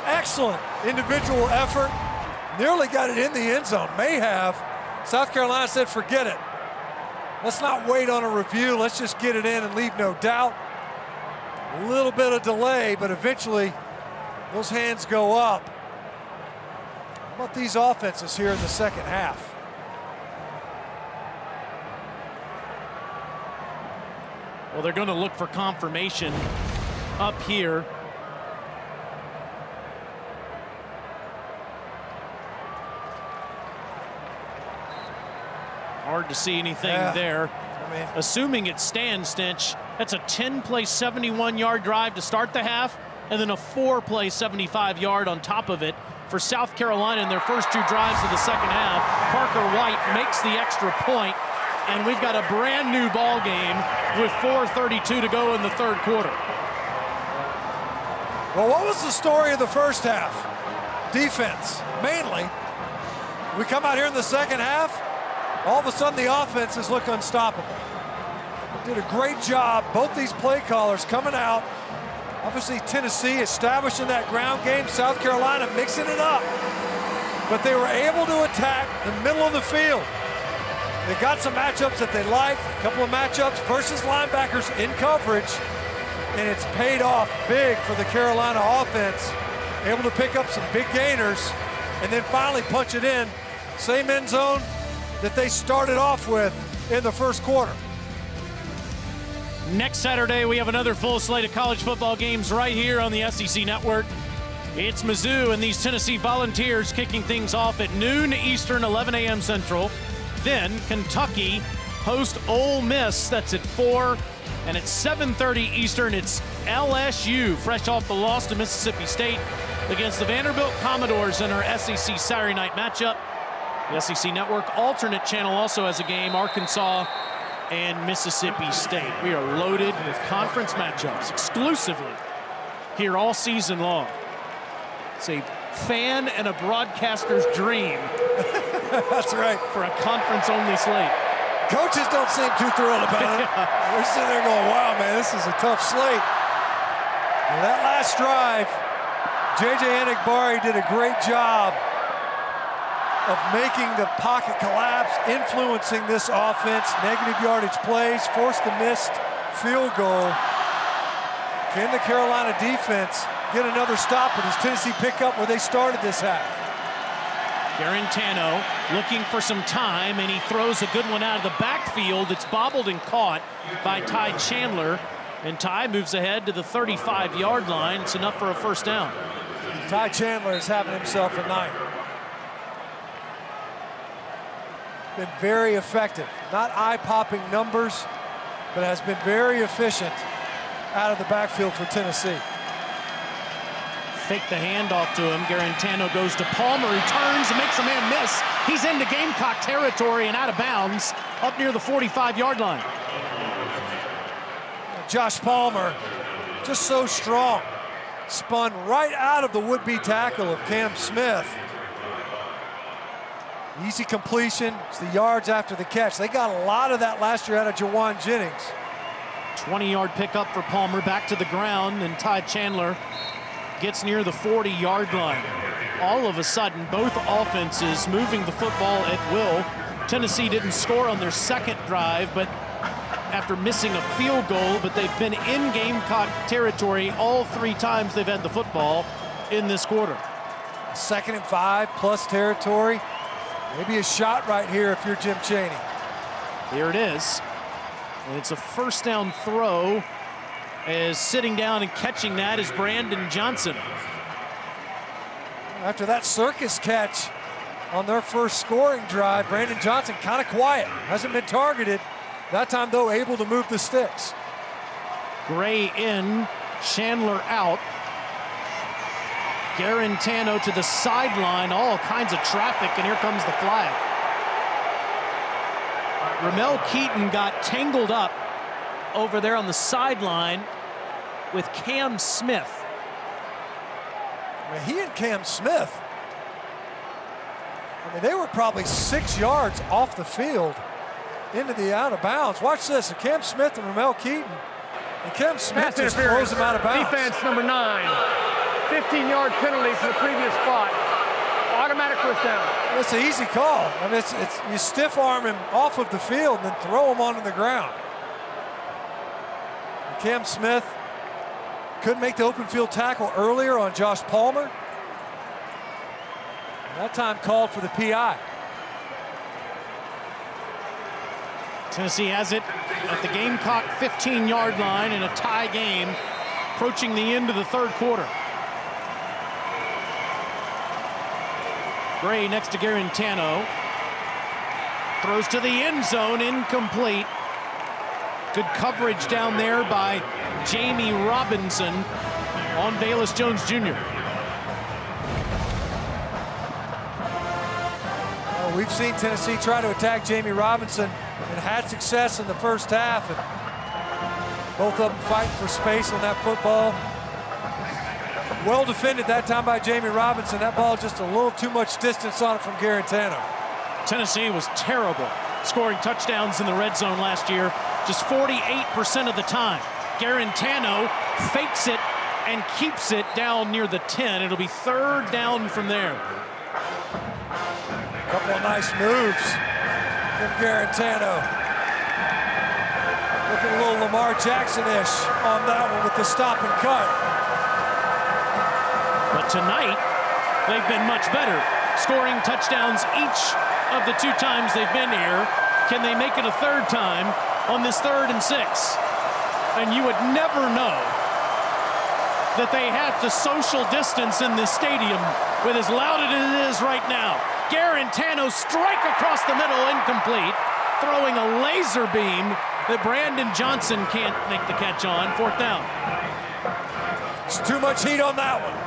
excellent individual effort. Nearly got it in the end zone. May have. South Carolina said, forget it. Let's not wait on a review. Let's just get it in and leave no doubt. A little bit of delay, but eventually those hands go up. How about these offenses here in the second half? Well, they're going to look for confirmation up here. Hard to see anything there. I mean, assuming it stands, Stinch, that's a 10-play, 71-yard drive to start the half, and then a 4-play, 75-yard on top of it for South Carolina in their first 2 drives of the second half. Parker White makes the extra point, and we've got a brand new ball game with 4:32 to go in the third quarter. Well, what was the story of the first half? Defense, mainly. We come out here in the second half, all of a sudden the offenses look unstoppable. Did a great job, both these play callers coming out. Obviously Tennessee establishing that ground game, South Carolina mixing it up. But they were able to attack the middle of the field. They got some matchups that they liked, a couple of matchups versus linebackers in coverage, and it's paid off big for the Carolina offense. Able to pick up some big gainers and then finally punch it in. Same end zone that they started off with in the first quarter. Next Saturday, we have another full slate of college football games right here on the SEC Network. It's Mizzou and these Tennessee Volunteers kicking things off at noon Eastern, 11 a.m. Central. Then Kentucky host Ole Miss. That's at 4. And at 7:30 Eastern, it's LSU, fresh off the loss to Mississippi State, against the Vanderbilt Commodores in our SEC Saturday night matchup. The SEC Network alternate channel also has a game, Arkansas and Mississippi State. We are loaded with conference matchups exclusively here all season long. It's a fan and a broadcaster's dream. That's right. For a conference-only slate. Coaches don't seem too thrilled about it. We're sitting there going, wow, man, this is a tough slate. And that last drive, J.J. Enagbari did a great job of making the pocket collapse, influencing this offense, negative yardage plays, forced the missed field goal. Can the Carolina defense get another stop, or does Tennessee pick up where they started this half? Garantano looking for some time, and he throws a good one out of the backfield. It's bobbled and caught by Ty Chandler, and Ty moves ahead to the 35-yard line. It's enough for a first down. Ty Chandler is having himself a night. Been very effective. Not eye-popping numbers, but has been very efficient out of the backfield for Tennessee. Fake the handoff to him. Garantano goes to Palmer, who turns and makes a man miss. He's into Gamecock territory and out of bounds up near the 45-yard line. Josh Palmer, just so strong. Spun right out of the would-be tackle of Cam Smith. Easy completion. It's the yards after the catch. They got a lot of that last year out of Jawan Jennings. 20-yard pickup for Palmer, back to the ground, and Ty Chandler gets near the 40-yard line. All of a sudden, both offenses moving the football at will. Tennessee didn't score on their second drive, but after missing a field goal, but they've been in Gamecock territory all 3 times they've had the football in this quarter. 2nd and 5 plus territory. Maybe a shot right here if you're Jim Chaney. Here it is. And it's a first down throw, as sitting down and catching that is Brandon Johnson. After that circus catch on their first scoring drive, Brandon Johnson kind of quiet. Hasn't been targeted. That time, though, able to move the sticks. Gray in, Chandler out. Garantano to the sideline, all kinds of traffic, and here comes the flag. Ramel Keaton got tangled up over there on the sideline with Cam Smith. I mean, he and Cam Smith, I mean, they were probably 6 yards off the field into the out of bounds. Watch this, Cam Smith and Ramel Keaton. And Cam Smith just throws him out of bounds. Defense number 9. 15-yard penalty for the previous spot. Automatic first down. It's an easy call. I mean, it's you stiff arm him off of the field and then throw him onto the ground. And Cam Smith couldn't make the open field tackle earlier on Josh Palmer. And that time called for the PI. Tennessee has it at the Gamecock 15-yard line in a tie game, approaching the end of the third quarter. Gray next to Garantano. Throws to the end zone, incomplete. Good coverage down there by Jamie Robinson on Velus Jones Jr. Well, we've seen Tennessee try to attack Jamie Robinson and had success in the first half. And both of them fighting for space on that football. Well defended that time by Jamie Robinson. That ball just a little too much distance on it from Garantano. Tennessee was terrible scoring touchdowns in the red zone last year, just 48% of the time. Garantano fakes it and keeps it down near the 10. It'll be third down from there. A couple of nice moves from Garantano. Looking a little Lamar Jackson-ish on that one with the stop and cut. But tonight, they've been much better, scoring touchdowns each of the 2 times they've been here. Can they make it a third time on this 3rd and 6? And you would never know that they have to social distance in this stadium with as loud as it is right now. Garantano strike across the middle, incomplete, throwing a laser beam that Brandon Johnson can't make the catch on. 4th down. It's too much heat on that one.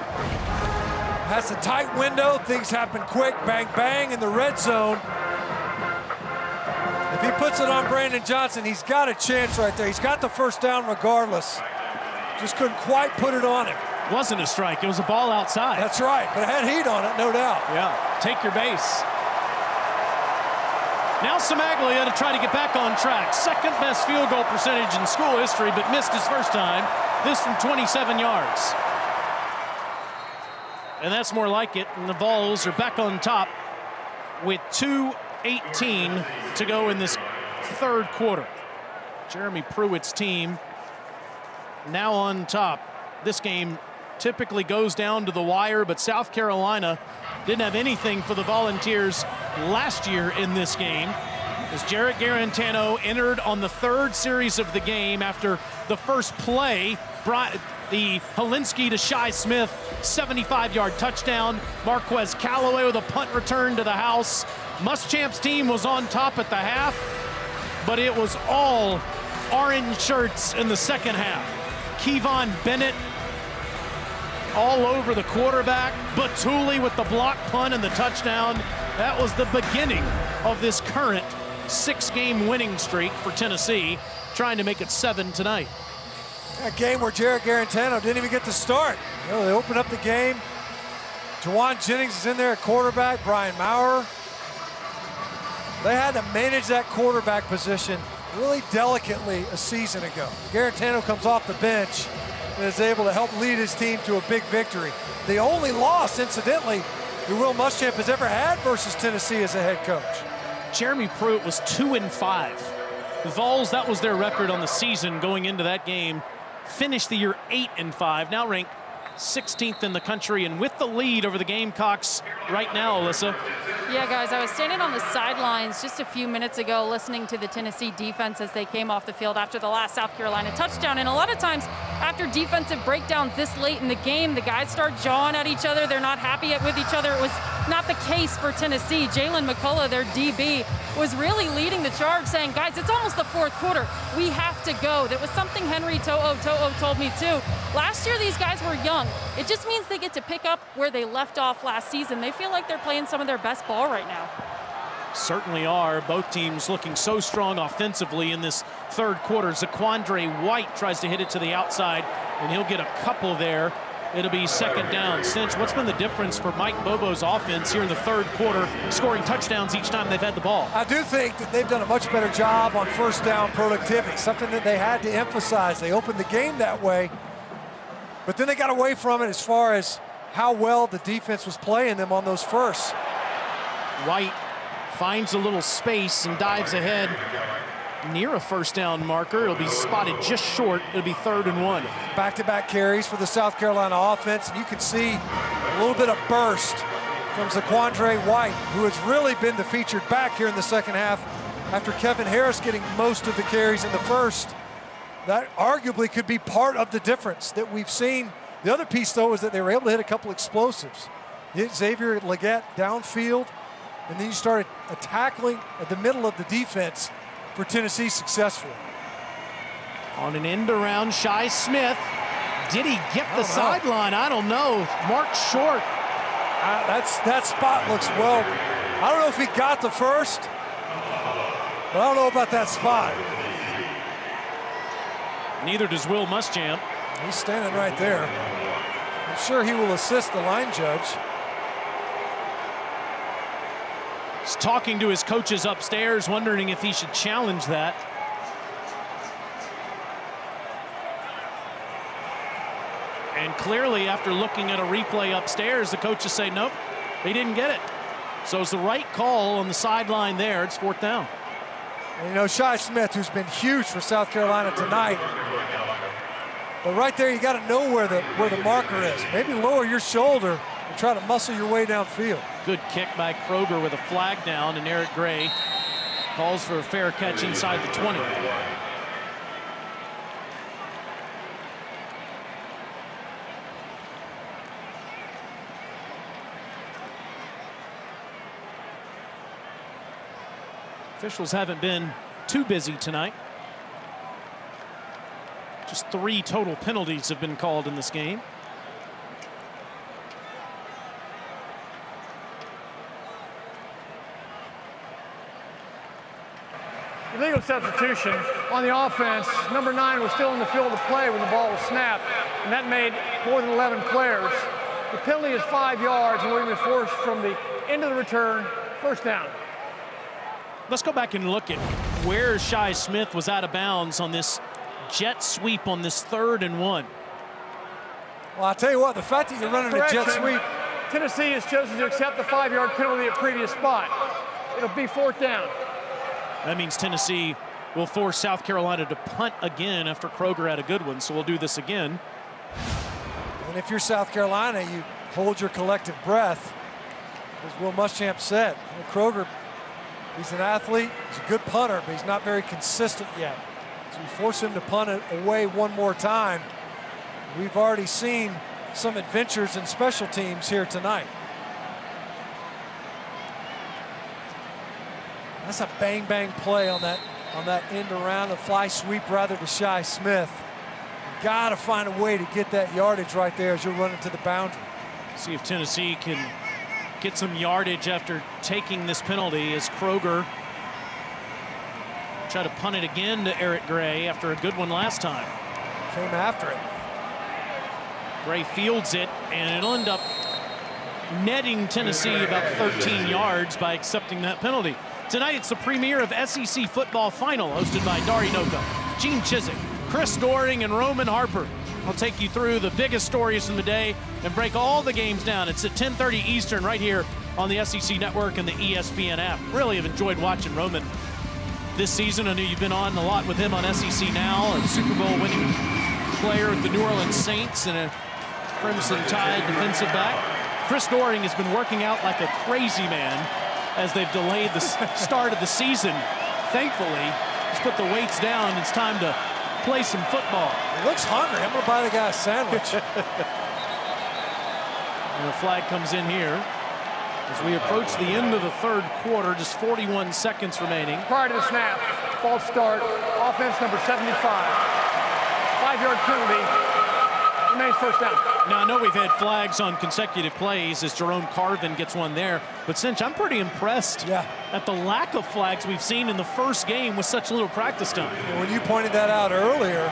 Has a tight window, things happen quick, bang, bang in the red zone. If he puts it on Brandon Johnson, he's got a chance right there. He's got the first down regardless. Just couldn't quite put it on him. Wasn't a strike, it was a ball outside. That's right, but it had heat on it, no doubt. Yeah, take your base. Now Samaglia to try to get back on track. 2nd best field goal percentage in school history, but missed his first time. This from 27 yards. And that's more like it. And the Vols are back on top with 2:18 to go in this third quarter. Jeremy Pruitt's team now on top. This game typically goes down to the wire, but South Carolina didn't have anything for the Volunteers last year in this game, as Jarrett Guarantano entered on the third series of the game after the first play brought the Hilinski to Shi Smith 75-yard touchdown. Marquez Callaway with a punt return to the house. Muschamp's team was on top at the half, but it was all orange shirts in the second half. Kevon Bennett all over the quarterback. Batuli with the block punt and the touchdown. That was the beginning of this current 6-game winning streak for Tennessee, trying to make it 7 tonight. A game where Jarrett Guarantano didn't even get to start. You know, they opened up the game. Jawan Jennings is in there at quarterback, Brian Maurer. They had to manage that quarterback position really delicately a season ago. Guarantano comes off the bench and is able to help lead his team to a big victory. The only loss, incidentally, that Will Muschamp has ever had versus Tennessee as a head coach. Jeremy Pruitt was 2-5. The Vols, that was their record on the season going into that game. Finished the year 8-5, now ranked 16th in the country, and with the lead over the Gamecocks right now, Alyssa. Yeah, guys, I was standing on the sidelines just a few minutes ago listening to the Tennessee defense as they came off the field after the last South Carolina touchdown. And a lot of times after defensive breakdowns this late in the game, the guys start jawing at each other. They're not happy with each other. It was not the case for Tennessee. Jalen McCullough, their DB, was really leading the charge, saying, guys, it's almost the fourth quarter. We have to go. That was something Henry To'o told me too. Last year, these guys were young. It just means they get to pick up where they left off last season. They feel like they're playing some of their best ball right now. Certainly are. Both teams looking so strong offensively in this third quarter. Zaquandre White tries to hit it to the outside, and he'll get a couple there. It'll be second down. Cinch, what's been the difference for Mike Bobo's offense here in the third quarter, scoring touchdowns each time they've had the ball? I do think that they've done a much better job on first down productivity, something that they had to emphasize. They opened the game that way, but then they got away from it as far as how well the defense was playing them on those firsts. White finds a little space and dives ahead near a first down marker. It'll be spotted just short. It'll be 3rd and 1. Back-to-back carries for the South Carolina offense. And you can see a little bit of burst from Zaquandre White, who has really been the featured back here in the second half after Kevin Harris getting most of the carries in the first. That arguably could be part of the difference that we've seen. The other piece, though, is that they were able to hit a couple explosives. Hit Xavier Legette downfield, and then you started tackling at the middle of the defense for Tennessee successfully. On an end around, Shi Smith. Did he get the sideline? I don't know. Mark short. That spot looks well. I don't know if he got the first, but I don't know about that spot. Neither does Will Muschamp. He's standing right there. I'm sure he will assist the line judge. He's talking to his coaches upstairs, wondering if he should challenge that. And clearly, after looking at a replay upstairs, the coaches say, nope, he didn't get it. So it's the right call on the sideline there. It's 4th down. And you know, Shi Smith, who's been huge for South Carolina tonight, but right there, you got to know where the marker is. Maybe lower your shoulder and try to muscle your way downfield. Good kick by Kroger with a flag down, and Eric Gray calls for a fair catch inside the 20. Officials haven't been too busy tonight. Just 3 total penalties have been called in this game. Illegal substitution on the offense. Number 9 was still in the field of play when the ball was snapped, and that made more than 11 players. The penalty is 5 yards, and we're going to be forced from the end of the return, first down. Let's go back and look at where Shi Smith was out of bounds on this jet sweep on this 3rd and 1. Well, I'll tell you what, the fact that you're running a jet sweep. Tennessee has chosen to accept the 5-yard penalty at previous spot. It'll be 4th down. That means Tennessee will force South Carolina to punt again after Kroger had a good one, so we'll do this again. And if you're South Carolina, you hold your collective breath. As Will Muschamp said, Kroger, he's an athlete, he's a good punter, but he's not very consistent yet. So you force him to punt it away one more time. We've already seen some adventures in special teams here tonight. That's a bang-bang play on that end around, a fly sweep rather to Shi Smith. You gotta find a way to get that yardage right there as you're running to the boundary. See if Tennessee can get some yardage after taking this penalty as Kroger try to punt it again to Eric Gray after a good one last time. Came after it. Gray fields it, and it'll end up netting Tennessee about 13 yards by accepting that penalty. Tonight, it's the premiere of SEC Football Final, hosted by Dari Nowkhah, Gene Chizik, Chris Doering, and Roman Harper. I'll take you through the biggest stories of the day and break all the games down. It's at 10:30 Eastern right here on the SEC Network and the ESPN app. Really have enjoyed watching Roman this season. I know you've been on a lot with him on SEC Now, a Super Bowl winning player with the New Orleans Saints and a Crimson Tide defensive back. Chris Doering has been working out like a crazy man as they've delayed the start of the season. Thankfully, he's put the weights down. It's time to play some football. He looks hungry. I'm gonna buy the guy a sandwich. And the flag comes in here as we approach the end of the third quarter, just 41 seconds remaining. Prior to the snap, false start, offense number 75. 5-yard penalty. Remains first down. Now, I know we've had flags on consecutive plays as Jerome Carvin gets one there, but Cinch, I'm pretty impressed at the lack of flags we've seen in the first game with such little practice time. When you pointed that out earlier,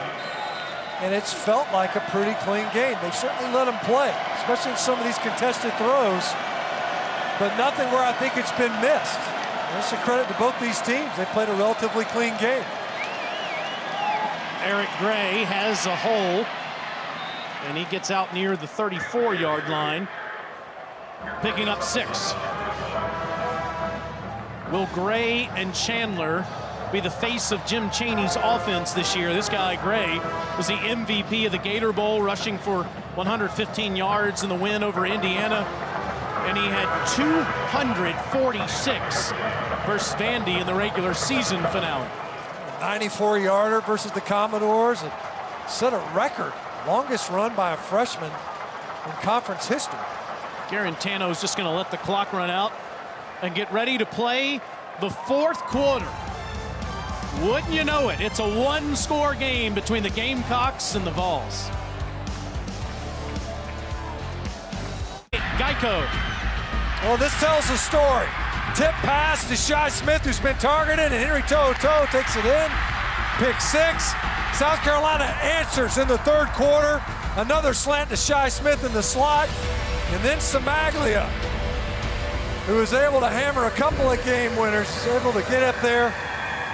and it's felt like a pretty clean game. They've certainly let them play, especially in some of these contested throws, but nothing where I think it's been missed. That's a credit to both these teams. They played a relatively clean game. Eric Gray has a hole, and he gets out near the 34-yard line, picking up 6. Will Gray and Chandler be the face of Jim Chaney's offense this year? This guy, Gray, was the MVP of the Gator Bowl, rushing for 115 yards in the win over Indiana, and he had 246 versus Vandy in the regular season finale. 94-yarder versus the Commodores. It set a record. Longest run by a freshman in conference history. Garantano is just going to let the clock run out and get ready to play the fourth quarter. Wouldn't you know it? It's a one-score game between the Gamecocks and the Vols. Geico. Well, this tells a story. Tip pass to Shi Smith, who's been targeted, and Henry To'oTo'o takes it in. Pick 6. South Carolina answers in the third quarter. Another slant to Shi Smith in the slot. And then Samaglia, who was able to hammer a couple of game winners, able to get up there.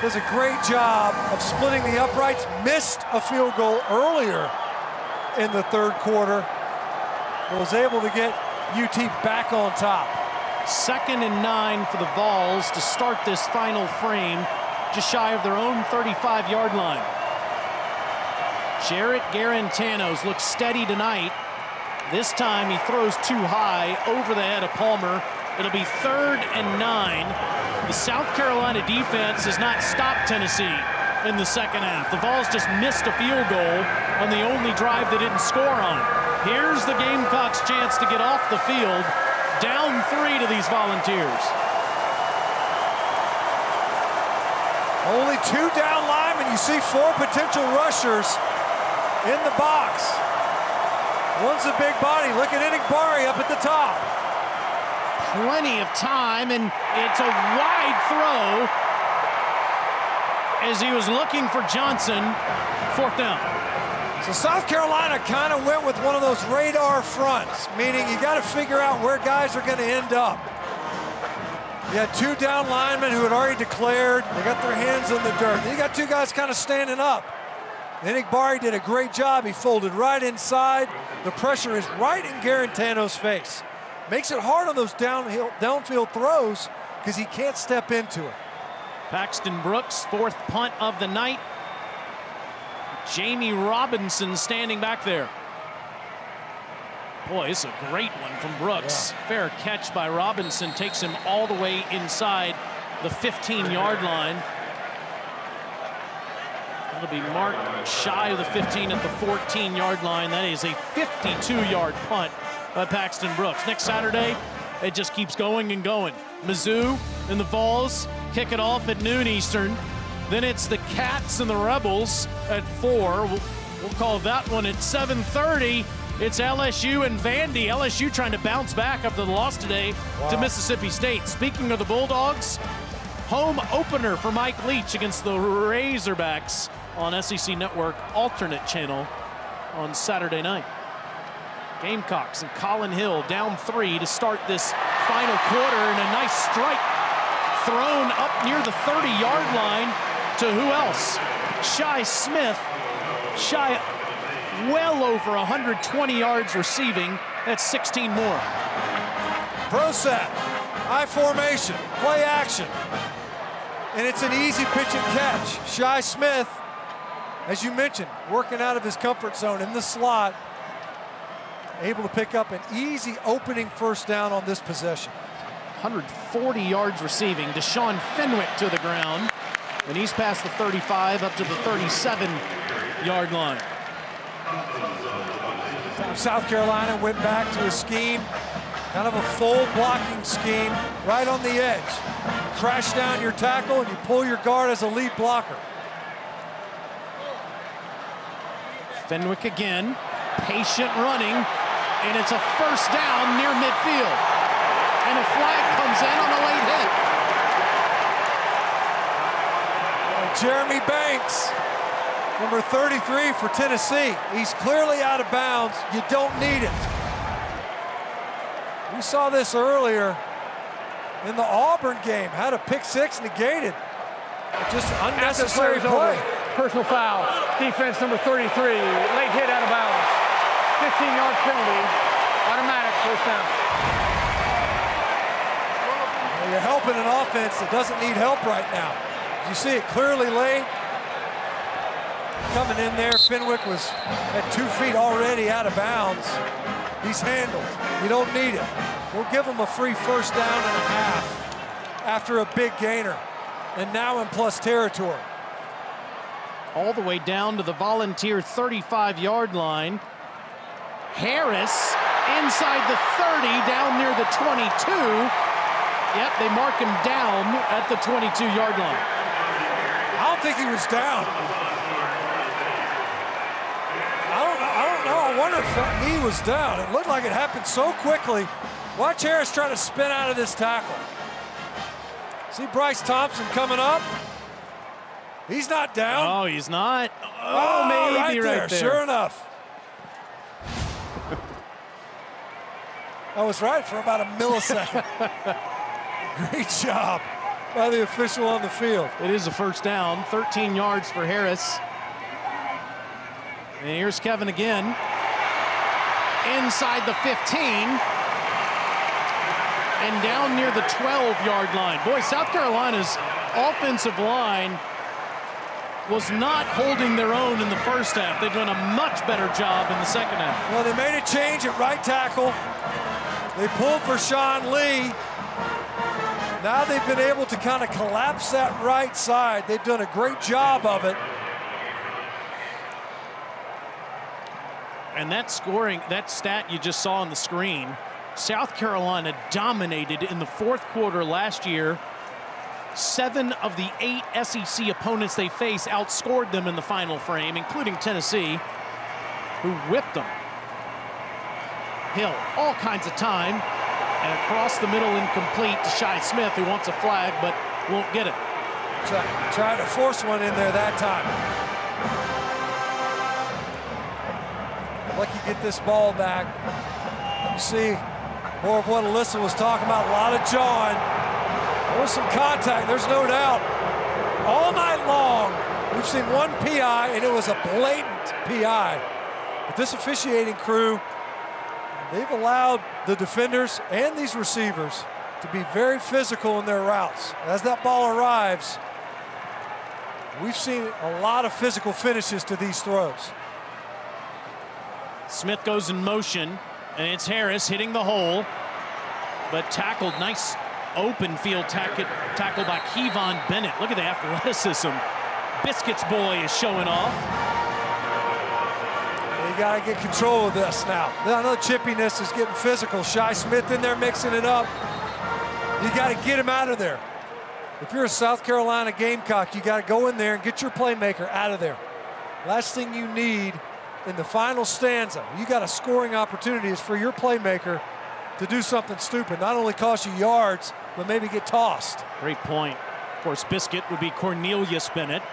Does a great job of splitting the uprights. Missed a field goal earlier in the third quarter. Was able to get UT back on top. 2nd and 9 for the Vols to start this final frame, just shy of their own 35-yard line. Jarrett Garantanos looks steady tonight. This time he throws too high over the head of Palmer. It'll be 3rd and 9. The South Carolina defense has not stopped Tennessee in the second half. The Vols just missed a field goal on the only drive they didn't score on. Here's the Gamecocks' chance to get off the field. Down 3 to these Volunteers. Only 2 down linemen. You see 4 potential rushers in the box. One's a big body. Look at Enigbari up at the top. Plenty of time, and it's a wide throw as he was looking for Johnson. 4th down. So South Carolina kind of went with one of those radar fronts, meaning you got to figure out where guys are going to end up. You had 2 down linemen who had already declared. They got their hands in the dirt. Then you got 2 guys kind of standing up. Enigbari did a great job. He folded right inside. The pressure is right in Garantano's face. Makes it hard on those downfield throws because he can't step into it. Paxton Brooks, 4th punt of the night. Jamie Robinson standing back there. Boy, it's a great one from Brooks. Yeah. Fair catch by Robinson, takes him all the way inside the 15-yard line. That'll be marked shy of the 15 at the 14-yard line. That is a 52-yard punt by Paxton Brooks. Next Saturday, it just keeps going and going. Mizzou and the Vols kick it off at noon Eastern. Then it's the Cats and the Rebels at 4. We'll call that one at 7:30. It's LSU and Vandy. LSU trying to bounce back after the loss today to Mississippi State. Speaking of the Bulldogs, home opener for Mike Leach against the Razorbacks on SEC Network alternate channel on Saturday night. Gamecocks and Colin Hill down 3 to start this final quarter, and a nice strike thrown up near the 30-yard line to who else? Shi Smith. Shi well over 120 yards receiving. That's 16 more. Pro set, high formation, play action. And it's an easy pitch and catch. Shi Smith, as you mentioned, working out of his comfort zone in the slot, able to pick up an easy opening first down on this possession. 140 yards receiving. Deshaun Fenwick to the ground, and he's past the 35 up to the 37-yard line. South Carolina went back to a scheme, kind of a full blocking scheme, right on the edge. You crash down your tackle and you pull your guard as a lead blocker. Fenwick again, patient running, and it's a first down near midfield. And a flag comes in on a late hit. Jeremy Banks, number 33 for Tennessee. He's clearly out of bounds. You don't need it. We saw this earlier in the Auburn game. Had a pick six negated. Just unnecessary play. Personal foul. Defense number 33. Late hit out of bounds. 15-yard penalty. Automatic first down. You're helping an offense that doesn't need help right now. You see it clearly late. Coming in there, Fenwick was at 2 feet already out of bounds. He's handled. You don't need it. We'll give him a free first down and a half after a big gainer. And now in plus territory. All the way down to the Volunteer 35-yard line. Harris inside the 30, down near the 22. Yep, they mark him down at the 22-yard line. I don't think he was down. I don't know. I wonder if he was down. It looked like it happened so quickly. Watch Harris try to spin out of this tackle. See Bryce Thompson coming up. He's not down. Oh, he's not. Oh, maybe right there. Sure enough. I was right for about a millisecond. Great job by the official on the field. It is a first down, 13 yards for Harris. And here's Kevin again. Inside the 15. And down near the 12-yard line. Boy, South Carolina's offensive line was not holding their own in the first half. They've done a much better job in the second half. Well, they made a change at right tackle. They pulled for Sean Lee. Now they've been able to kind of collapse that right side. They've done a great job of it. And that scoring, that stat you just saw on the screen, South Carolina dominated in the fourth quarter last year. 7 of the 8 SEC opponents they face outscored them in the final frame, including Tennessee, who whipped them. Hill, all kinds of time, and across the middle, incomplete to Shi Smith, who wants a flag but won't get it. Trying to force one in there that time. Lucky get this ball back. You see more of what Alyssa was talking about, a lot of jawing. There was some contact, there's no doubt. All night long, we've seen one PI, and it was a blatant PI. But this officiating crew, they've allowed the defenders and these receivers to be very physical in their routes. As that ball arrives, We've seen a lot of physical finishes to these throws. Smith goes in motion, and it's Harris hitting the hole, but tackled. Nice open field tackle by Kevon Bennett. Look at the athleticism. Biscuits boy is showing off. You got to get control of this now. I know chippiness is getting physical. Shi Smith in there mixing it up. You got to get him out of there. If you're a South Carolina Gamecock, you got to go in there and get your playmaker out of there. Last thing you need in the final stanza, you got a scoring opportunity, is for your playmaker to do something stupid. Not only cost you yards, but maybe get tossed. Great point. Of course, Biscuit would be Cornelius Bennett.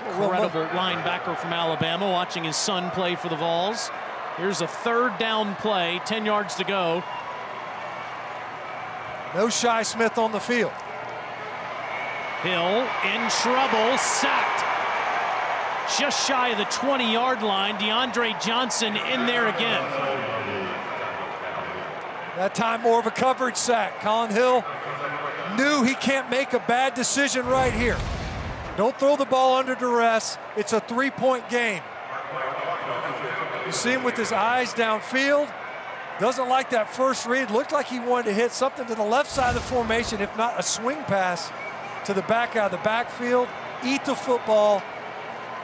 Incredible linebacker from Alabama, watching his son play for the Vols. Here's a 3rd down play, 10 yards to go. No Shi Smith on the field. Hill in trouble, sacked. Just shy of the 20-yard line. DeAndre Johnson in there again. That time more of a coverage sack. Colin Hill knew he can't make a bad decision right here. Don't throw the ball under duress. It's a 3-point game. You see him with his eyes downfield. Doesn't like that first read. Looked like he wanted to hit something to the left side of the formation, if not a swing pass to the back out of the backfield. Eat the football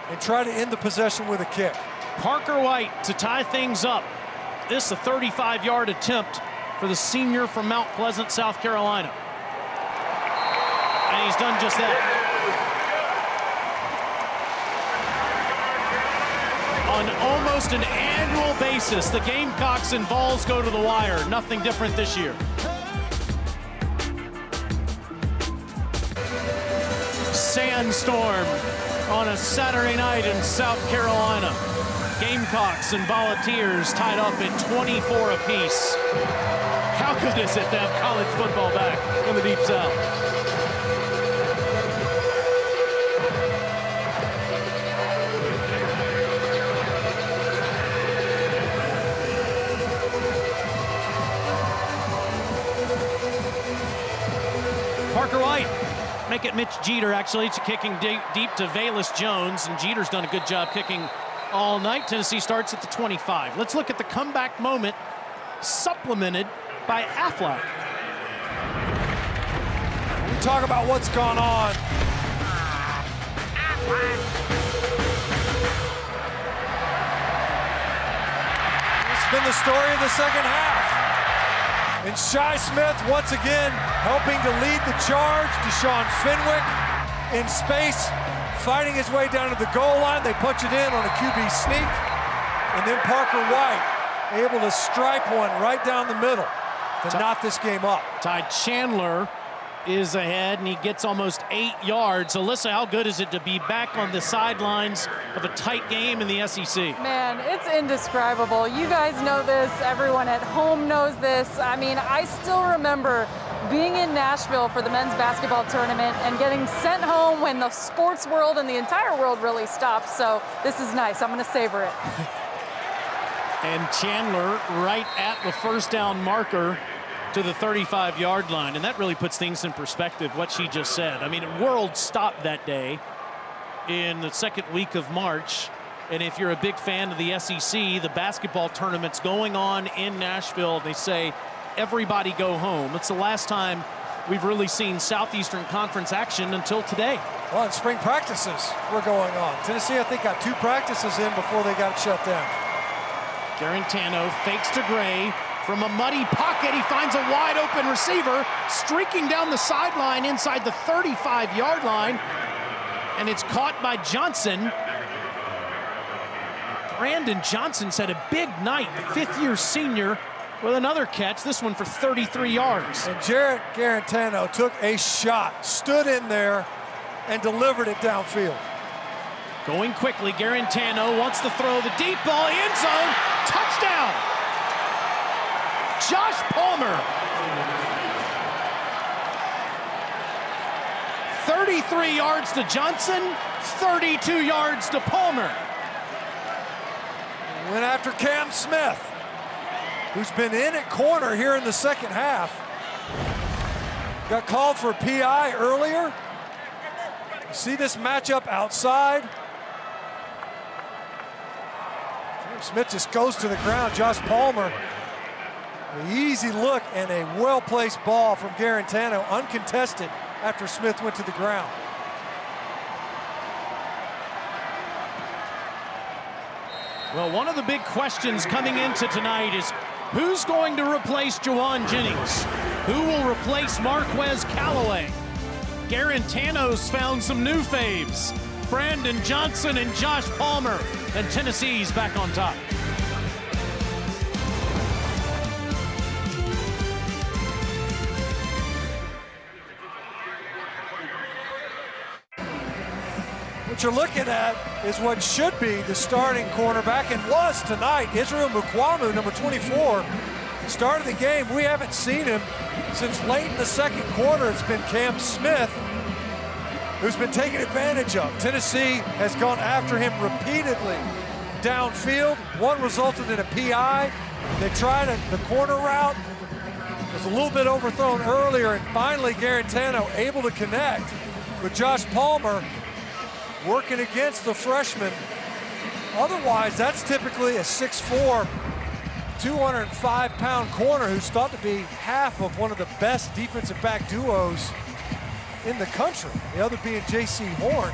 and try to end the possession with a kick. Parker White to tie things up. This is a 35-yard attempt for the senior from Mount Pleasant, South Carolina. And he's done just that. On almost an annual basis, the Gamecocks and Vols go to the wire. Nothing different this year. Sandstorm on a Saturday night in South Carolina. Gamecocks and Volunteers tied up at 24 apiece. How good is it to have college football back in the Deep South? Parker White, make it Mitch Jeter, actually. It's kicking deep to Velus Jones, and Jeter's done a good job kicking all night. Tennessee starts at the 25. Let's look at the comeback moment, supplemented by Aflac. We talk about what's gone on. It's been the story of the second half. And Shi Smith once again helping to lead the charge. Deshaun Fenwick in space, fighting his way down to the goal line. They punch it in on a QB sneak. And then Parker White able to stripe one right down the middle to knot this game up. Ty Chandler is ahead, and he gets almost 8 yards. Alyssa, how good is it to be back on the sidelines of a tight game in the SEC? Man, it's indescribable. You guys know this. Everyone at home knows this. I mean, I still remember being in Nashville for the men's basketball tournament and getting sent home when the sports world and the entire world really stopped. So this is nice. I'm going to savor it. And Chandler right at the 1st down marker to the 35-yard line. And that really puts things in perspective, what she just said. I mean, world stopped that day in the 2nd week of March. And if you're a big fan of the SEC, the basketball tournament's going on in Nashville. They say, everybody go home. It's the last time we've really seen Southeastern Conference action until today. Well, and spring practices were going on. Tennessee, I think, got 2 practices in before they got shut down. Garantano fakes to Gray. From a muddy pocket, he finds a wide open receiver streaking down the sideline inside the 35-yard line. And it's caught by Johnson. Brandon Johnson's had a big night, the 5th-year senior, with another catch, this one for 33 yards. And Jarrett Garantano took a shot, stood in there, and delivered it downfield. Going quickly, Garantano wants to throw the deep ball, end zone, touchdown! Josh Palmer. 33 yards to Johnson, 32 yards to Palmer. Went after Cam Smith, who's been in at corner here in the second half. Got called for a PI earlier. See this matchup outside. James Smith just goes to the ground. Josh Palmer, an easy look and a well-placed ball from Garantano, uncontested after Smith went to the ground. Well, one of the big questions coming into tonight is who's going to replace Jauan Jennings? Who will replace Marquez Callaway? Garantano's found some new faves. Brandon Johnson and Josh Palmer, and Tennessee's back on top. What you're looking at is what should be the starting cornerback, and was tonight, Israel Mukuamu, number 24. Start of the game, we haven't seen him since late in the second quarter. It's been Cam Smith who's been taken advantage of. Tennessee has gone after him repeatedly downfield. One resulted in a PI. They tried the corner route. It was a little bit overthrown earlier, and finally Garantano able to connect with Josh Palmer working against the freshman. Otherwise, that's typically a 6'4", 205-pound corner who's thought to be half of one of the best defensive back duos in the country, the other being J.C. Horn.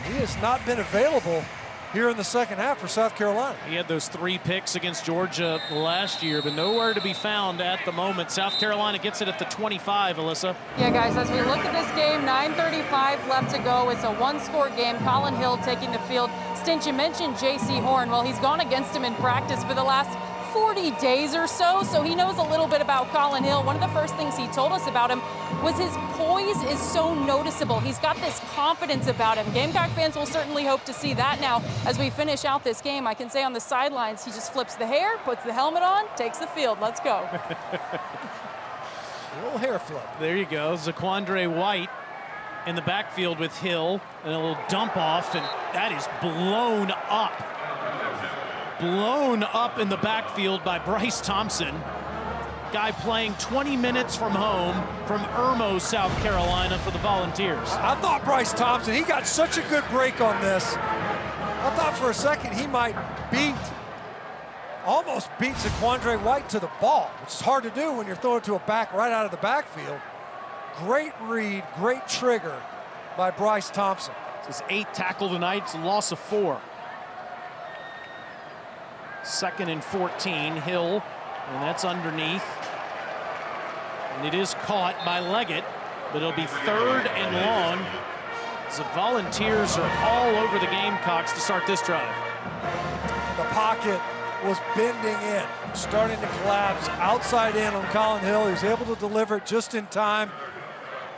He has not been available here in the second half for South Carolina. He had those 3 picks against Georgia last year, but nowhere to be found at the moment. South Carolina gets it at the 25, Alyssa. Yeah, guys, as we look at this game, 9:35 left to go. It's a one-score game. Colin Hill taking the field. Stinch, you mentioned J.C. Horn. Well, he's gone against him in practice for the last 40 days or so he knows a little bit about Colin Hill. One of the first things he told us about him was his poise is so noticeable. He's got this confidence about him. Gamecock fans will certainly hope to see that now as we finish out this game. I can say on the sidelines, he just flips the hair, puts the helmet on, takes the field. Let's go. A little hair flip. There you go. Zaquandre White in the backfield with Hill, and a little dump off, and that is blown up. Blown up in the backfield by Bryce Thompson. Guy playing 20 minutes from home from Irmo, South Carolina for the Volunteers. I thought Bryce Thompson, he got such a good break on this. I thought for a second he might almost beat Zaquandre White to the ball, which is hard to do when you're throwing to a back right out of the backfield. Great read, great trigger by Bryce Thompson. It's his 8th tackle tonight. It's a loss of 4. 2nd and 14, Hill, and that's underneath. And it is caught by Leggett, but it'll be 3rd and long. The Volunteers are all over the Gamecocks to start this drive. The pocket was bending in, starting to collapse outside in on Colin Hill. He was able to deliver it just in time,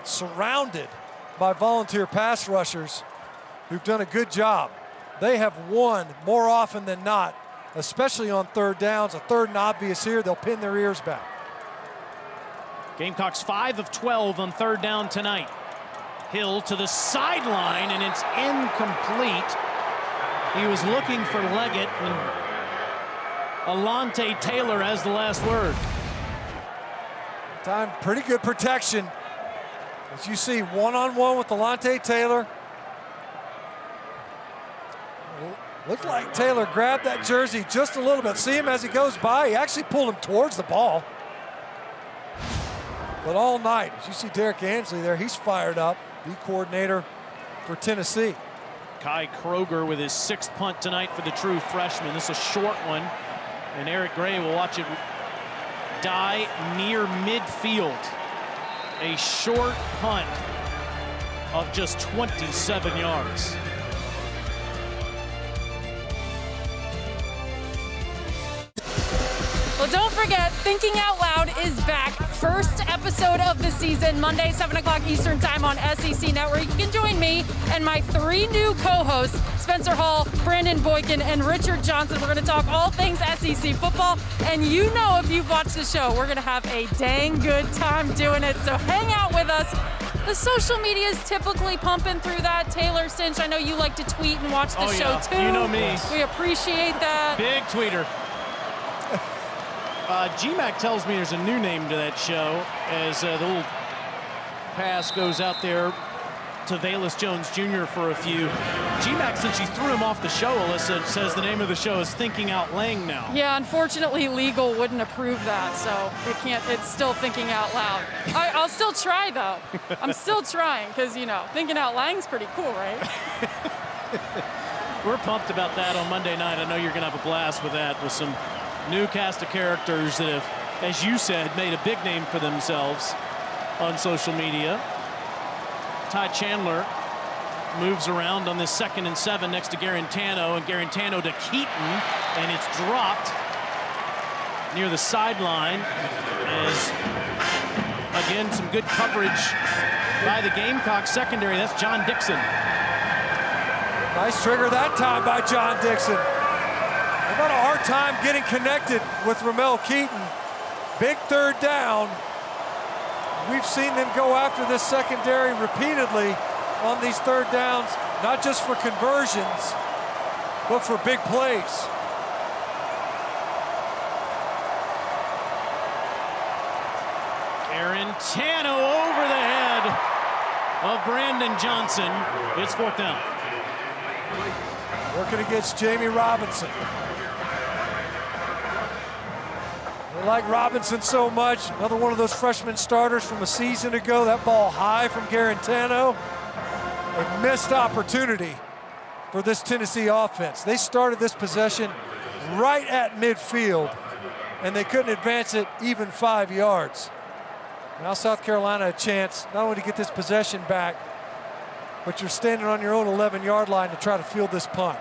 surrounded by Volunteer pass rushers who've done a good job. They have won more often than not, especially on 3rd downs. A 3rd and obvious here, they'll pin their ears back. Gamecocks 5 of 12 on 3rd down tonight. Hill to the sideline, and it's incomplete. He was looking for Leggett, and Alontae Taylor has the last word. Time, pretty good protection. As you see, one-on-one with Alontae Taylor. Looked like Taylor grabbed that jersey just a little bit. See him as he goes by. He actually pulled him towards the ball. But all night, as you see Derek Ansley there, he's fired up, the coordinator for Tennessee. Kai Kroger with his 6th punt tonight for the true freshman. This is a short one, and Eric Gray will watch it die near midfield. A short punt of just 27 yards. Well, don't forget, Thinking Out Loud is back. First episode of the season, Monday, 7 o'clock Eastern time on SEC Network. You can join me and my 3 new co-hosts, Spencer Hall, Brandon Boykin, and Richard Johnson. We're going to talk all things SEC football. And you know, if you've watched the show, we're going to have a dang good time doing it. So hang out with us. The social media is typically pumping through that. Taylor Stinch, I know you like to tweet and watch the show too. You know me. We appreciate that. Big tweeter. GMAC tells me there's a new name to that show as the little pass goes out there Tavalis Jones Jr. for a few. GMAC, since you threw him off the show, Alyssa, says the name of the show is Thinking Out Lang now. Yeah, unfortunately, legal wouldn't approve that, so it can't. It's still Thinking Out Loud. I'll still try, though. I'm still trying, because, you know, Thinking Out Lang's pretty cool, right? We're pumped about that on Monday night. I know you're going to have a blast with that, with some new cast of characters that have, as you said, made a big name for themselves on social media. Ty Chandler moves around on this 2nd and 7 next to Garantano, and Garantano to Keaton, and it's dropped near the sideline. As again, some good coverage by the Gamecocks secondary. That's John Dixon. Nice trigger that time by John Dixon. They've got a hard time getting connected with Ramel Keaton. Big 3rd down. We've seen them go after this secondary repeatedly on these 3rd downs, not just for conversions, but for big plays. Garantano over the head of Brandon Johnson. It's 4th down. Working against Jamie Robinson. They like Robinson so much. Another one of those freshman starters from a season ago. That ball high from Garantano. A missed opportunity for this Tennessee offense. They started this possession right at midfield, and they couldn't advance it even 5 yards. Now South Carolina a chance not only to get this possession back, but you're standing on your own 11-yard line to try to field this punt.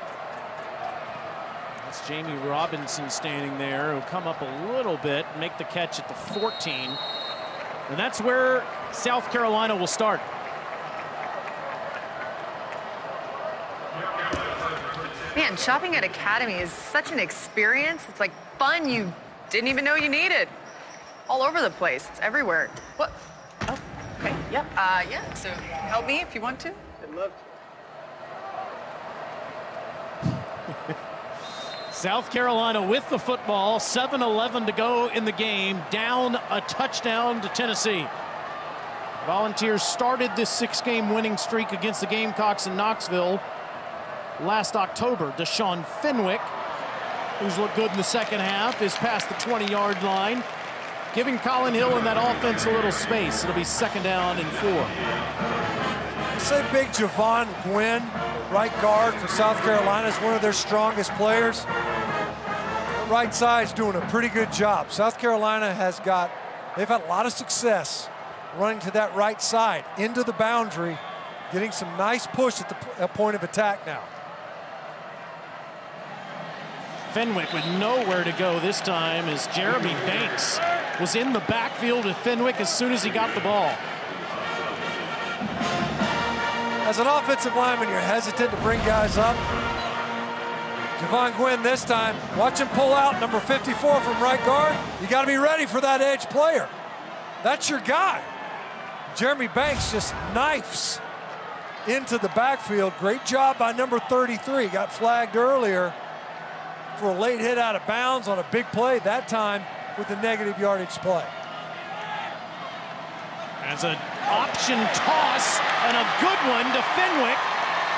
That's Jamie Robinson standing there. He'll come up a little bit, make the catch at the 14. And that's where South Carolina will start. Man, shopping at Academy is such an experience. It's like fun you didn't even know you needed. All over the place. It's everywhere. What? Oh, okay. Yep. Yeah. So help me if you want to. I'd love to. South Carolina with the football, 7:11 to go in the game, down a touchdown to Tennessee. Volunteers started this 6-game winning streak against the Gamecocks in Knoxville last October. Deshaun Fenwick, who's looked good in the 2nd half, is past the 20-yard line, giving Colin Hill and that offense a little space. It'll be 2nd down and 4. I say big Javon Gwynn, right guard for South Carolina, is one of their strongest players. The right side's doing a pretty good job. South Carolina they've had a lot of success running to that right side, into the boundary, getting some nice push at the point of attack now. Fenwick with nowhere to go this time, as Jeremy Banks was in the backfield with Fenwick as soon as he got the ball. As an offensive lineman, you're hesitant to bring guys up. Javon Gwynn this time, watch him pull out number 54 from right guard. You got to be ready for that edge player. That's your guy. Jeremy Banks just knifes into the backfield. Great job by number 33. Got flagged earlier for a late hit out of bounds on a big play, that time with a negative yardage play. As an option toss, and a good one to Fenwick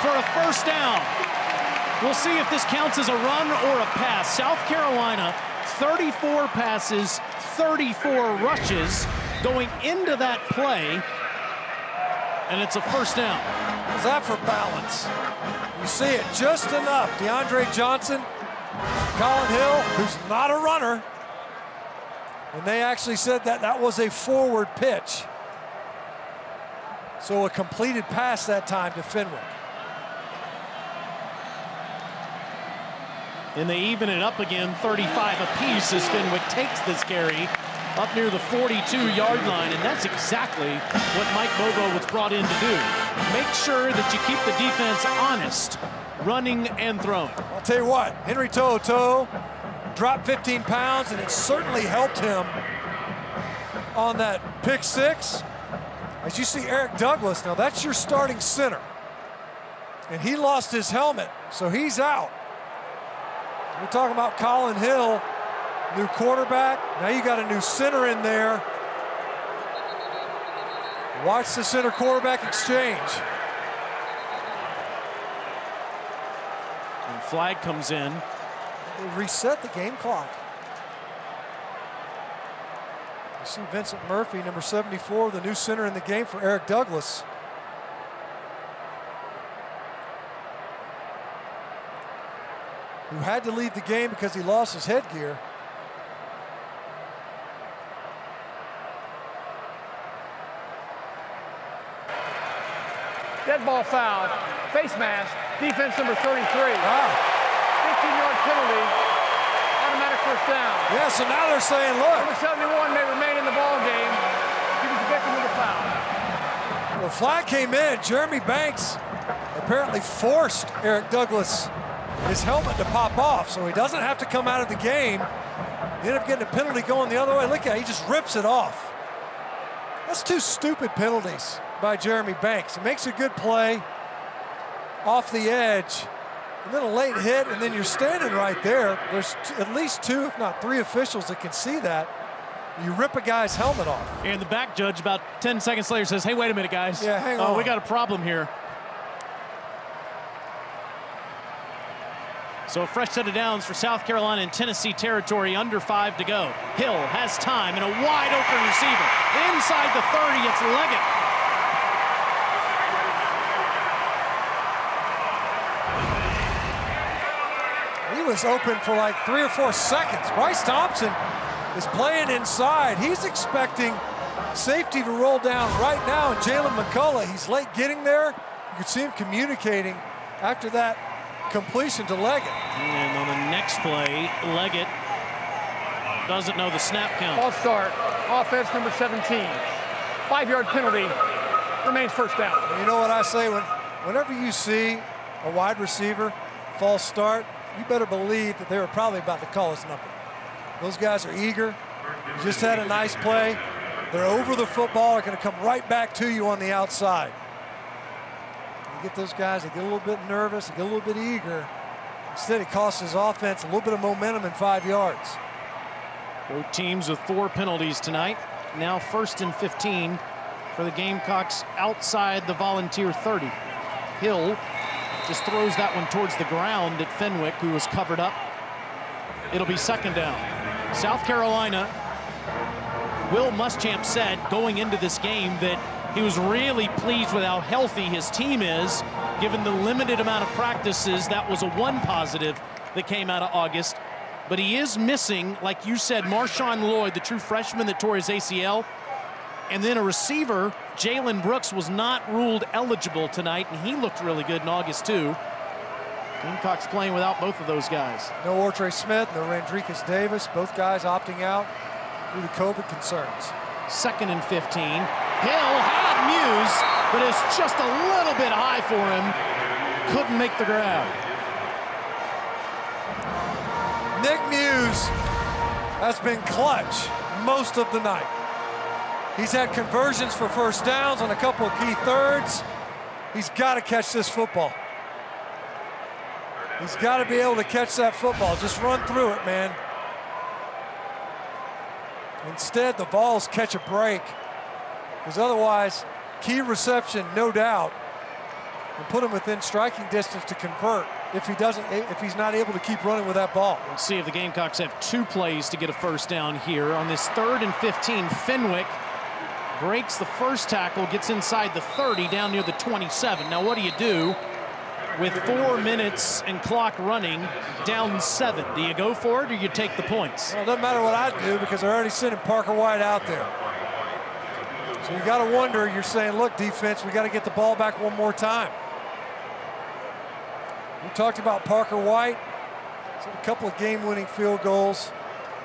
for a 1st down. We'll see if this counts as a run or a pass. South Carolina, 34 passes, 34 rushes going into that play, and it's a 1st down. How's that for balance? You see it just enough. DeAndre Johnson, Colin Hill, who's not a runner, and they actually said that was a forward pitch. So a completed pass that time to Fenwick. And they even it up again, 35 apiece, as Fenwick takes this carry up near the 42-yard line, and that's exactly what Mike Bobo was brought in to do. Make sure that you keep the defense honest, running and throwing. I'll tell you what, Henry To'oTo'o dropped 15 pounds, and it certainly helped him on that pick 6. As you see Eric Douglas, now that's your starting center. And he lost his helmet, so he's out. We're talking about Colin Hill, new quarterback. Now you got a new center in there. Watch the center quarterback exchange. Flag comes in. They reset the game clock. You see Vincent Murphy, number 74, the new center in the game for Eric Douglas. Who had to leave the game because he lost his headgear. Dead ball foul, face mask, defense number 33. 15-yard penalty, automatic first down. Yeah, so now they're saying, look. Number 71 may remain in the ball game. He was the victim of the foul. The flag came in. Jeremy Banks apparently forced Eric Douglas his helmet to pop off, so he doesn't have to come out of the game. He ended up getting a penalty going the other way. Look at it, he just rips it off. That's two stupid penalties by Jeremy Banks. It makes a good play off the edge, and then a late hit, and then you're standing right there. There's at least two, if not three officials that can see that. You rip a guy's helmet off. And the back judge about 10 seconds later says, hey, wait a minute, guys. Yeah, hang on. We got a problem here. So a fresh set of downs for South Carolina and Tennessee territory, under 5 to go. Hill has time and a wide open receiver. Inside the 30, it's Leggett. He was open for like 3 or 4 seconds. Bryce Thompson is playing inside. He's expecting safety to roll down right now, and Jalen McCullough, he's late getting there. You could see him communicating after that completion to Leggett. And on the next play, Leggett doesn't know the snap count. False start, offense number 17. 5-yard penalty, remains first down. You know what I say, whenever you see a wide receiver false start, you better believe that they were probably about to call his number. Those guys are eager. You just had a nice play. They're over the football, are going to come right back to you on the outside. You get those guys, they get a little bit nervous, they get a little bit eager. Instead, it costs his offense a little bit of momentum in 5 yards. Both teams with 4 penalties tonight. Now 1st and 15 for the Gamecocks outside the Volunteer 30. Hill just throws that one towards the ground at Fenwick, who was covered up. It'll be 2nd down. South Carolina, Will Muschamp said going into this game that he was really pleased with how healthy his team is, given the limited amount of practices. That was a 1 positive that came out of August. But he is missing, like you said, Marshawn Lloyd, the true freshman that tore his ACL. And then a receiver, Jalen Brooks, was not ruled eligible tonight, and he looked really good in August, too. Gamecocks playing without both of those guys. No Ortre Smith, no Randricus Davis, both guys opting out due to COVID concerns. 2nd and 15. Hill had Muse, but it's just a little bit high for him. Couldn't make the grab. Nick Muse has been clutch most of the night. He's had conversions for first downs on a couple of key thirds. He's got to catch this football. He's got to be able to catch that football. Just run through it, man. Instead, the Vols catch a break, because otherwise, key reception, no doubt, and put him within striking distance to convert if he's not able to keep running with that ball. Let's see if the Gamecocks have 2 plays to get a first down here. On this 3rd and 15, Fenwick breaks the first tackle, gets inside the 30, down near the 27. Now, what do you do with 4 minutes and clock running, down 7? Do you go for it or you take the points? Well, it doesn't matter what I do, because they're already sending Parker White out there. So you got to wonder, you're saying, look, defense, we got to get the ball back one more time. We talked about Parker White. He's had a couple of game-winning field goals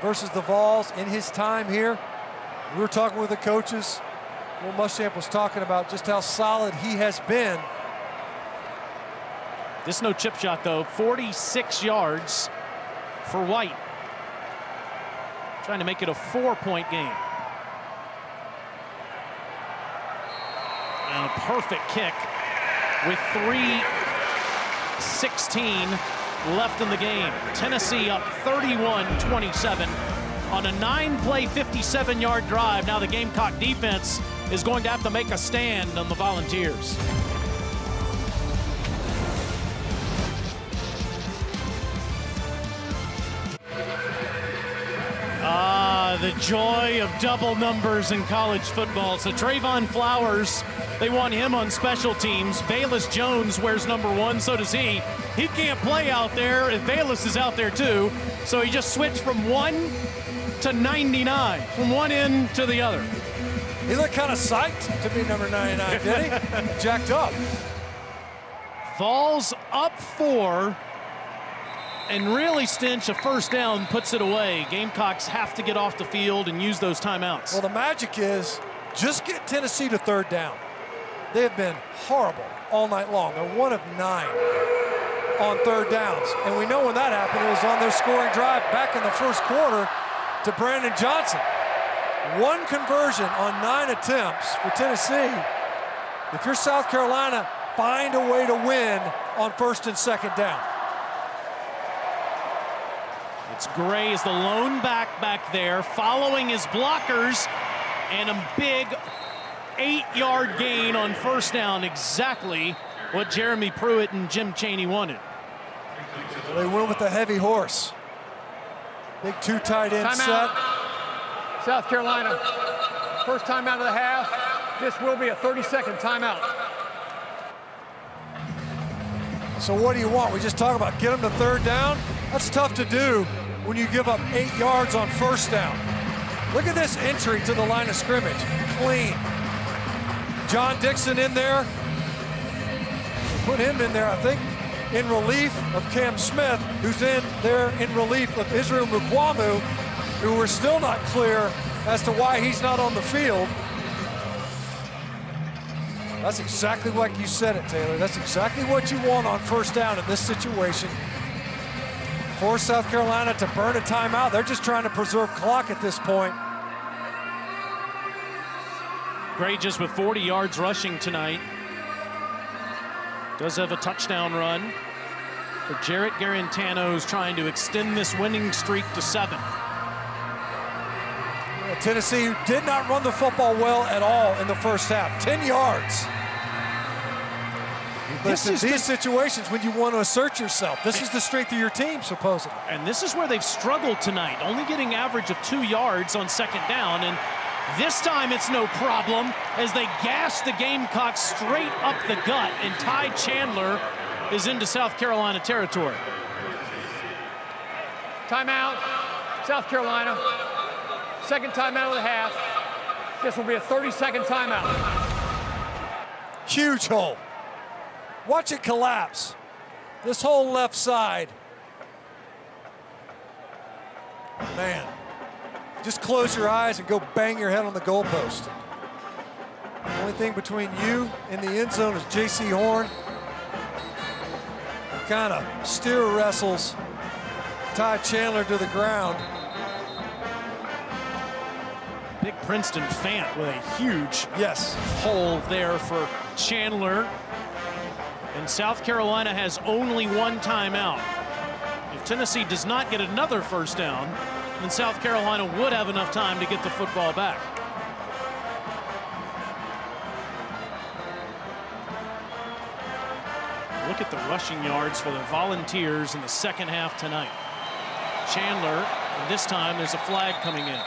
versus the Vols in his time here. We were talking with the coaches. Will Muschamp was talking about just how solid he has been. This no chip shot, though. 46 yards for White. Trying to make it a 4-point game. And a perfect kick with 3:16 left in the game. Tennessee up 31-27 on a 9-play, 57-yard drive. Now the Gamecock defense is going to have to make a stand on the Volunteers. the joy of double numbers in college football. So Trayvon Flowers, they want him on special teams. Velus Jones wears number 1, so does he. He can't play out there if Velus is out there too. So he just switched from 1 to 99, from one end to the other. He looked kind of psyched to be number 99, did he? Jacked up. Falls up 4. And really, Stinch, a first down puts it away. Gamecocks have to get off the field and use those timeouts. Well, the magic is just get Tennessee to third down. They have been horrible all night long. They're 1 of 9 on third downs. And we know when that happened, it was on their scoring drive back in the first quarter to Brandon Johnson. 1 conversion on 9 attempts for Tennessee. If you're South Carolina, find a way to win on first and second down. It's Gray is the lone back there, following his blockers, and a big 8-yard gain on first down. Exactly what Jeremy Pruitt and Jim Chaney wanted. They went with the heavy horse. Big 2 tight end set. South Carolina, first timeout of the half. This will be a 30-second timeout. So what do you want? We just talk about get them to third down. That's tough to do when you give up 8 yards on first down. Look at this entry to the line of scrimmage. Clean. John Dixon in there. Put him in there, I think, in relief of Cam Smith, who's in there in relief of Israel Mukwamu, who we're still not clear as to why he's not on the field. That's exactly like you said it, Taylor. That's exactly what you want on first down in this situation. Force South Carolina to burn a timeout. They're just trying to preserve clock at this point. Gray just with 40 yards rushing tonight. Does have a touchdown run for Jarrett Garantano, who's trying to extend this winning streak to 7. Tennessee did not run the football well at all in the first half. 10 yards. Listen, these situations when you want to assert yourself, this is the strength of your team, supposedly. And this is where they've struggled tonight, only getting average of 2 yards on second down. And this time it's no problem as they gash the Gamecocks straight up the gut, and Ty Chandler is into South Carolina territory. Timeout, South Carolina. Second timeout of the half. This will be a 30-second timeout. Huge hole. Watch it collapse. This whole left side. Man, just close your eyes and go bang your head on the goalpost. The only thing between you and the end zone is J.C. Horn. He kind of steer wrestles Ty Chandler to the ground. Big Princeton Fant with a huge hole there for Chandler. And South Carolina has only 1 timeout. If Tennessee does not get another first down, then South Carolina would have enough time to get the football back. Look at the rushing yards for the Volunteers in the second half tonight. Chandler, and this time there's a flag coming in.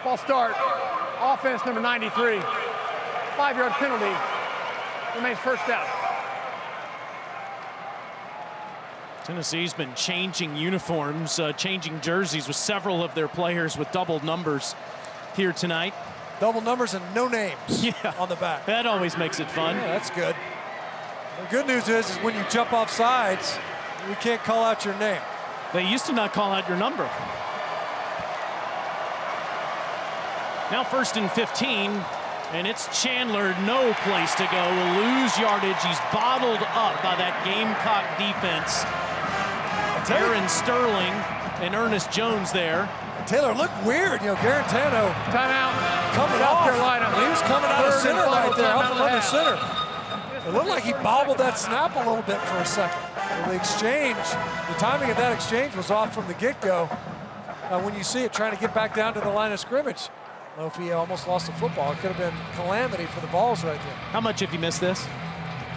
False start. Offense number 93. 5-yard penalty. Remains first down. Tennessee's been changing uniforms, changing jerseys with several of their players with double numbers here tonight. Double numbers and no names on the back. That always makes it fun. Yeah, that's good. The good news is when you jump off sides, we can't call out your name. They used to not call out your number. Now 1st and 15, and it's Chandler, no place to go, will lose yardage. He's bottled up by that Gamecock defense. Aaron Sterling and Ernest Jones there. Taylor looked weird, Garantano. Timeout. Coming South off. Carolina. He was coming out of center right there, off of under center. It looked like he bobbled that snap a little bit for a second. So the exchange, the timing of that exchange was off from the get-go. When you see it trying to get back down to the line of scrimmage. know if he almost lost the football. It could have been calamity for the Vols right there. How much have you missed this?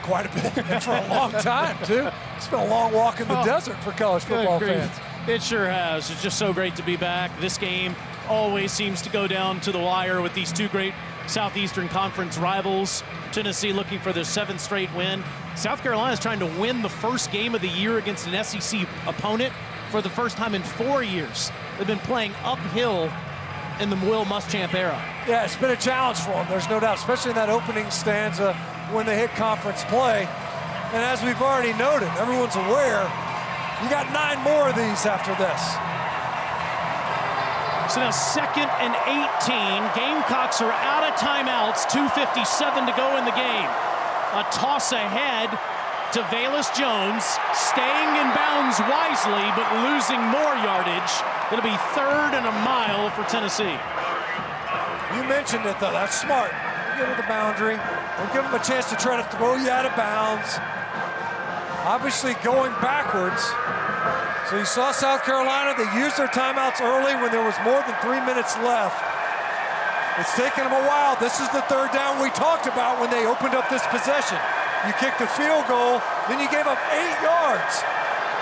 Quite a bit, and for a long time, too. It's been a long walk in the desert for college football fans. It sure has. It's just so great to be back. This game always seems to go down to the wire with these two great Southeastern Conference rivals. Tennessee looking for their 7th straight win. South Carolina is trying to win the first game of the year against an SEC opponent for the first time in 4 years. They've been playing uphill in the Will Muschamp era. Yeah, it's been a challenge for them, there's no doubt, especially in that opening stanza when they hit conference play. And as we've already noted, everyone's aware, you got 9 more of these after this. So now 2nd and 18. Gamecocks are out of timeouts. 2:57 to go in the game. A toss ahead to Velus Jones, staying in bounds wisely, but losing more yardage. It'll be 3rd and a mile for Tennessee. You mentioned it, though. That's smart. Get to the boundary. Don't give them a chance to try to throw you out of bounds. Obviously going backwards. So you saw South Carolina, they used their timeouts early when there was more than 3 minutes left. It's taken them a while. This is the 3rd down we talked about when they opened up this possession. You kicked a field goal, then you gave up 8 yards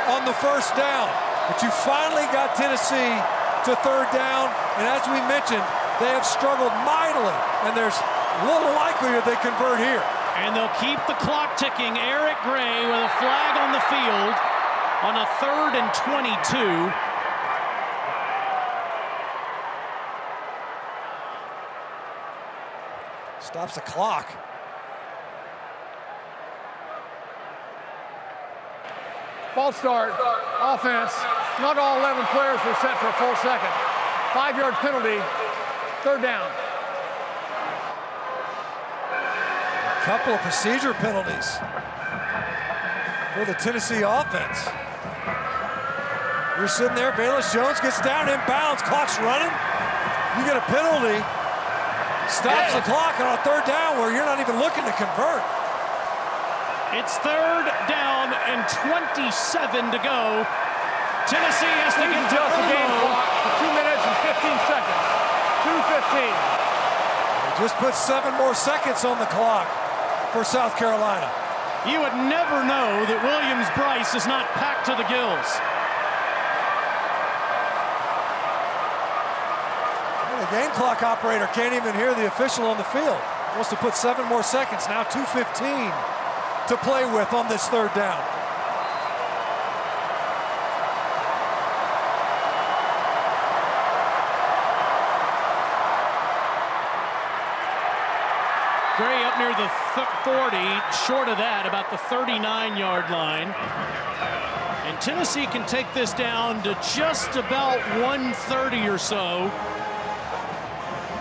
on the 1st down. But you finally got Tennessee to 3rd down, and as we mentioned, they have struggled mightily, and there's little likelihood they convert here. And they'll keep the clock ticking. Eric Gray with a flag on the field on a 3rd and 22. Stops the clock. False start, offense. Not all 11 players were set for a full second. 5-yard penalty, 3rd down. A couple of procedure penalties for the Tennessee offense. You're sitting there, Velus Jones gets down in bounds, clock's running. You get a penalty, stops the clock on a 3rd down where you're not even looking to convert. It's 3rd down and 27 to go. Tennessee has to get just the game clock for 2 minutes and 15 seconds. 2:15. Just put 7 more seconds on the clock for South Carolina. You would never know that Williams-Brice is not packed to the gills. The game clock operator can't even hear the official on the field. Wants to put 7 more seconds, now 2:15 to play with on this 3rd down. Gray up near the 40, short of that, about the 39-yard line. And Tennessee can take this down to just about 130 or so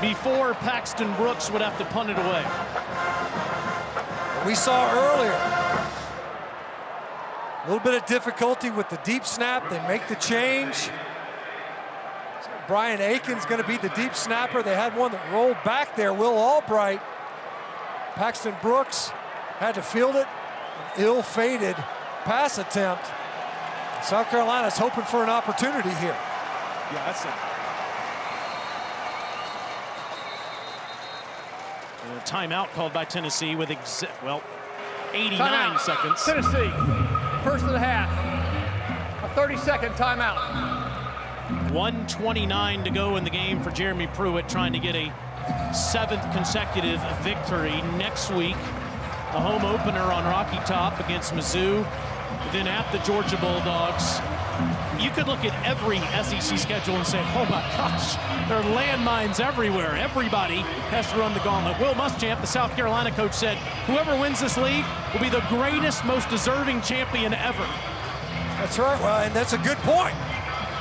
before Paxton Brooks would have to punt it away. We saw earlier a little bit of difficulty with the deep snap. They make the change. So Brian Aiken's going to be the deep snapper. They had one that rolled back there, Will Albright. Paxton Brooks had to field it. An ill-fated pass attempt. South Carolina's hoping for an opportunity here. Yeah, that's it. A timeout called by Tennessee with 89 seconds. Tennessee, 1st of the half. A 30-second timeout. 1:29 to go in the game for Jeremy Pruitt, trying to get a 7th consecutive victory next week. A home opener on Rocky Top against Mizzou, then at the Georgia Bulldogs. You could look at every SEC schedule and say, oh my gosh, there are landmines everywhere. Everybody has to run the gauntlet. Will Muschamp, the South Carolina coach, said, whoever wins this league will be the greatest, most deserving champion ever. That's right, well, and that's a good point.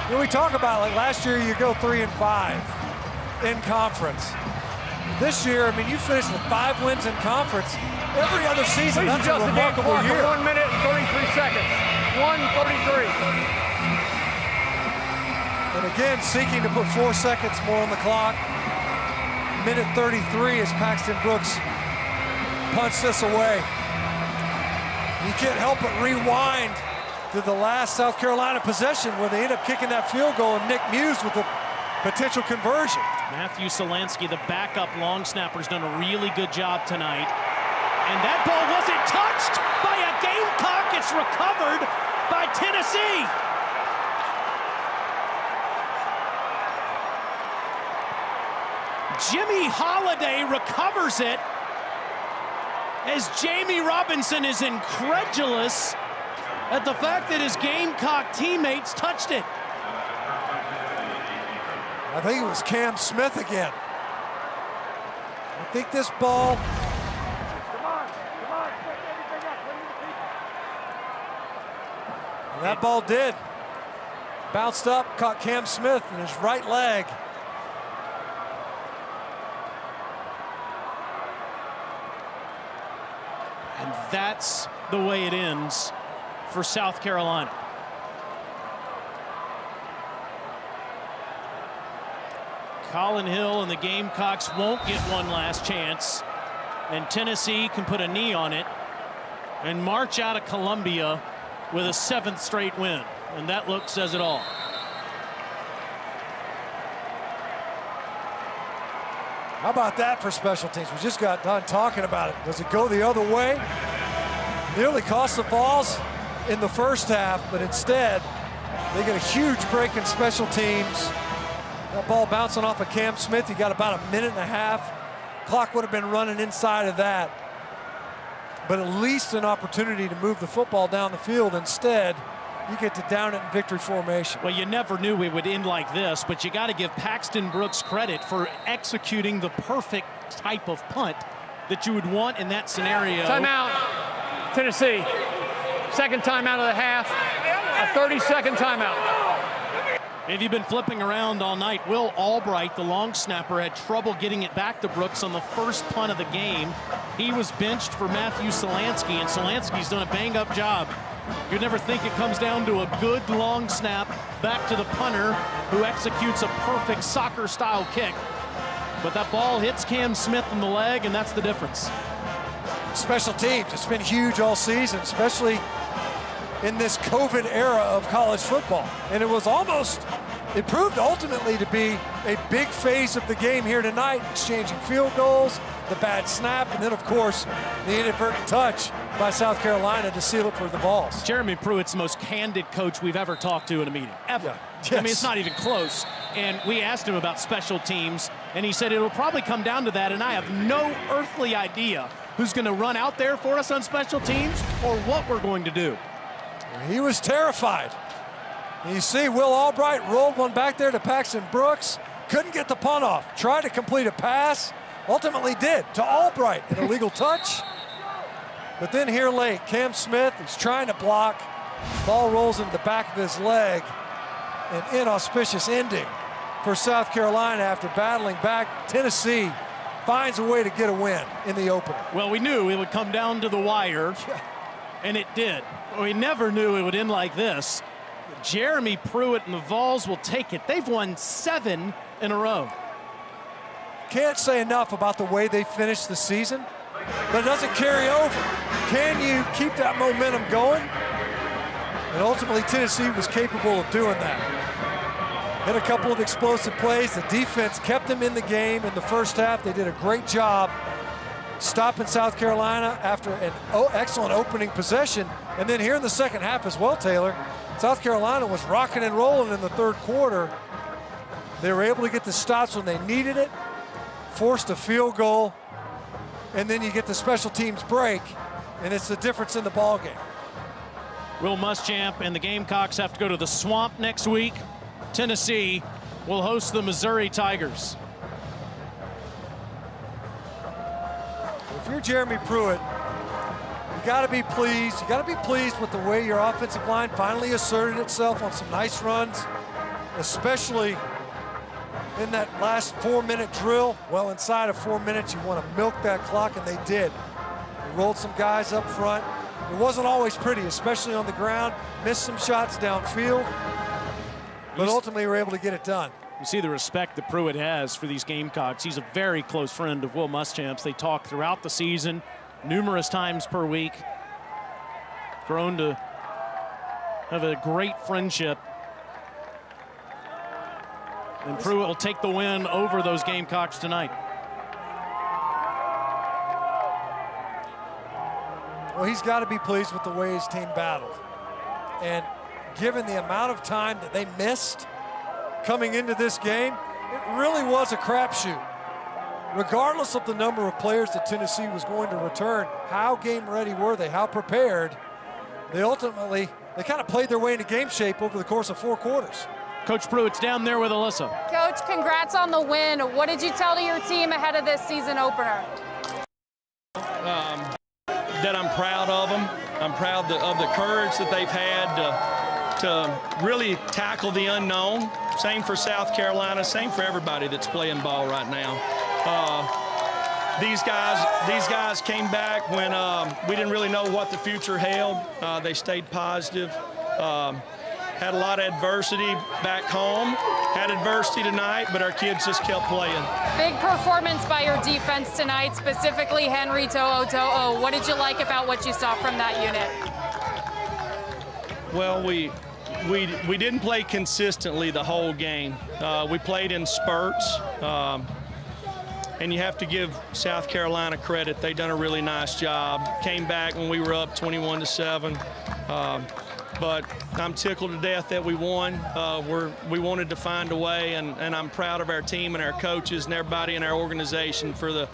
You know, we talk about, like last year, you go 3-5 in conference. This year, I mean, you finished with 5 wins in conference. Every other season, that's a remarkable year. 1 minute and 33 seconds. 1:33. And again, seeking to put 4 seconds more on the clock. Minute 33 as Paxton Brooks punts this away. You can't help but rewind to the last South Carolina possession where they end up kicking that field goal and Nick Muse with a potential conversion. Matthew Solansky, the backup long snapper, has done a really good job tonight. And that ball wasn't touched by a Gamecock. It's recovered by Tennessee. Jimmy Holiday recovers it as Jamie Robinson is incredulous at the fact that his Gamecock teammates touched it. I think it was Cam Smith again. I think this ball. And that ball did. Bounced up, caught Cam Smith in his right leg. And that's the way it ends for South Carolina. Colin Hill and the Gamecocks won't get one last chance, and Tennessee can put a knee on it and march out of Columbia with a 7th straight win, and that look says it all. How about that for special teams? We just got done talking about it. Does it go the other way? Nearly cost the Vols in the first half, but instead they get a huge break in special teams. That ball bouncing off of Cam Smith. You got about a minute and a half. Clock would have been running inside of that. But at least an opportunity to move the football down the field. Instead, you get to down it in victory formation. Well, you never knew it would end like this, but you got to give Paxton Brooks credit for executing the perfect type of punt that you would want in that scenario. Timeout, Tennessee. Second timeout of the half, a 30-second timeout. If you've been flipping around all night, Will Albright, the long snapper, had trouble getting it back to Brooks on the first punt of the game. He was benched for Matthew Solansky, and Solansky's done a bang-up job. You'd never think it comes down to a good long snap back to the punter who executes a perfect soccer-style kick. But that ball hits Cam Smith in the leg, and that's the difference. Special teams, it's been huge all season, especially in this COVID era of college football. And it proved ultimately to be a big phase of the game here tonight, exchanging field goals, the bad snap, and then of course the inadvertent touch by South Carolina to seal it for the Vols. Jeremy Pruitt's the most candid coach we've ever talked to in a meeting, ever. Yeah. Yes. I mean, it's not even close. And we asked him about special teams, and he said it'll probably come down to that, and I have no earthly idea who's going to run out there for us on special teams or what we're going to do. He was terrified. You see Will Albright rolled one back there to Paxton Brooks. Couldn't get the punt off. Tried to complete a pass. Ultimately did to Albright. An illegal touch. But then here late, Cam Smith is trying to block. Ball rolls into the back of his leg. An inauspicious ending for South Carolina after battling back. Tennessee finds a way to get a win in the opener. Well, we knew it would come down to the wire, and it did. We never knew it would end like this. Jeremy Pruitt and the Vols will take it. They've won 7 in a row. Can't say enough about the way they finished the season, but it doesn't carry over. Can you keep that momentum going? And ultimately, Tennessee was capable of doing that. Had a couple of explosive plays. The defense kept them in the game in the first half. They did a great job stopping South Carolina after an excellent opening possession. And then here in the second half as well, Taylor, South Carolina was rocking and rolling in the third quarter. They were able to get the stops when they needed it, forced a field goal, and then you get the special teams break, and it's the difference in the ball game. Will Muschamp and the Gamecocks have to go to the Swamp next week. Tennessee will host the Missouri Tigers. If you're Jeremy Pruitt, you got to be pleased. You got to be pleased with the way your offensive line finally asserted itself on some nice runs, especially in that last 4-minute drill. Well, inside of 4 minutes, you want to milk that clock, and they did. They rolled some guys up front. It wasn't always pretty, especially on the ground. Missed some shots downfield, but ultimately were able to get it done. You see the respect that Pruitt has for these Gamecocks. He's a very close friend of Will Muschamp's. They talk throughout the season, numerous times per week. Grown to have a great friendship. And Pruitt will take the win over those Gamecocks tonight. Well, he's got to be pleased with the way his team battled. And given the amount of time that they missed coming into this game, it really was a crapshoot. Regardless of the number of players that Tennessee was going to return, how game ready were they? How prepared? They kind of played their way into game shape over the course of 4 quarters. Coach Pruitt's down there with Alyssa. Coach, congrats on the win. What did you tell to your team ahead of this season opener? That I'm proud of them. I'm proud of the courage that they've had to really tackle the unknown. Same for South Carolina, same for everybody that's playing ball right now. These guys came back when we didn't really know what the future held. They stayed positive. Had a lot of adversity back home. Had adversity tonight, but our kids just kept playing. Big performance by your defense tonight, specifically Henry To'o. What did you like about what you saw from that unit? Well, we didn't play consistently the whole game. We played in spurts, and you have to give South Carolina credit. They done a really nice job. Came back when we were up 21-7. But I'm tickled to death that we won. We wanted to find a way, and I'm proud of our team and our coaches and everybody in our organization for the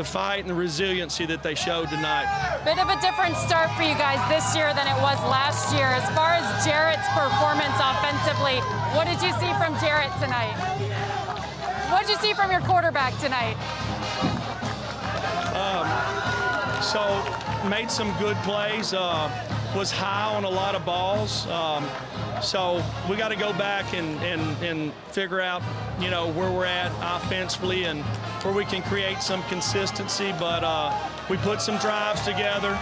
fight and the resiliency that they showed tonight. Bit of a different start for you guys this year than it was last year. As far as Jarrett's performance offensively, what did you see from Jarrett tonight? What did you see from your quarterback tonight? So made some good plays. Was high on a lot of balls. So we got to go back and figure out, where we're at offensively and where we can create some consistency. But we put some drives together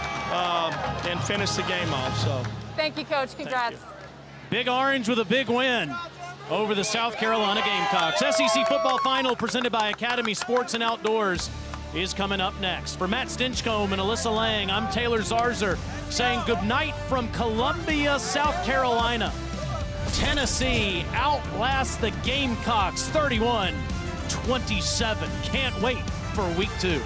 and finished the game off. So thank you, Coach. Congrats. Big Orange with a big win over the South Carolina Gamecocks. SEC football final presented by Academy Sports and Outdoors is coming up next. For Matt Stinchcomb and Alyssa Lang, I'm Taylor Zarzer saying goodnight from Columbia, South Carolina. Tennessee outlasts the Gamecocks 31-27. Can't wait for week 2.